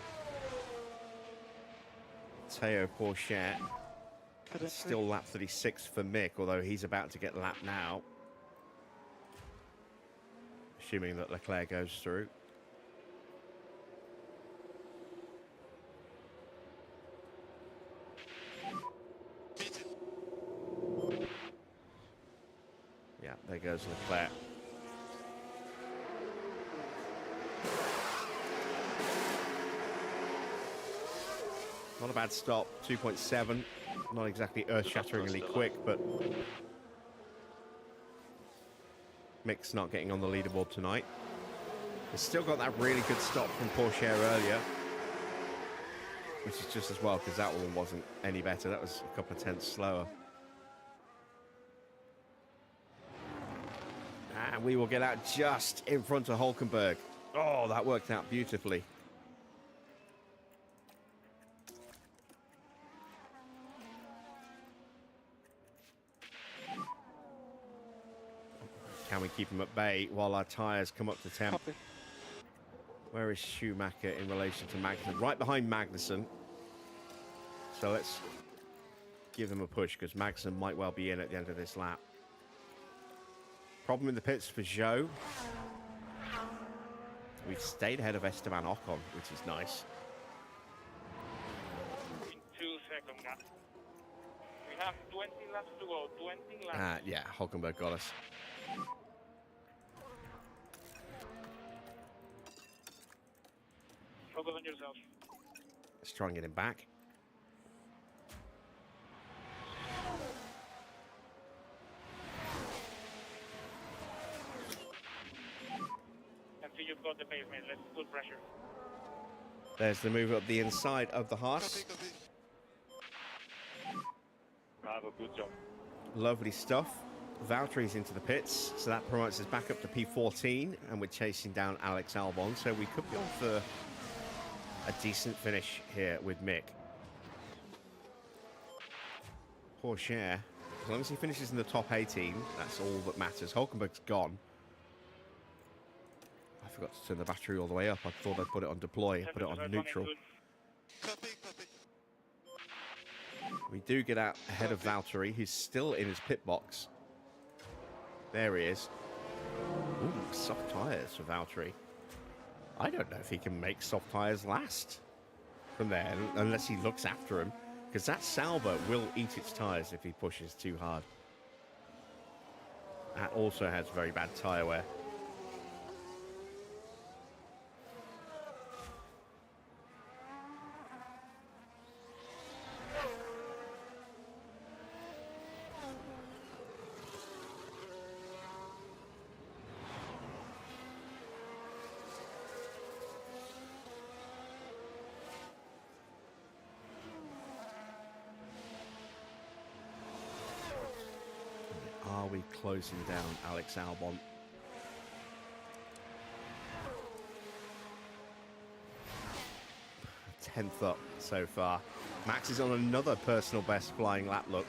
Teo Pourchaire. Still lap 36 for Mick, although he's about to get lapped now. Assuming that Leclerc goes through. Beaten. Yeah, there goes Leclerc. Not a bad stop, 2.7. Not exactly earth-shatteringly quick, but Mick's not getting on the leaderboard tonight. He's still got that really good stop from Pourchaire earlier, which is just as well, because that one wasn't any better. That was a couple of tenths slower. And we will get out just in front of Hulkenberg. Oh, that worked out beautifully. Can we keep him at bay while our tyres come up to temp? Copy. Where is Schumacher in relation to Magnussen? Right behind Magnussen. So let's give him a push, because Magnussen might well be in at the end of this lap. Problem in the pits for Zhou. We've stayed ahead of Esteban Ocon, which is nice. In 2 second gap. We have 20 laps to go. 20 laps. Yeah, Hulkenberg got us. Focus on yourself. Let's try and get him back. And see you've got the pace, mate. Let's put pressure. There's the move up the inside of the Haas. Copy. Bravo, good job. Lovely stuff. Valtteri's into the pits, so that promotes us back up to P14, and we're chasing down Alex Albon, so we could be on for a decent finish here with Mick. Pourchaire, as long as he finishes in the top 18, that's all that matters. Hulkenberg's gone. I forgot to turn the battery all the way up. I thought I'd put it on deploy, put it on neutral. Copy. Copy. We do get out ahead of Valtteri, who's still in his pit box. There he is. Ooh, soft tyres for Valtteri. I don't know if he can make soft tyres last from there, unless he looks after him, because that Sauber will eat its tyres if he pushes too hard. That also has very bad tyre wear. Are we closing down Alex Albon? Tenth up so far. Max is on another personal best flying lap look.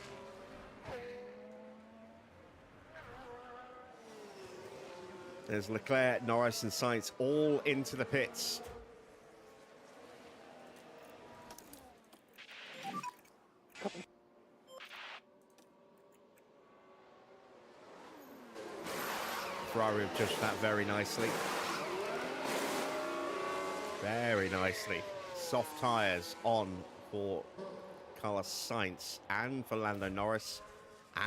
There's Leclerc, Norris and Sainz all into the pits. Ferrari have judged that very nicely. Very nicely. Soft tyres on for Carlos Sainz and for Lando Norris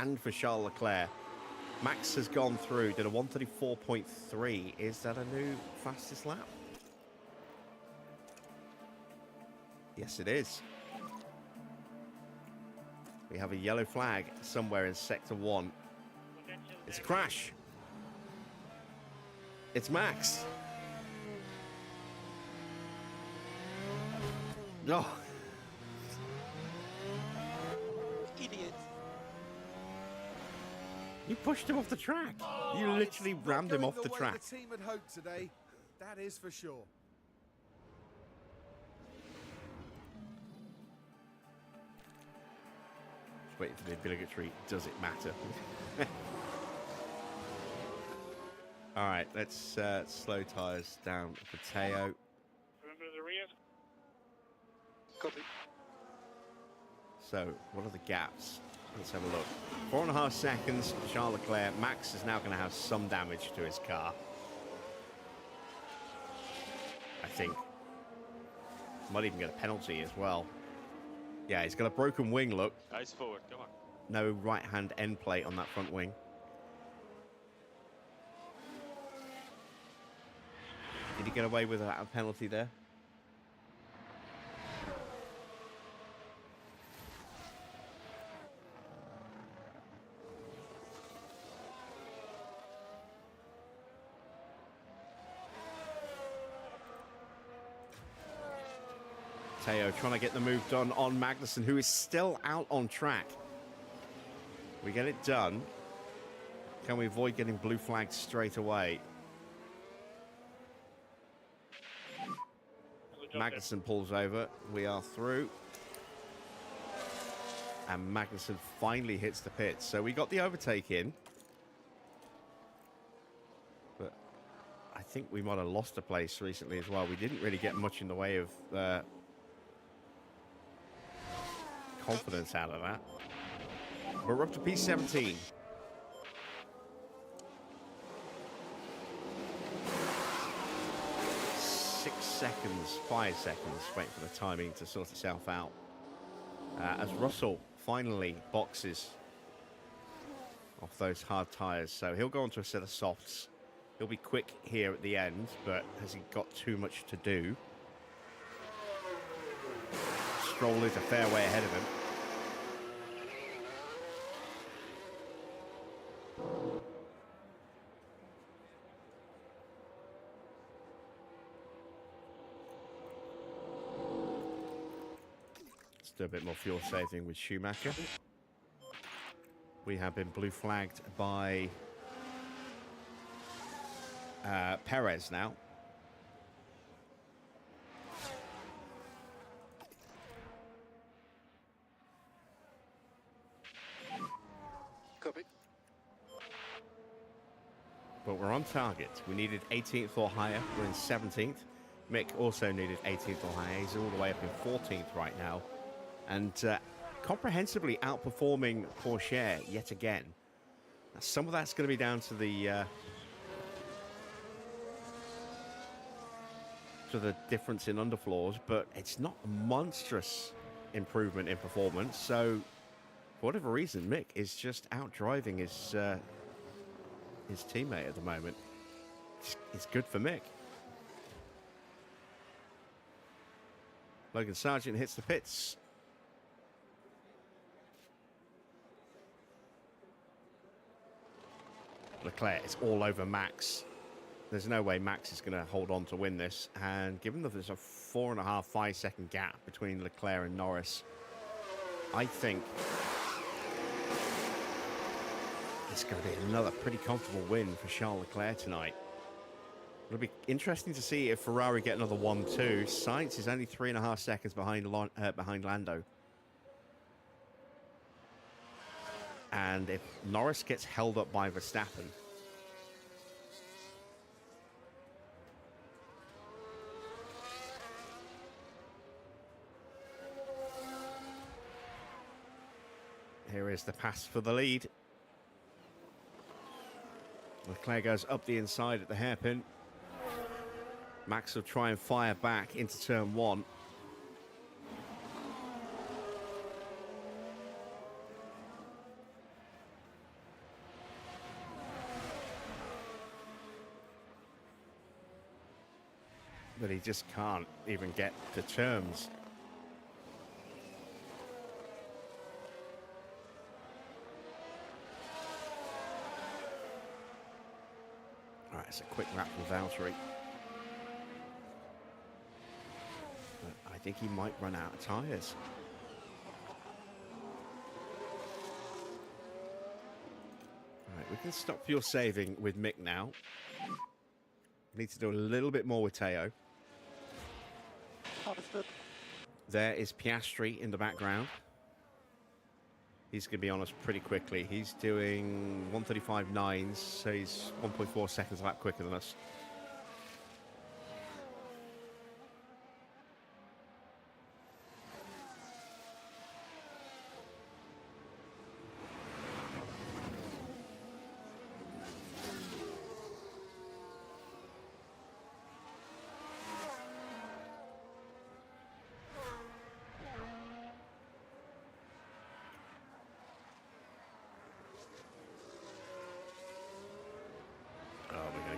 and for Charles Leclerc. Max has gone through, did a 134.3. Is that a new fastest lap? Yes, it is. We have a yellow flag somewhere in Sector 1. It's a crash. It's Max. No. Idiot. You pushed him off the track. You literally It's not rammed him going off the way track. The team had hoped today. That is for sure. Just waiting for the obligatory, does it matter? All right, let's slow tyres down for Teo. Remember the rear? Copy. So, what are the gaps? Let's have a look. 4.5 seconds for Charles Leclerc. Max is now going to have some damage to his car. I think. Might even get a penalty as well. Yeah, he's got a broken wing, look. Eyes forward, come on. No right-hand end plate on that front wing. Did he get away with a penalty there? Teo trying to get the move done on Magnussen, who is still out on track. We get it done. Can we avoid getting blue flagged straight away? Magnussen pulls over. We are through. And Magnussen finally hits the pits. So we got the overtake in. But I think we might have lost a place recently as well. We didn't really get much in the way of confidence out of that. We're up to P17. Seconds, 5 seconds, wait for the timing to sort itself out. As Russell finally boxes off those hard tyres. So he'll go onto a set of softs. He'll be quick here at the end, but has he got too much to do? Stroll is a fair way ahead of him. Do a bit more fuel saving with Schumacher. We have been blue flagged by Perez now. Copy. But we're on target. We needed 18th or higher. We're in 17th. Mick also needed 18th or higher. He's all the way up in 14th right now. And comprehensively outperforming Porsche yet again. Now, some of that's going to be down to the difference in underfloors, but it's not a monstrous improvement in performance. So, for whatever reason, Mick is just out driving his teammate at the moment. It's good for Mick. Logan Sargent hits the pits. Leclerc is all over Max. There's no way Max is going to hold on to win this. And given that there's a 4.5, 5 second gap between Leclerc and Norris, I think it's going to be another pretty comfortable win for Charles Leclerc tonight. It'll be interesting to see if Ferrari get another 1-2. Sainz is only 3.5 seconds behind Lando. And if Norris gets held up by Verstappen, here is the pass for the lead. Leclerc goes up the inside at the hairpin. Max will try and fire back into turn one. But he just can't even get to terms. All right, it's a quick lap for Valtteri. But I think he might run out of tyres. All right, we can stop fuel saving with Mick now. Need to do a little bit more with Teo. Understood. There is Piastri in the background. He's going to be on us pretty quickly. He's doing 1:35.9, so he's 1.4 seconds a lap quicker than us.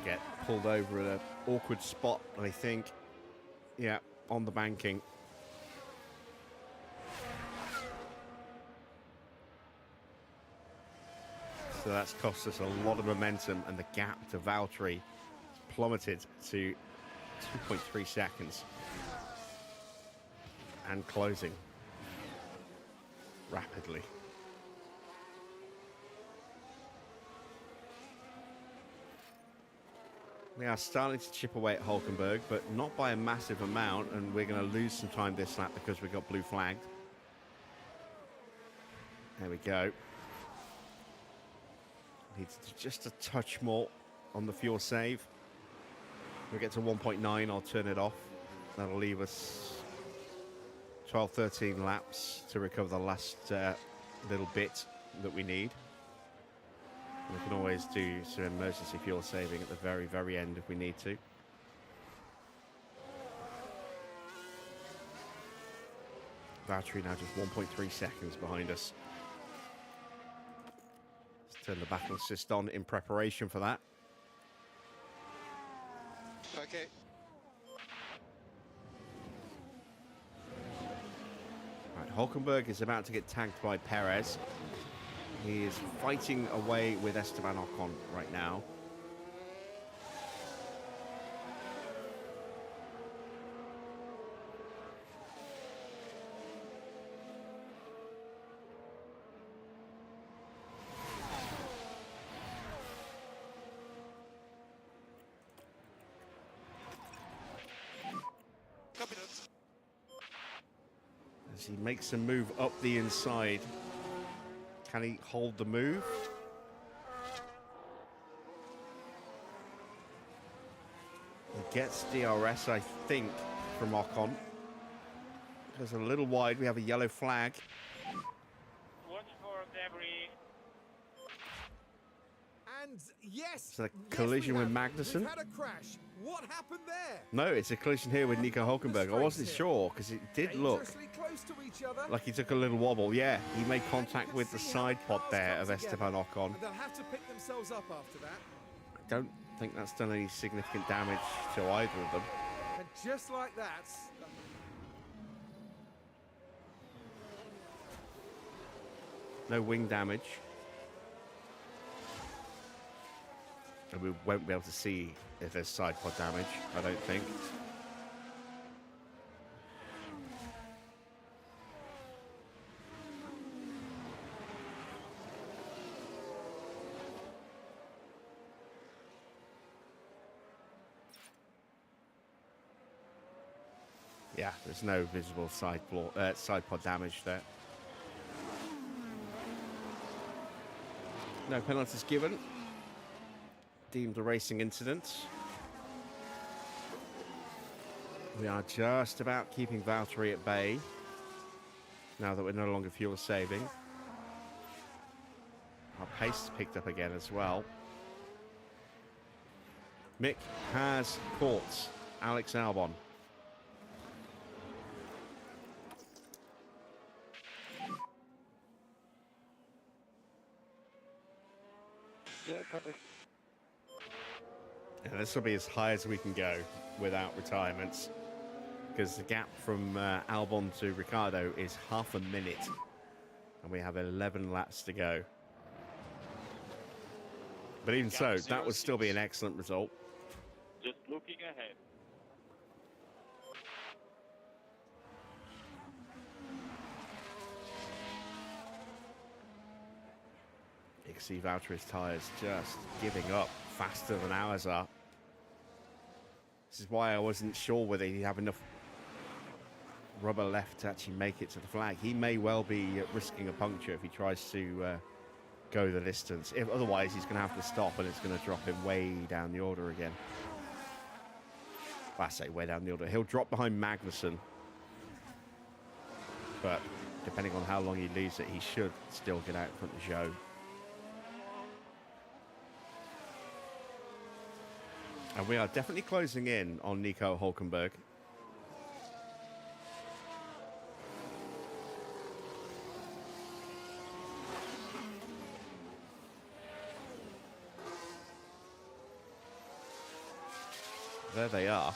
Get pulled over at an awkward spot, I think. Yeah, on the banking. So that's cost us a lot of momentum, and the gap to Valtteri plummeted to 2.3 seconds. And closing rapidly. We are starting to chip away at Hulkenberg, but not by a massive amount, and we're going to lose some time this lap because we got blue flagged. There we go. Needs to just a touch more on the fuel save. We get to 1.9, I'll turn it off. That'll leave us 12, 13 laps to recover the last little bit that we need. We can always do some emergency fuel saving at the very, very end if we need to. Valtteri now just 1.3 seconds behind us. Let's turn the battle assist on in preparation for that. Okay. Right, Hulkenberg is about to get tagged by Perez. He is fighting away with Esteban Ocon right now. Copy that. As he makes a move up the inside. Can he hold the move? He gets DRS, I think, from Ocon. Goes a little wide. We have a yellow flag. Watch for debris. And yes, So a collision we with have. Magnussen? We've had a crash. What happened there? No, it's a collision here with Nico Hulkenberg. I wasn't sure because it did look Dangerously close to each other. like he took a little wobble. Yeah, he made contact with the side pod there of Esteban Ocon. And they'll have to pick themselves up after that. I don't think that's done any significant damage to either of them. And just like that, No wing damage. And we won't be able to see if there's side pod damage, I don't think. Yeah, there's no visible side pod damage there. No penalties given. Deemed a racing incident. We are just about keeping Valtteri at bay now that we're no longer fuel saving. Our pace is picked up again as well. Mick has caught Alex Albon. Yeah, copy. And this will be as high as we can go without retirements, because the gap from Albon to Ricciardo is half a minute, and we have 11 laps to go. But even so, that would still be an excellent result. Just looking ahead. You can see Valtteri's tyres just giving up faster than ours are. This is why I wasn't sure whether he'd have enough rubber left to actually make it to the flag. He may well be risking a puncture if he tries to go the distance. If otherwise, he's going to have to stop, and it's going to drop him way down the order again. Well, I say way down the order. He'll drop behind Magnussen, but depending on how long he leaves it, he should still get out in front of Zhou. And we are definitely closing in on Nico Hülkenberg. There they are.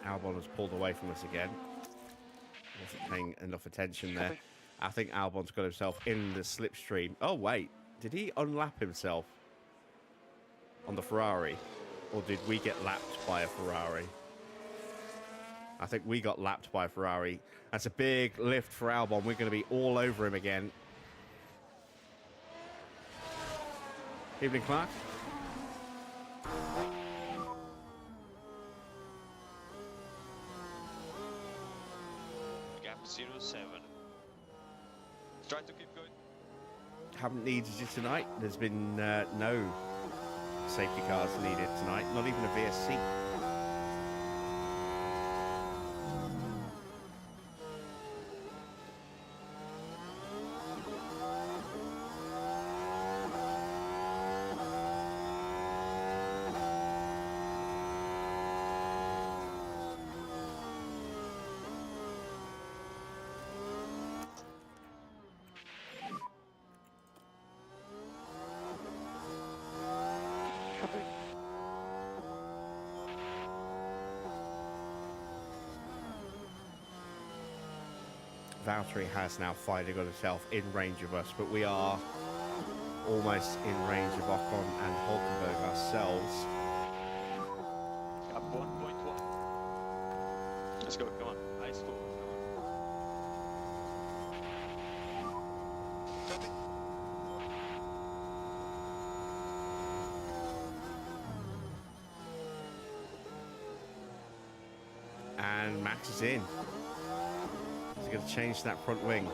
Albon has pulled away from us again. Wasn't paying enough attention there. I think Albon's got himself in the slipstream. Oh, wait. Did he unlap himself on the Ferrari? Or did we get lapped by a Ferrari? I think we got lapped by a Ferrari. That's a big lift for Albon. We're going to be all over him again. Evening, Clark. Gap 07. Try to keep going. Haven't needed you tonight. There's been no safety cars needed tonight. Not even a VSC. Copy. Valtteri has now finally got himself in range of us, but we are almost in range of Ocon and Hulkenberg ourselves. Gap 1.1. Let's go, come on. Ice forward, come on. And Max is in. He's going to change that front wing.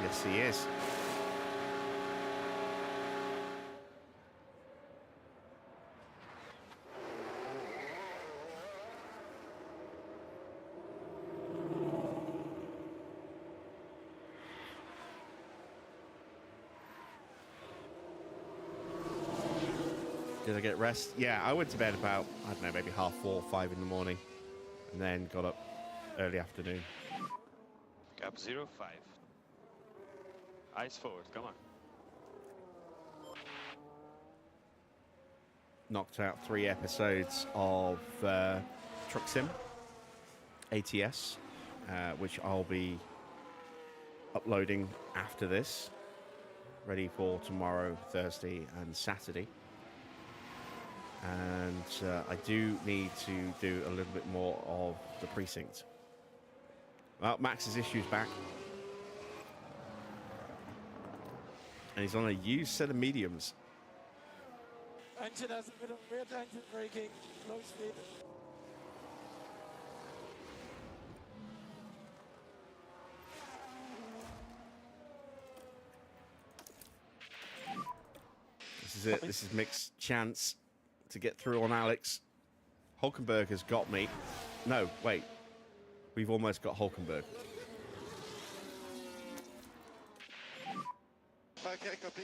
Yes, he is. Did I get rest? Yeah, I went to bed about, I don't know, maybe 4:30, 5 in the morning, and then got up early afternoon. Gap 05. Ice forward, come on. Knocked out 3 episodes of Truck Sim ATS, which I'll be uploading after this, ready for tomorrow, Thursday and Saturday. And I do need to do a little bit more of the precinct. Well, Max's issue's back. And he's on a used set of mediums. Engine has a bit of rear engine braking, low speed. This is it. This is Mick's chance to get through on Alex. Hulkenberg has got me. No, wait. We've almost got Hulkenberg. Okay, copy.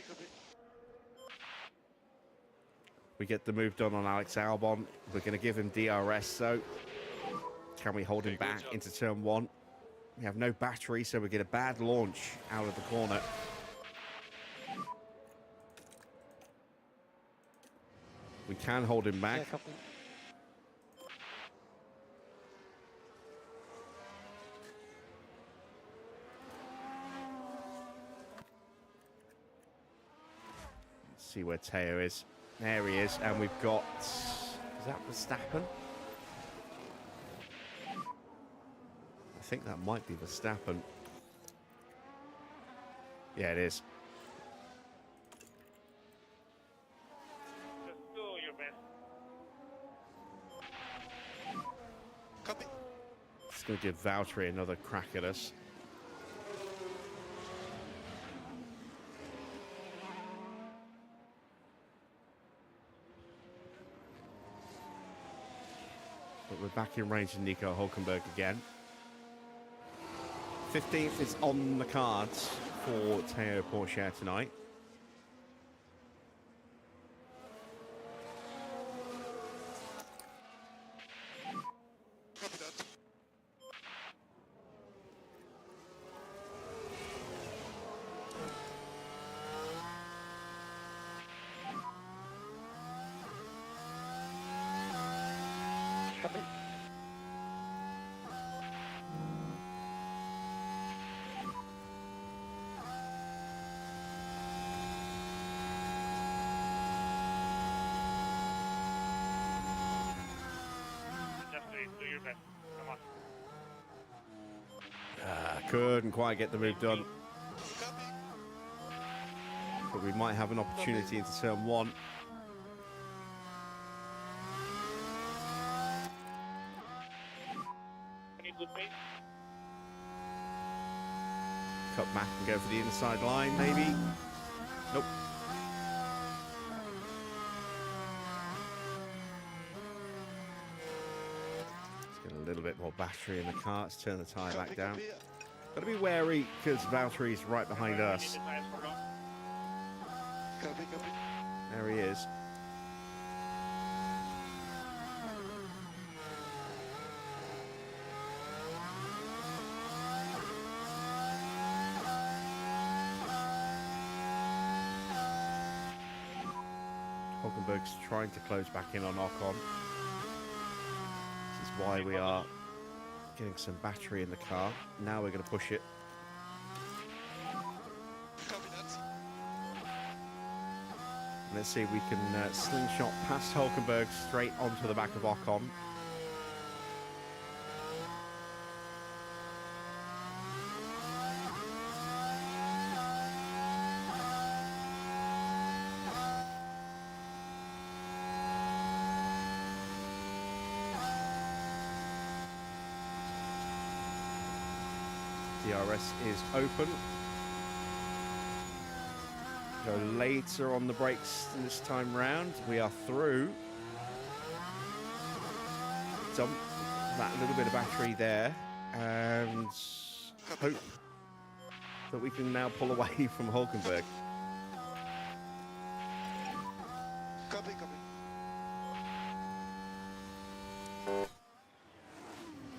We get the move done on Alex Albon. We're going to give him DRS, so can we hold him back into turn 1? We have no battery, so we get a bad launch out of the corner. We can hold him back. Yeah, copy. Let's see where Teo is. There he is, and we've got... Is that Verstappen? I think that might be Verstappen. Yeah, it is. Just do your best. Copy. It's going to give Valtteri another crack at us. But we're back in range of Nico Hulkenberg again. 15th is on the cards for Teo Pourchaire tonight. Copy that. Copy. Just do your best. Come on. Couldn't quite get the move done, Copy. but we might have an opportunity into turn 1. Any good pace? Cut back and go for the inside line, maybe. Nope. Let's get a little bit more battery in the car. Let's turn the tyre back down. Got to be wary because Valtteri's right behind us. Need the tires for long. Copy. There he is. Hulkenberg's trying to close back in on Ocon. This is why we are getting some battery in the car. Now we're going to push it. Copy that. Let's see if we can slingshot past Hulkenberg straight onto the back of Ocon. DRS is open. Go later on the brakes this time round. We are through. Dump that little bit of battery there and hope that we can now pull away from Hulkenberg. Copy.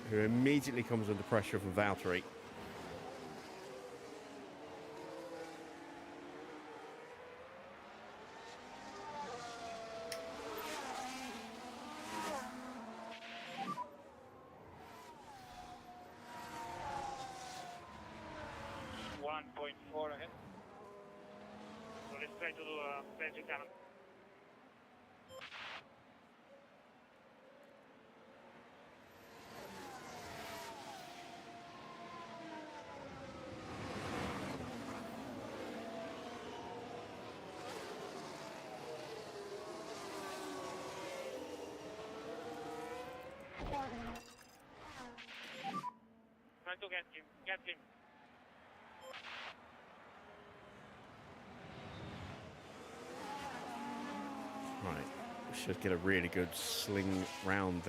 Who immediately comes under pressure from Valtteri. .4 ahead. So let's try to do a Belgian cannon. to get him. Get him. Right, we should get a really good sling round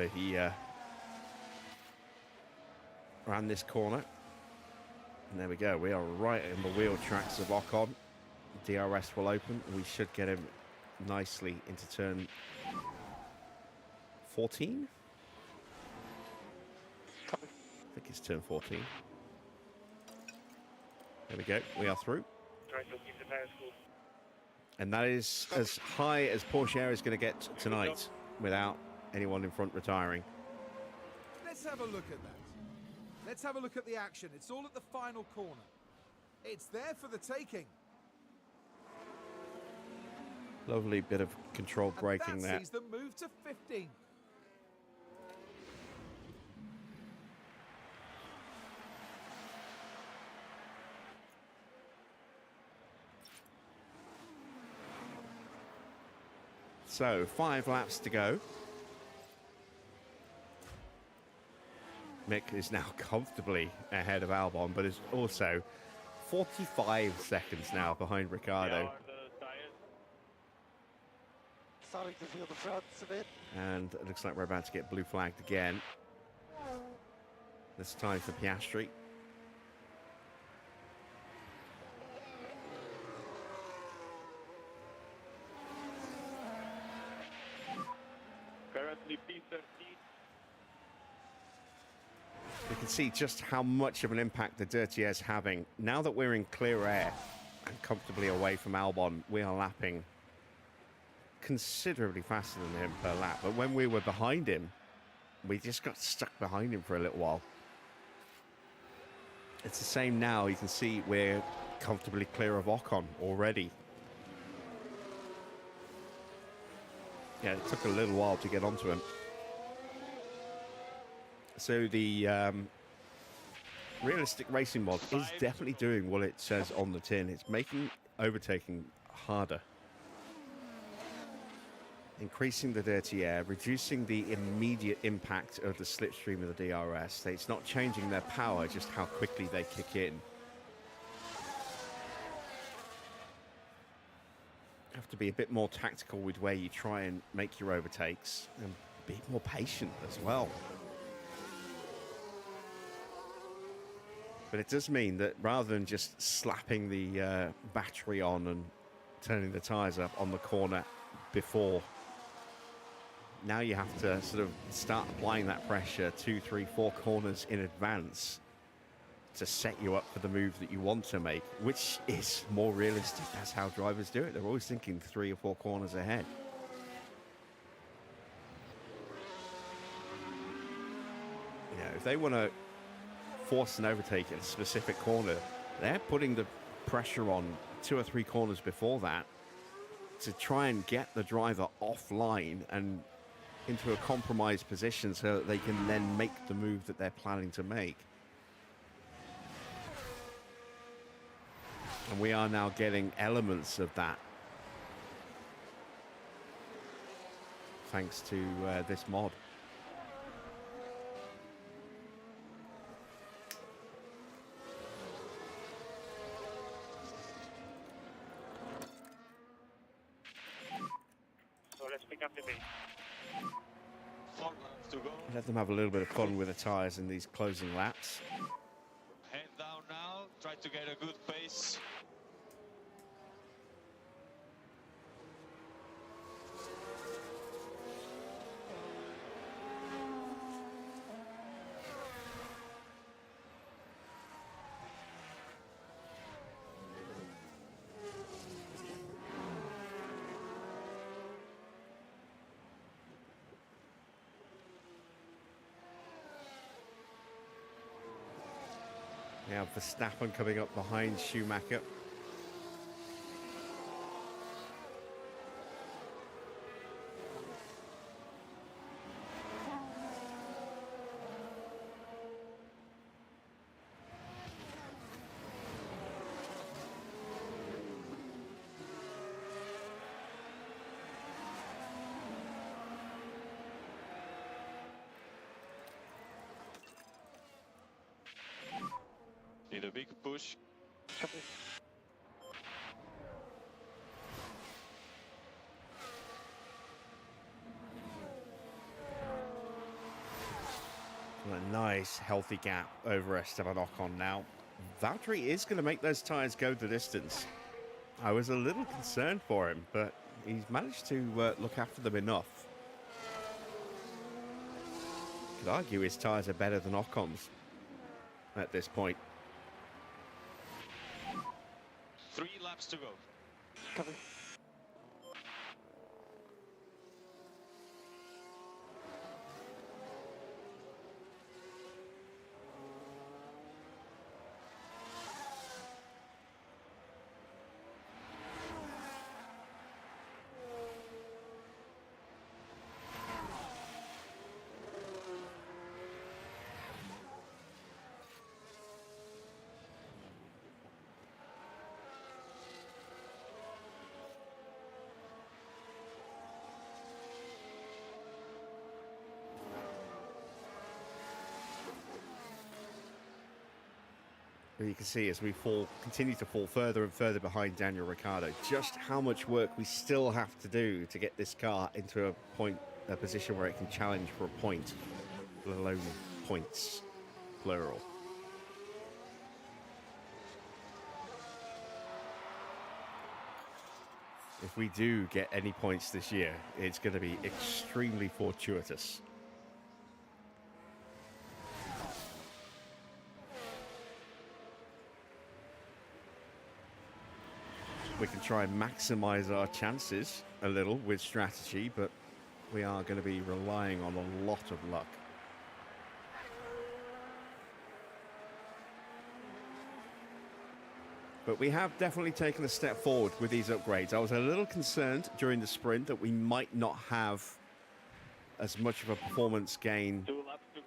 around this corner. And there we go. We are right in the wheel tracks of Ocon. DRS will open. We should get him nicely into turn 14. I think it's turn 14. There we go. We are through. Try to keep the tires cool. And that is as high as Porsche Air is going to get tonight without anyone in front retiring. Let's have a look at that. Let's have a look at the action. It's all at the final corner. It's there for the taking. Lovely bit of controlled braking And that there. sees them move to 15. So 5 laps to go. Mick is now comfortably ahead of Albon, but is also 45 seconds now behind Ricciardo. Starting to feel the fronts a bit. And it looks like we're about to get blue flagged again. This time for Piastri. Currently P13. You can see just how much of an impact the dirty air is having. Now that we're in clear air and comfortably away from Albon, we are lapping considerably faster than him per lap. But when we were behind him, we just got stuck behind him for a little while. It's the same now. You can see we're comfortably clear of Ocon already. Yeah, it took a little while to get onto him. So the realistic racing mod is definitely doing what it says on the tin. It's making overtaking harder. Increasing the dirty air, reducing the immediate impact of the slipstream of the DRS. It's not changing their power, just how quickly they kick in. You have to be a bit more tactical with where you try and make your overtakes, and be more patient as well. But it does mean that rather than just slapping the battery on and turning the tyres up on the corner before, now you have to sort of start applying that pressure 2, 3, 4 corners in advance to set you up for the move that you want to make, which is more realistic. That's how drivers do it. They're always thinking 3 or 4 corners ahead. You know, if they want to force an overtake in a specific corner, they're putting the pressure on 2 or 3 corners before that to try and get the driver offline and into a compromised position so that they can then make the move that they're planning to make. And we are now getting elements of that thanks to this mod. So let's pick up the pace. 4 laps to go. Let them have a little bit of fun with the tyres in these closing laps. Head down now. Try to get a good pace. We have Verstappen coming up behind Schumacher. Need a big push. Copy. A nice healthy gap over Esteban Ocon now. Valtteri is going to make those tyres go the distance. I was a little concerned for him, but he's managed to look after them enough. Could argue his tyres are better than Ocon's at this point. 3 laps to go. Copy. But you can see as we continue to fall further and further behind Daniel Ricciardo, just how much work we still have to do to get this car into a position where it can challenge for a point, let alone points, plural. If we do get any points this year, it's going to be extremely fortuitous. We can try and maximize our chances a little with strategy, but we are going to be relying on a lot of luck. But we have definitely taken a step forward with these upgrades. I was a little concerned during the sprint that we might not have as much of a performance gain 2 laps to go.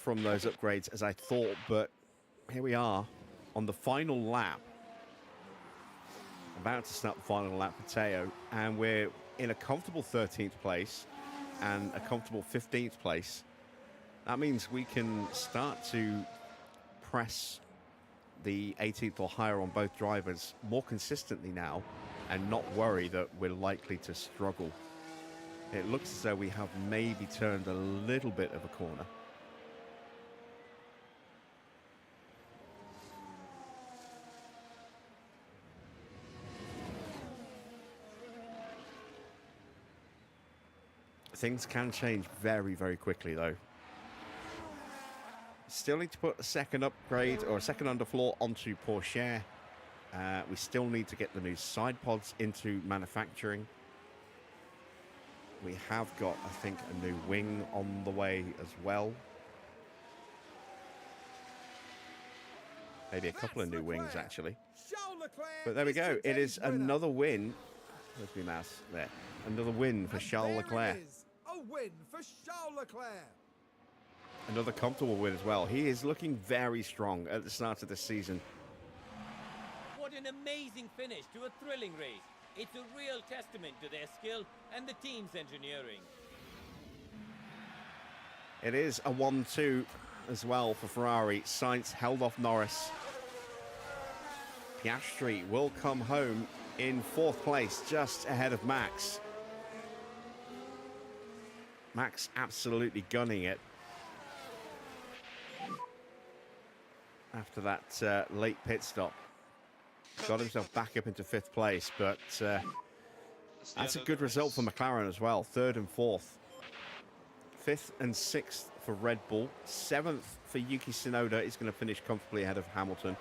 from those upgrades as I thought, but here we are on the final lap. About to start the final lap for Teo, and we're in a comfortable 13th place and a comfortable 15th place. That means we can start to press the 18th or higher on both drivers more consistently now and not worry that we're likely to struggle. It looks as though we have maybe turned a little bit of a corner. Things can change very, very quickly, though. Still need to put a second upgrade or a second underfloor onto Porsche. We still need to get the new side pods into manufacturing. We have got, I think, a new wing on the way as well. Maybe a couple of new wings, actually. But there we go. It is another win. Where's my mouse? There. Another win for Charles Leclerc. A win for Charles Leclerc. Another comfortable win as well. He is looking very strong at the start of the season. What an amazing finish to a thrilling race. It's a real testament to their skill and the team's engineering. It is a 1-2 as well for Ferrari. Sainz held off Norris. Piastri will come home in 4th place, just ahead of Max. Max absolutely gunning it after that late pit stop. Got himself back up into 5th place, but that's a good result for McLaren as well. 3rd and 4th. 5th and 6th for Red Bull. 7th for Yuki Tsunoda is going to finish comfortably ahead of Hamilton.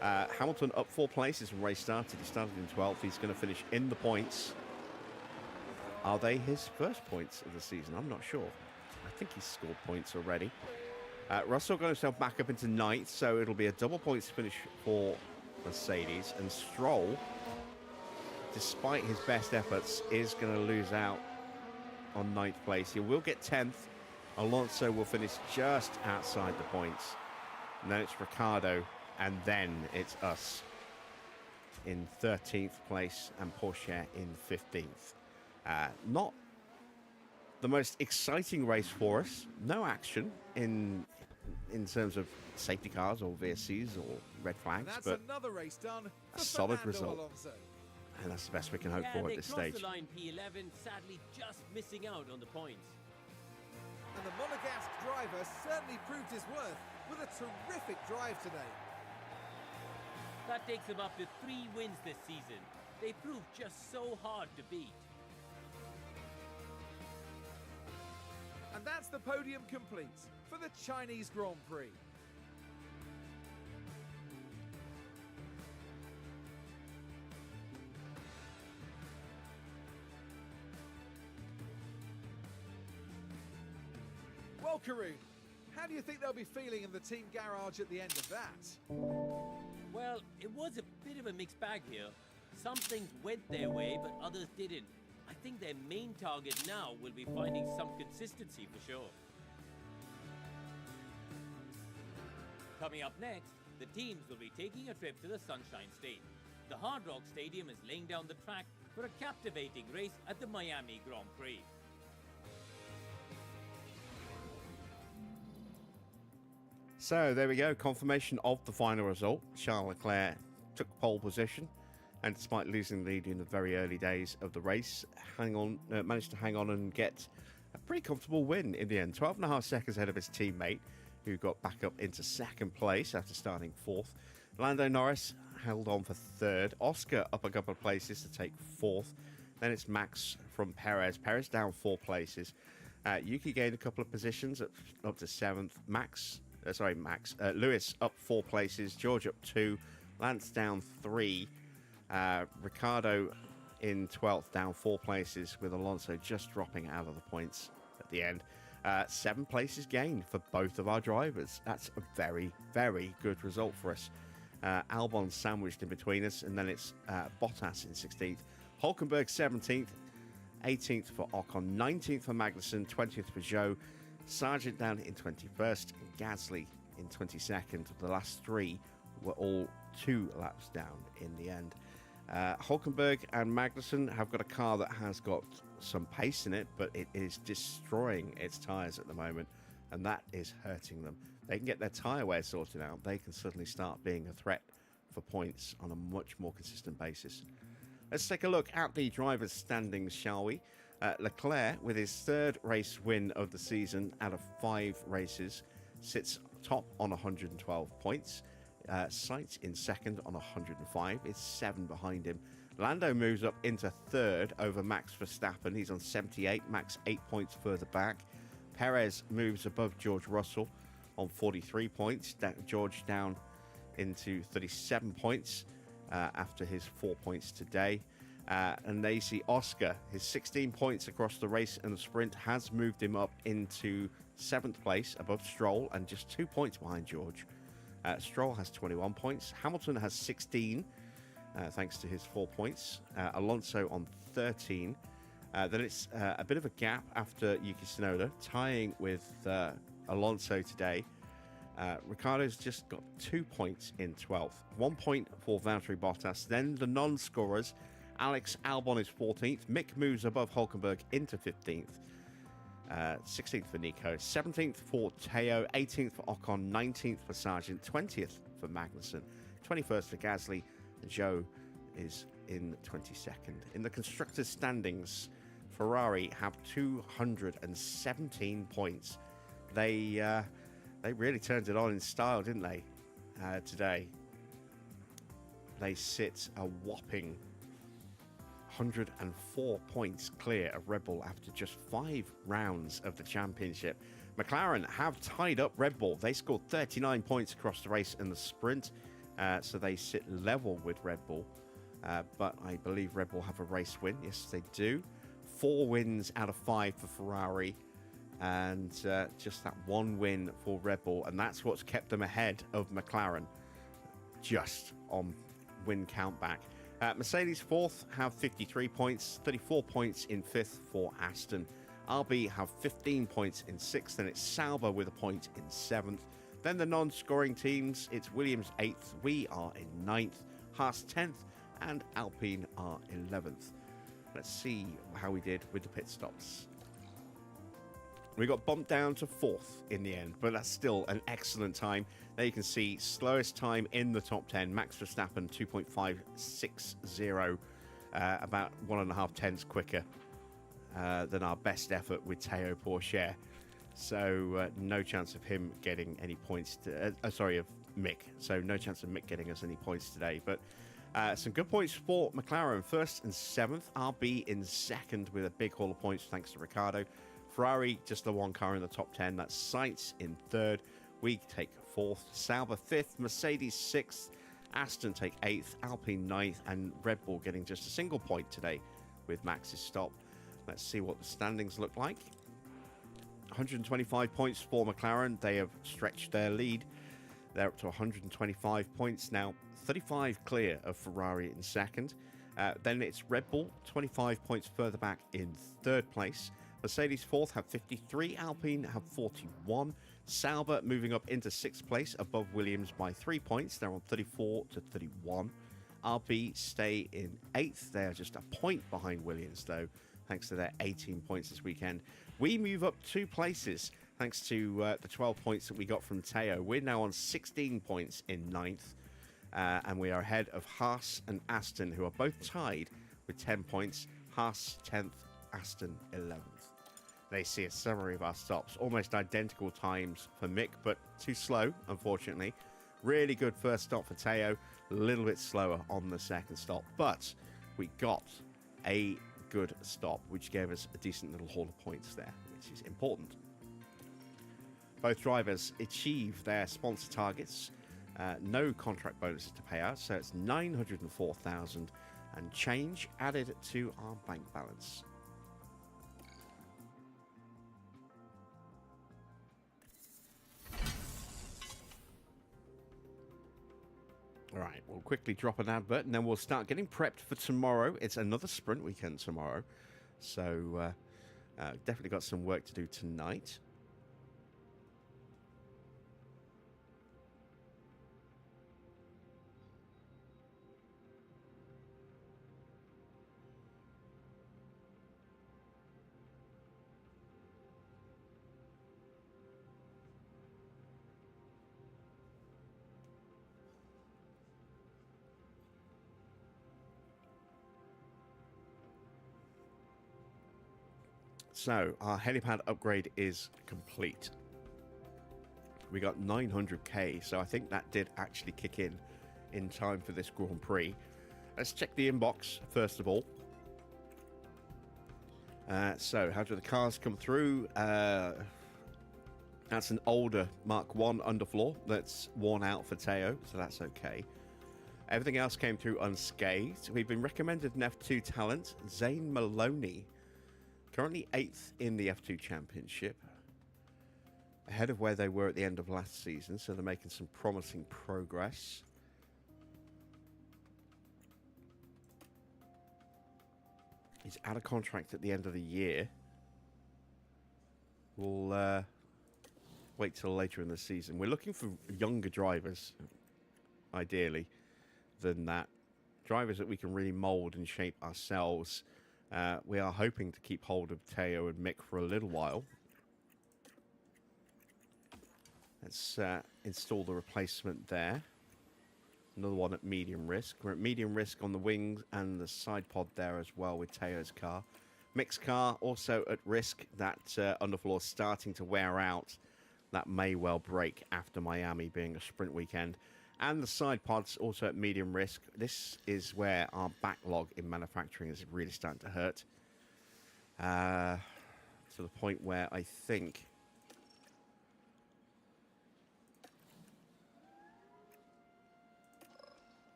Hamilton up 4 places when race started. He started in 12th. He's going to finish in the points. Are they his first points of the season? I'm not sure. I think he's scored points already. Russell got himself back up into 9th, so it'll be a double points finish for Mercedes. And Stroll, despite his best efforts, is going to lose out on 9th place. He will get 10th. Alonso will finish just outside the points. And then it's Ricciardo, and then it's us in 13th place and Porsche in 15th. Not the most exciting race for us. No action in in terms of safety cars or VSCs or red And flags, that's but another race done a for solid Fernando result. Alonso. And that's the best we can hope Yeah, for they at this crossed stage. the line P11, sadly just missing out on the points. And the Monegasque driver certainly proved his worth with a terrific drive today. That takes him up to 3 wins this season. They proved just so hard to beat. And that's the podium complete for the Chinese Grand Prix. Well, Karun, how do you think they'll be feeling in the team garage at the end of that? Well, it was a bit of a mixed bag here. Some things went their way, but others didn't. I think their main target now will be finding some consistency for sure. Coming up next, the teams will be taking a trip to the Sunshine State. The Hard Rock Stadium is laying down the track for a captivating race at the Miami Grand Prix. So there we go, confirmation of the final result. Charles Leclerc took pole position, and despite losing the lead in the very early days of the race, managed to hang on and get a pretty comfortable win in the end. 12.5 seconds ahead of his teammate, who got back up into second place after starting fourth. Lando Norris held on for third. Oscar up a couple of places to take fourth. Then it's Max from Perez. Perez down 4 places. Yuki gained a couple of positions up to seventh. Lewis up 4 places. George up 2. Lance down 3. Ricardo in 12th, down 4 places, with Alonso just dropping out of the points at the end. 7 places gained for both of our drivers. That's a very, very good result for us. Albon sandwiched in between us, and then it's Bottas in 16th. Hulkenberg 17th, 18th for Ocon, 19th for Magnussen, 20th for Zhou, Sargent down in 21st, and Gasly in 22nd. The last 3 were all 2 laps down in the end. Hulkenberg and Magnussen have got a car that has got some pace in it, but it is destroying its tyres at the moment, and that is hurting them. They can get their tyre wear sorted out, they can suddenly start being a threat for points on a much more consistent basis. Let's take a look at the drivers' standings, shall we? Leclerc, with his 3rd race win of the season out of 5 races, sits top on 112 points. Sainz in 2nd on 105. It's 7 behind him. Lando moves up into 3rd over Max Verstappen. He's on 78. Max 8 points further back. Perez moves above George Russell on 43 points. George down into 37 points after his 4 points today. And they see Oscar, his 16 points across the race and the sprint has moved him up into 7th place above Stroll and just 2 points behind George. Stroll has 21 points. Hamilton has 16, thanks to his 4 points. Alonso on 13. Then it's a bit of a gap after Yuki Tsunoda, tying with Alonso today. Ricciardo's just got 2 points in 12th. 1 point for Valtteri Bottas. Then the non-scorers. Alex Albon is 14th. Mick moves above Hulkenberg into 15th. 16th for Nico, 17th for Teo, 18th for Ocon, 19th for Sargent, 20th for Magnussen, 21st for Gasly, and Zhou is in 22nd. In the constructors' standings, Ferrari have 217 points. They really turned it on in style, didn't they, today? They sit a whopping 104 points clear of Red Bull after just 5 rounds of the championship. McLaren have tied up Red Bull. They scored 39 points across the race and the sprint, so they sit level with Red Bull. But I believe Red Bull have a race win. Yes, they do. 4 wins out of 5 for Ferrari, and just that 1 win for Red Bull, and that's what's kept them ahead of McLaren, just on win count back. Mercedes 4th have 53 points, 34 points in 5th for Aston. RB have 15 points in 6th, and it's Sauber with a point in 7th. Then the non-scoring teams, it's Williams 8th, we are in 9th, Haas 10th, and Alpine are 11th. Let's see how we did with the pit stops. We got bumped down to 4th in the end, but that's still an excellent time. There you can see slowest time in the top 10. Max Verstappen 2.560, about 1.5 tenths quicker than our best effort with Théo Pourchaire. So no chance of him getting any points. Of Mick. So no chance of Mick getting us any points today. But some good points for McLaren. 1st and 7th. RB in 2nd with a big haul of points thanks to Ricciardo. Ferrari, just the one car in the top 10. That's Sainz in 3rd. We take 4th. Sauber 5th. Mercedes 6th. Aston take 8th. Alpine 9th. And Red Bull getting just a single point today with Max's stop. Let's see what the standings look like. 125 points for McLaren. They have stretched their lead. They're up to 125 points now. 35 clear of Ferrari in 2nd. Then it's Red Bull, 25 points further back in 3rd place. Mercedes 4th have 53. Alpine have 41. Sauber moving up into 6th place above Williams by 3 points. They're on 34 to 31. RB stay in 8th. They're just a point behind Williams, though, thanks to their 18 points this weekend. We move up 2 places thanks to the 12 points that we got from Théo. We're now on 16 points in 9th. And we are ahead of Haas and Aston, who are both tied with 10 points. Haas 10th, Aston 11th. They see a summary of our stops. Almost identical times for Mick, but too slow, unfortunately. Really good first stop for Théo. A little bit slower on the second stop. But we got a good stop, which gave us a decent little haul of points there, which is important. Both drivers achieve their sponsor targets. No contract bonuses to pay out, so it's 904,000 and change added to our bank balance. All right, we'll quickly drop an advert and then we'll start getting prepped for tomorrow. It's another sprint weekend tomorrow, so definitely got some work to do tonight. So, our helipad upgrade is complete. We got 900k, so I think that did actually kick in time for this Grand Prix. Let's check the inbox, first of all. So, how do the cars come through? That's an older Mark 1 underfloor that's worn out for Théo, so that's okay. Everything else came through unscathed. We've been recommended an F2 talent, Zane Maloney. Currently 8th in the F2 Championship, ahead of where they were at the end of last season, so they're making some promising progress. He's out of contract at the end of the year. We'll wait till later in the season. We're looking for younger drivers, ideally, than that. Drivers that we can really mould and shape ourselves. We are hoping to keep hold of Théo and Mick for a little while. Let's install the replacement there. Another one at medium risk. We're at medium risk on the wings and the side pod there as well with Théo's car. Mick's car also at risk. That underfloor starting to wear out. That may well break after Miami being a sprint weekend. And the side pods also at medium risk. This is where our backlog in manufacturing is really starting to hurt. To the point where I think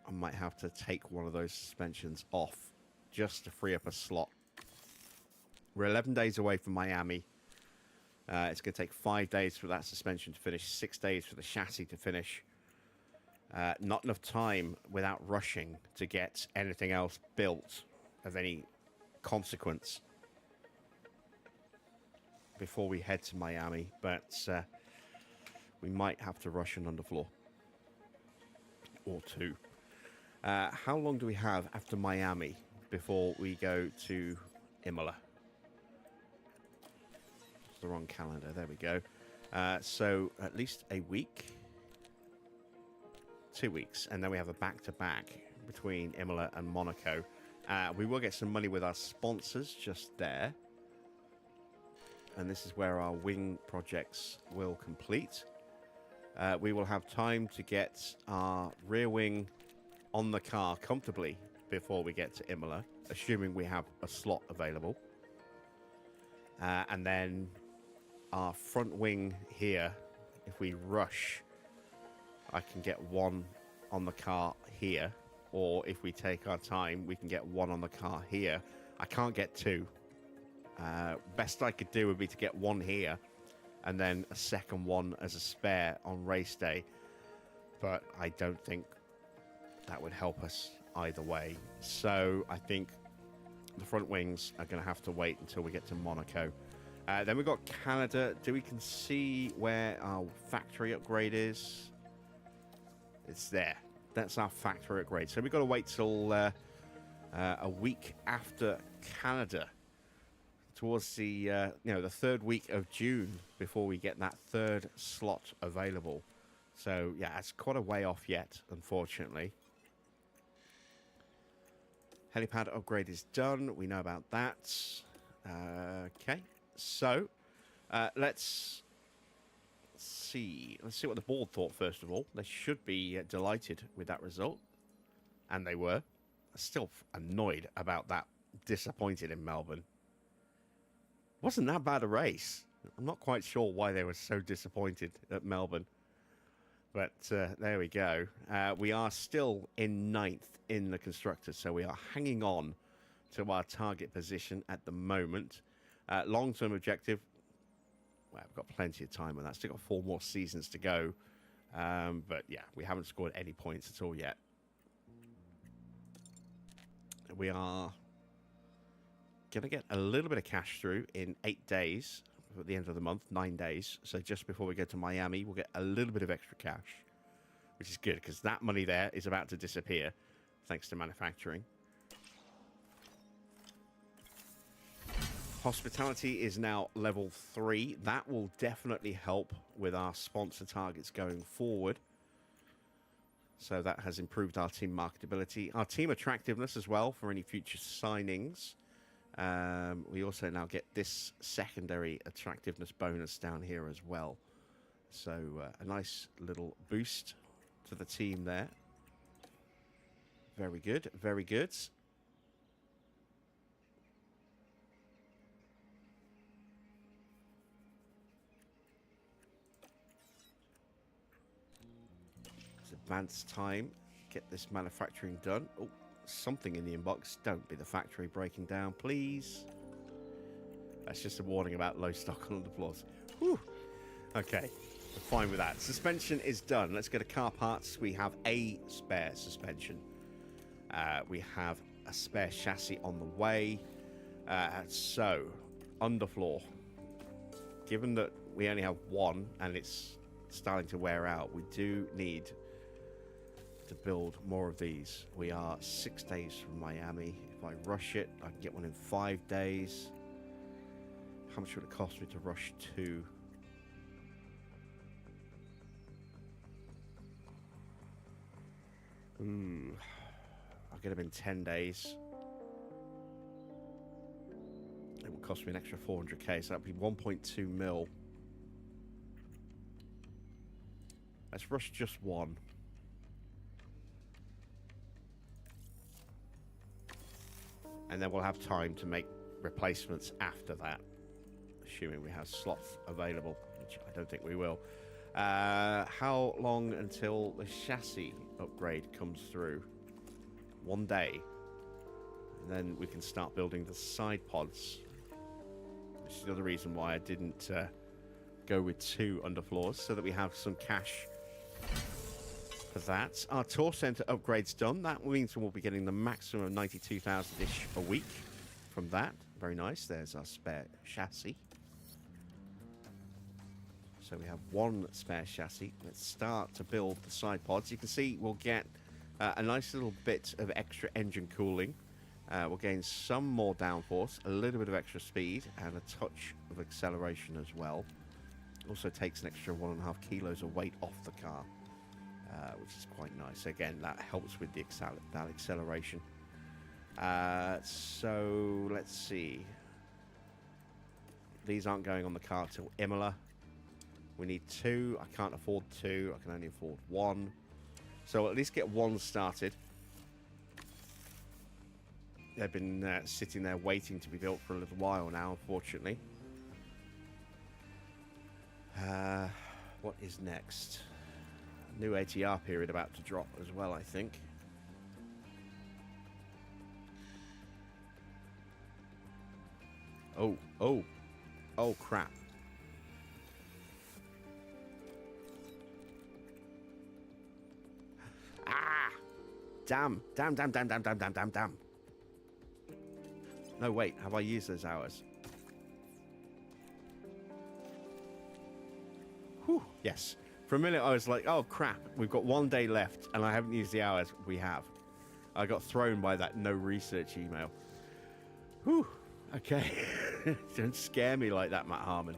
I might have to take one of those suspensions off just to free up a slot. We're 11 days away from Miami. It's going to take 5 days for that suspension to finish, 6 days for the chassis to finish. Not enough time without rushing to get anything else built of any consequence before we head to Miami, but we might have to rush an underfloor or two. How long do we have after Miami before we go to Imola? the wrong calendar. There we go. So at least a week. 2 weeks. And then we have a back-to-back between Imola and Monaco. We will get some money with our sponsors just there. And this is where our wing projects will complete. We will have time to get our rear wing on the car comfortably before we get to Imola, assuming we have a slot available. And then our front wing here, if we rush, I can get one on the car here. Or if we take our time, we can get one on the car here. I can't get two. Best I could do would be to get one here and then a second one as a spare on race day. But I don't think that would help us either way. So I think the front wings are going to have to wait until we get to Monaco. Then we've got Canada. We can see where our factory upgrade is. It's there. That's our factory upgrade. So we've got to wait till a week after Canada, towards the the third week of June, before we get that third slot available. So yeah, it's quite a way off yet, unfortunately. Helipad upgrade is done. We know about that. Okay, so let's see. Let's see what the board thought first of all. They should be delighted with that result, and they were. Still annoyed about that. Disappointed in Melbourne. Wasn't that bad a race. I'm not quite sure why they were so disappointed at Melbourne. But there we go. We are still in 9th in the Constructors, so we are hanging on to our target position at the moment. Long-term objective, well, we've got plenty of time on that. Still got 4 more seasons to go. But yeah, we haven't scored any points at all yet. We are going to get a little bit of cash through in 8 days. At the end of the month, 9 days. So just before we go to Miami, we'll get a little bit of extra cash, which is good because that money there is about to disappear thanks to manufacturing. Hospitality is now level 3. That will definitely help with our sponsor targets going forward. So that has improved our team marketability, our team attractiveness as well for any future signings. We also now get this secondary attractiveness bonus down here as well. So a nice little boost to the team there. Very good, very good. It's advanced time. Get this manufacturing done. Oh. Something in the inbox. Don't be the factory breaking down, please. That's just a warning about low stock on the floors. Whew. Okay, we're fine with that. Suspension is done. Let's go to car parts. We have a spare suspension. We have a spare chassis on the way. So, underfloor. Given that we only have one and it's starting to wear out, we do need to build more of these. We are 6 days from Miami. If I rush it, I can get one in 5 days. How much would it cost me to rush 2? I'll get them in 10 days. It will cost me an extra 400k, so that would be 1.2 mil. Let's rush just one. And then we'll have time to make replacements after that, assuming we have slots available, which I don't think we will. How long until the chassis upgrade comes through? 1 day. And then we can start building the side pods. Which is the other reason why I didn't go with 2 underfloors, so that we have some cash for that. Our tour center upgrade's done. That means we'll be getting the maximum of 92,000-ish a week from that. Very nice. There's our spare chassis. So we have 1 spare chassis. Let's start to build the side pods. You can see we'll get a nice little bit of extra engine cooling We'll gain some more downforce, a little bit of extra speed, and a touch of acceleration as well. Also takes an extra 1.5 kilos of weight off the car, which is quite nice. Again, that helps with the that acceleration. So let's see. These aren't going on the car till Imola. We need 2. I can't afford 2. I can only afford 1. So we'll at least get 1 started. They've been sitting there waiting to be built for a little while now, unfortunately. What is next? New ATR period about to drop as well, I think. Oh, crap. Ah! Damn. No, wait. Have I used those hours? Whew. Yes. For a minute, I was like, oh, crap. We've got 1 day left, and I haven't used the hours. We have. I got thrown by that no research email. Whew. Okay. Don't scare me like that, Matt Harmon.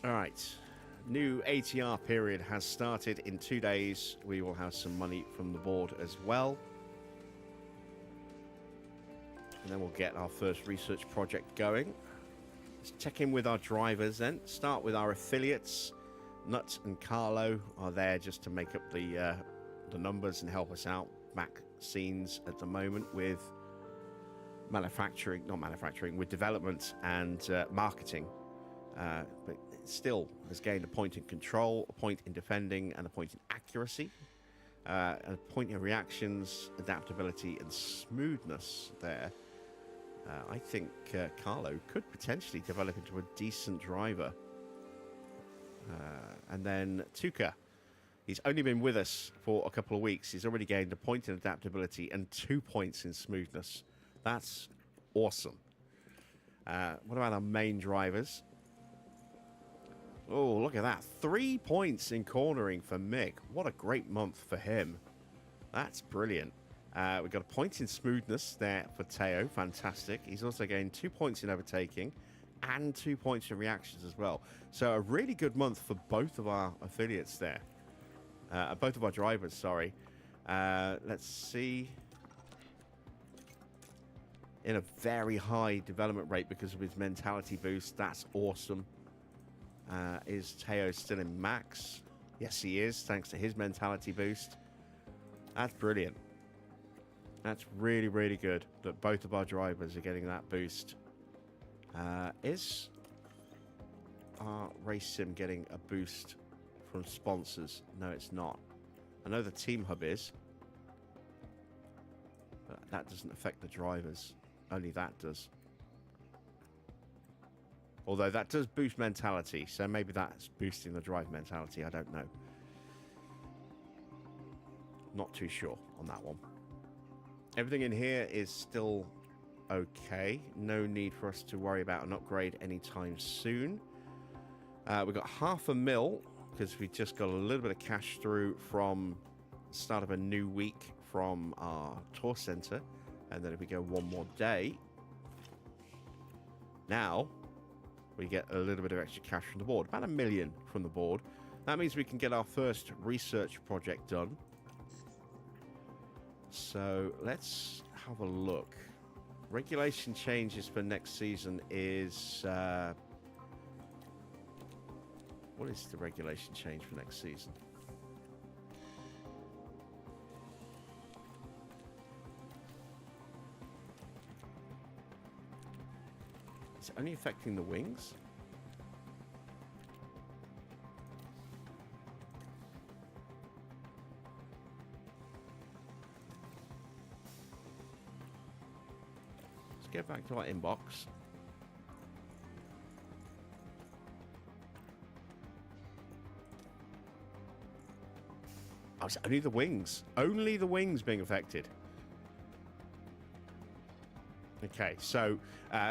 All right. New ATR period has started. In 2 days. We will have some money from the board as well. And then we'll get our first research project going. Let's check in with our drivers then. Start with our affiliates. Nuts and Carlo are there just to make up the numbers and help us out back scenes at the moment with with development and marketing. But it still has gained a point in control, a point in defending, and a point in accuracy. And a point in reactions, adaptability, and smoothness there. I think Carlo could potentially develop into a decent driver. And then Tuka. He's only been with us for a couple of weeks. He's already gained a point in adaptability and 2 points in smoothness. That's awesome. What about our main drivers? Oh, look at that. 3 points in cornering for Mick. What a great month for him. That's brilliant. We've got a point in smoothness there for Teo. Fantastic. He's also gained 2 points in overtaking and 2 points in reactions as well. So a really good month for both of our affiliates there. Both of our drivers, sorry. Let's see. In a very high development rate because of his mentality boost. That's awesome. Is Teo still in max? Yes, he is, thanks to his mentality boost. That's brilliant. That's really, really good that both of our drivers are getting that boost. Is our race sim getting a boost from sponsors? No, it's not. I know the Team Hub is, but that doesn't affect the drivers. Only that does. Although that does boost mentality, so maybe that's boosting the drive mentality. I don't know. Not too sure on that one. Everything in here is still okay. No need for us to worry about an upgrade anytime soon. We've got $500,000 because we just got a little bit of cash through from the start of a new week from our tour center. And then if we go one more day, now we get a little bit of extra cash from the board. About $1 million from the board. That means we can get our first research project done. So let's have a look. Regulation changes for next season is... what is the regulation change for next season? Is it only affecting the wings? Let's get back to our inbox. Oh, it's only the wings. Only the wings being affected. Okay, so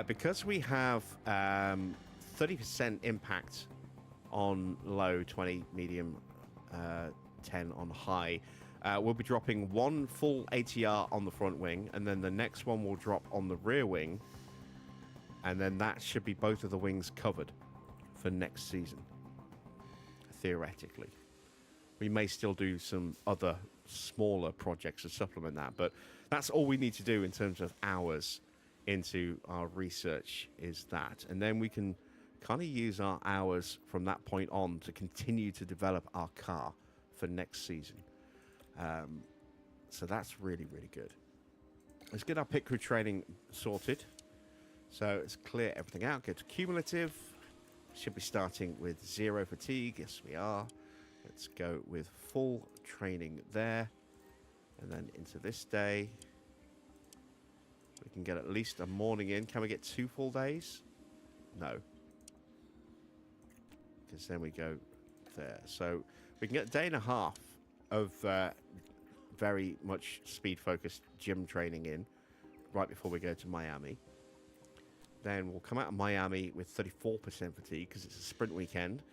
because we have 30% impact on low, 20 medium, 10 on high. We'll be dropping one full ATR on the front wing, and then the next one will drop on the rear wing, and then that should be both of the wings covered for next season, theoretically. We may still do some other smaller projects to supplement that, but that's all we need to do in terms of hours into our research is that. And then we can kind of use our hours from that point on to continue to develop our car for next season. So that's really, really good. Let's get our pit crew training sorted. So let's clear everything out, go to cumulative. Should be starting with 0 fatigue. Yes, we are. Let's go with full training there. And then into this day. We can get at least a morning in. Can we get 2 full days? No. Because then we go there. So we can get a day and a half of very much speed-focused gym training in right before we go to Miami. Then we'll come out of Miami with 34% fatigue because it's a sprint weekend.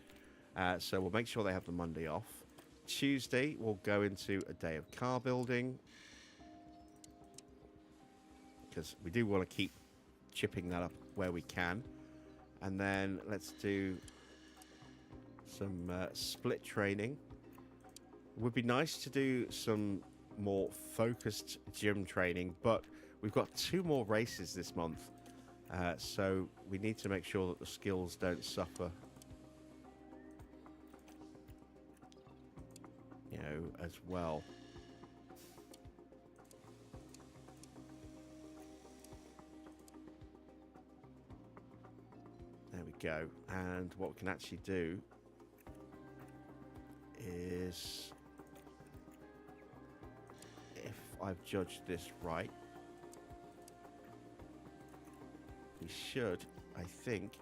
So we'll make sure they have the Monday off. Tuesday, we'll go into a day of car building because we do want to keep chipping that up where we can. And then let's do some split training. It would be nice to do some more focused gym training, but we've got 2 more races this month. So we need to make sure that the skills don't suffer, you know, as well. There we go. And what we can actually do is, if I've judged this right, we should, I think,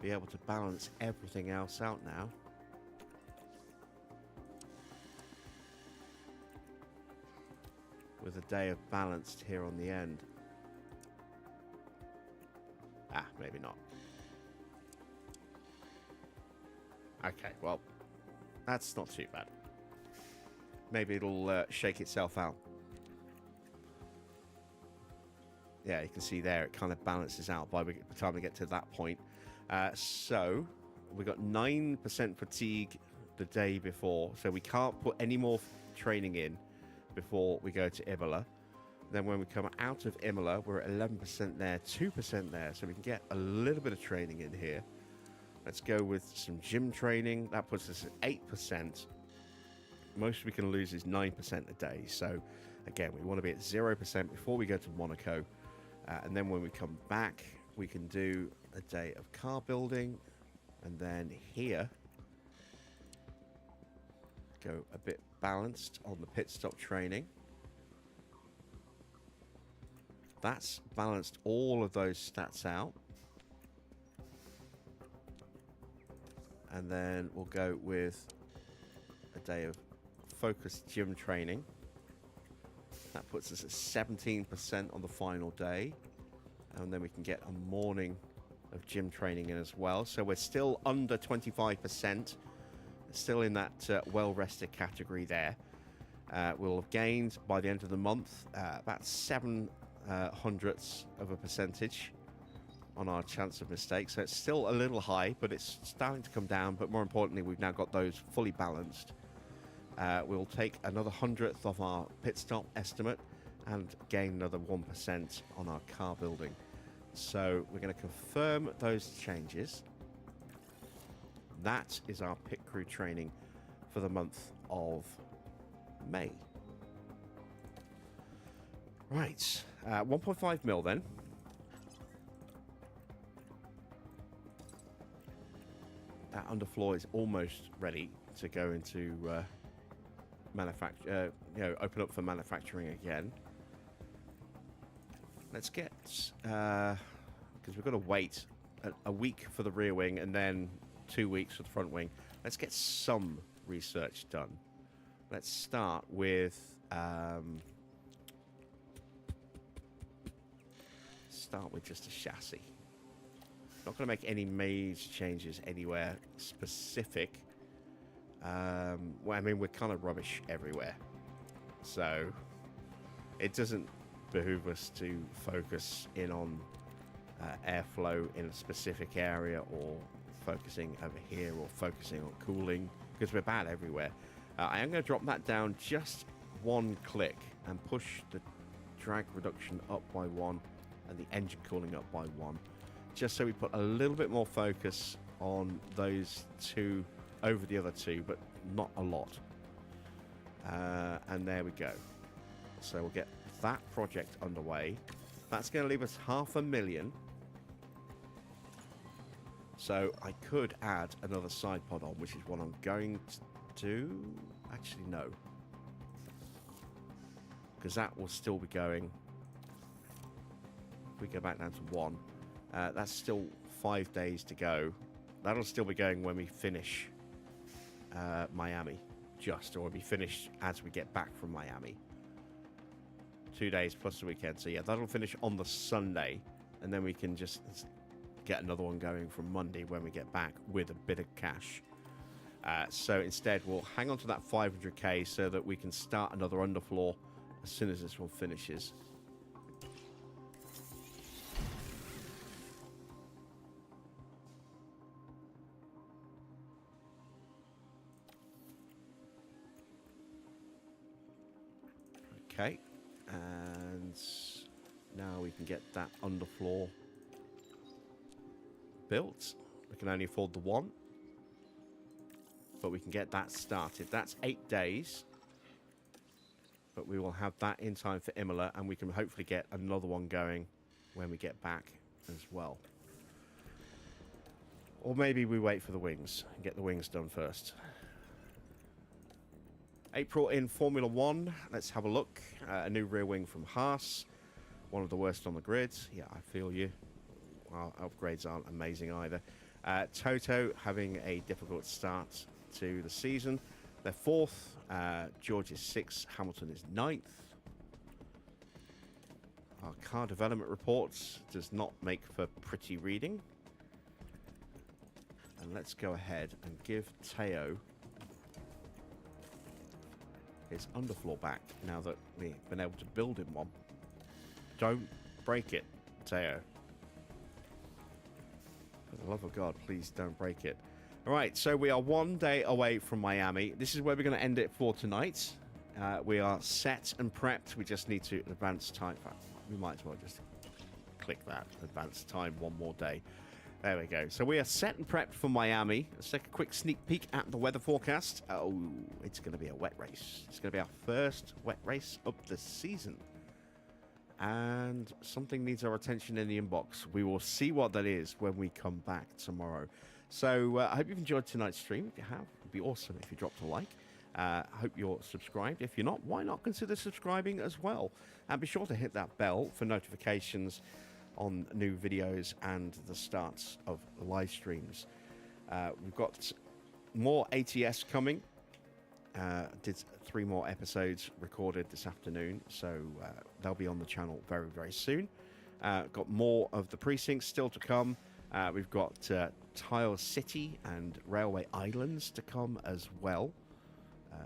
be able to balance everything else out now. With a day of balanced here on the end. Ah, maybe not. Okay, well, that's not too bad. Maybe it'll shake itself out. Yeah, you can see there, it kind of balances out by the time we get to that point. So, we got 9% fatigue the day before, so we can't put any more training in before we go to Imola. Then when we come out of Imola, we're at 11% there, 2% there, so we can get a little bit of training in here. Let's go with some gym training. That puts us at 8%. Most we can lose is 9% a day. So, again, we want to be at 0% before we go to Monaco. And then when we come back, we can do a day of car building. And then here, go a bit balanced on the pit stop training. That's balanced all of those stats out. And then we'll go with a day of focused gym training. That puts us at 17% on the final day. And then we can get a morning of gym training in as well. So we're still under 25%. Still in that well-rested category there. We'll have gained, by the end of the month, about 7 hundredths of a percentage on our chance of mistake. So it's still a little high, but it's starting to come down. But more importantly, we've now got those fully balanced. We'll take another 100th of our pit stop estimate and gain another 1% on our car building. So we're going to confirm those changes. That is our pit crew training for the month of May. Right, 1.5 mil then. That underfloor is almost ready to go into manufacture, open up for manufacturing again. Let's get, because we've got to wait a week for the rear wing and then 2 weeks for the front wing. Let's get some research done. Let's start with just a chassis. Not going to make any major changes anywhere specific. Well, I mean, we're kind of rubbish everywhere. So it doesn't behoove us to focus in on airflow in a specific area, or focusing over here, or focusing on cooling, because we're bad everywhere. I am going to drop that down just one click and push the drag reduction up by 1 and the engine cooling up by 1, just so we put a little bit more focus on those two over the other two, but not a lot. And there we go. So we'll get that project underway. That's going to leave us 500,000. So I could add another side pod on, which is what I'm going to do. Actually, no. Because that will still be going. If we go back down to 1, that's still 5 days to go. That'll still be going when we finish Miami, or we finish as we get back from Miami. 2 days plus the weekend. So yeah, that'll finish on the Sunday, and then we can just get another one going from Monday when we get back with a bit of cash. So instead, we'll hang on to that 500k so that we can start another underfloor as soon as this one finishes. Okay, and now we can get that underfloor built. We can only afford the one, but we can get that started. That's 8 days, but we will have that in time for Imola, and we can hopefully get another one going when we get back as well. Or maybe we wait for the wings and get the wings done first. April in Formula 1. Let's have a look. A new rear wing from Haas. One of the worst on the grid. Yeah, I feel you. Well, upgrades aren't amazing either. Toto having a difficult start to the season. They're 4th. George is 6th. Hamilton is 9th. Our car development reports does not make for pretty reading. And let's go ahead and give Teo his underfloor back now that we've been able to build him one. Don't break it, Teo. For the love of God, please don't break it. All right, so we are 1 day away from Miami. This is where we're going to end it for tonight. We are set and prepped. We just need to advance time. We might as well just click that, advance time one more day. There we go. So we are set and prepped for Miami. Let's take a quick sneak peek at the weather forecast. Oh, it's going to be a wet race. It's going to be our first wet race of the season. And something needs our attention in the inbox. We will see what that is when we come back tomorrow. So I hope you've enjoyed tonight's stream. If you have, it'd be awesome if you dropped a like. I hope you're subscribed. If you're not, why not consider subscribing as well? And be sure to hit that bell for notifications on new videos and the starts of live streams. We've got more ATS coming. Did 3 more episodes recorded this afternoon, so they'll be on the channel very, very soon. Got more of the precincts still to come. We've got Tile City and Railway Islands to come as well.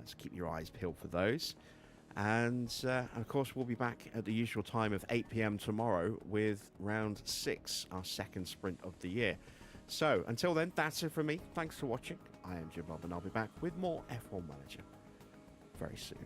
So keep your eyes peeled for those. And of course, we'll be back at the usual time of 8 p.m. tomorrow with round 6, our second sprint of the year. So until then, that's it from me. Thanks for watching. I am Jim Bob, and I'll be back with more F1 Manager very soon.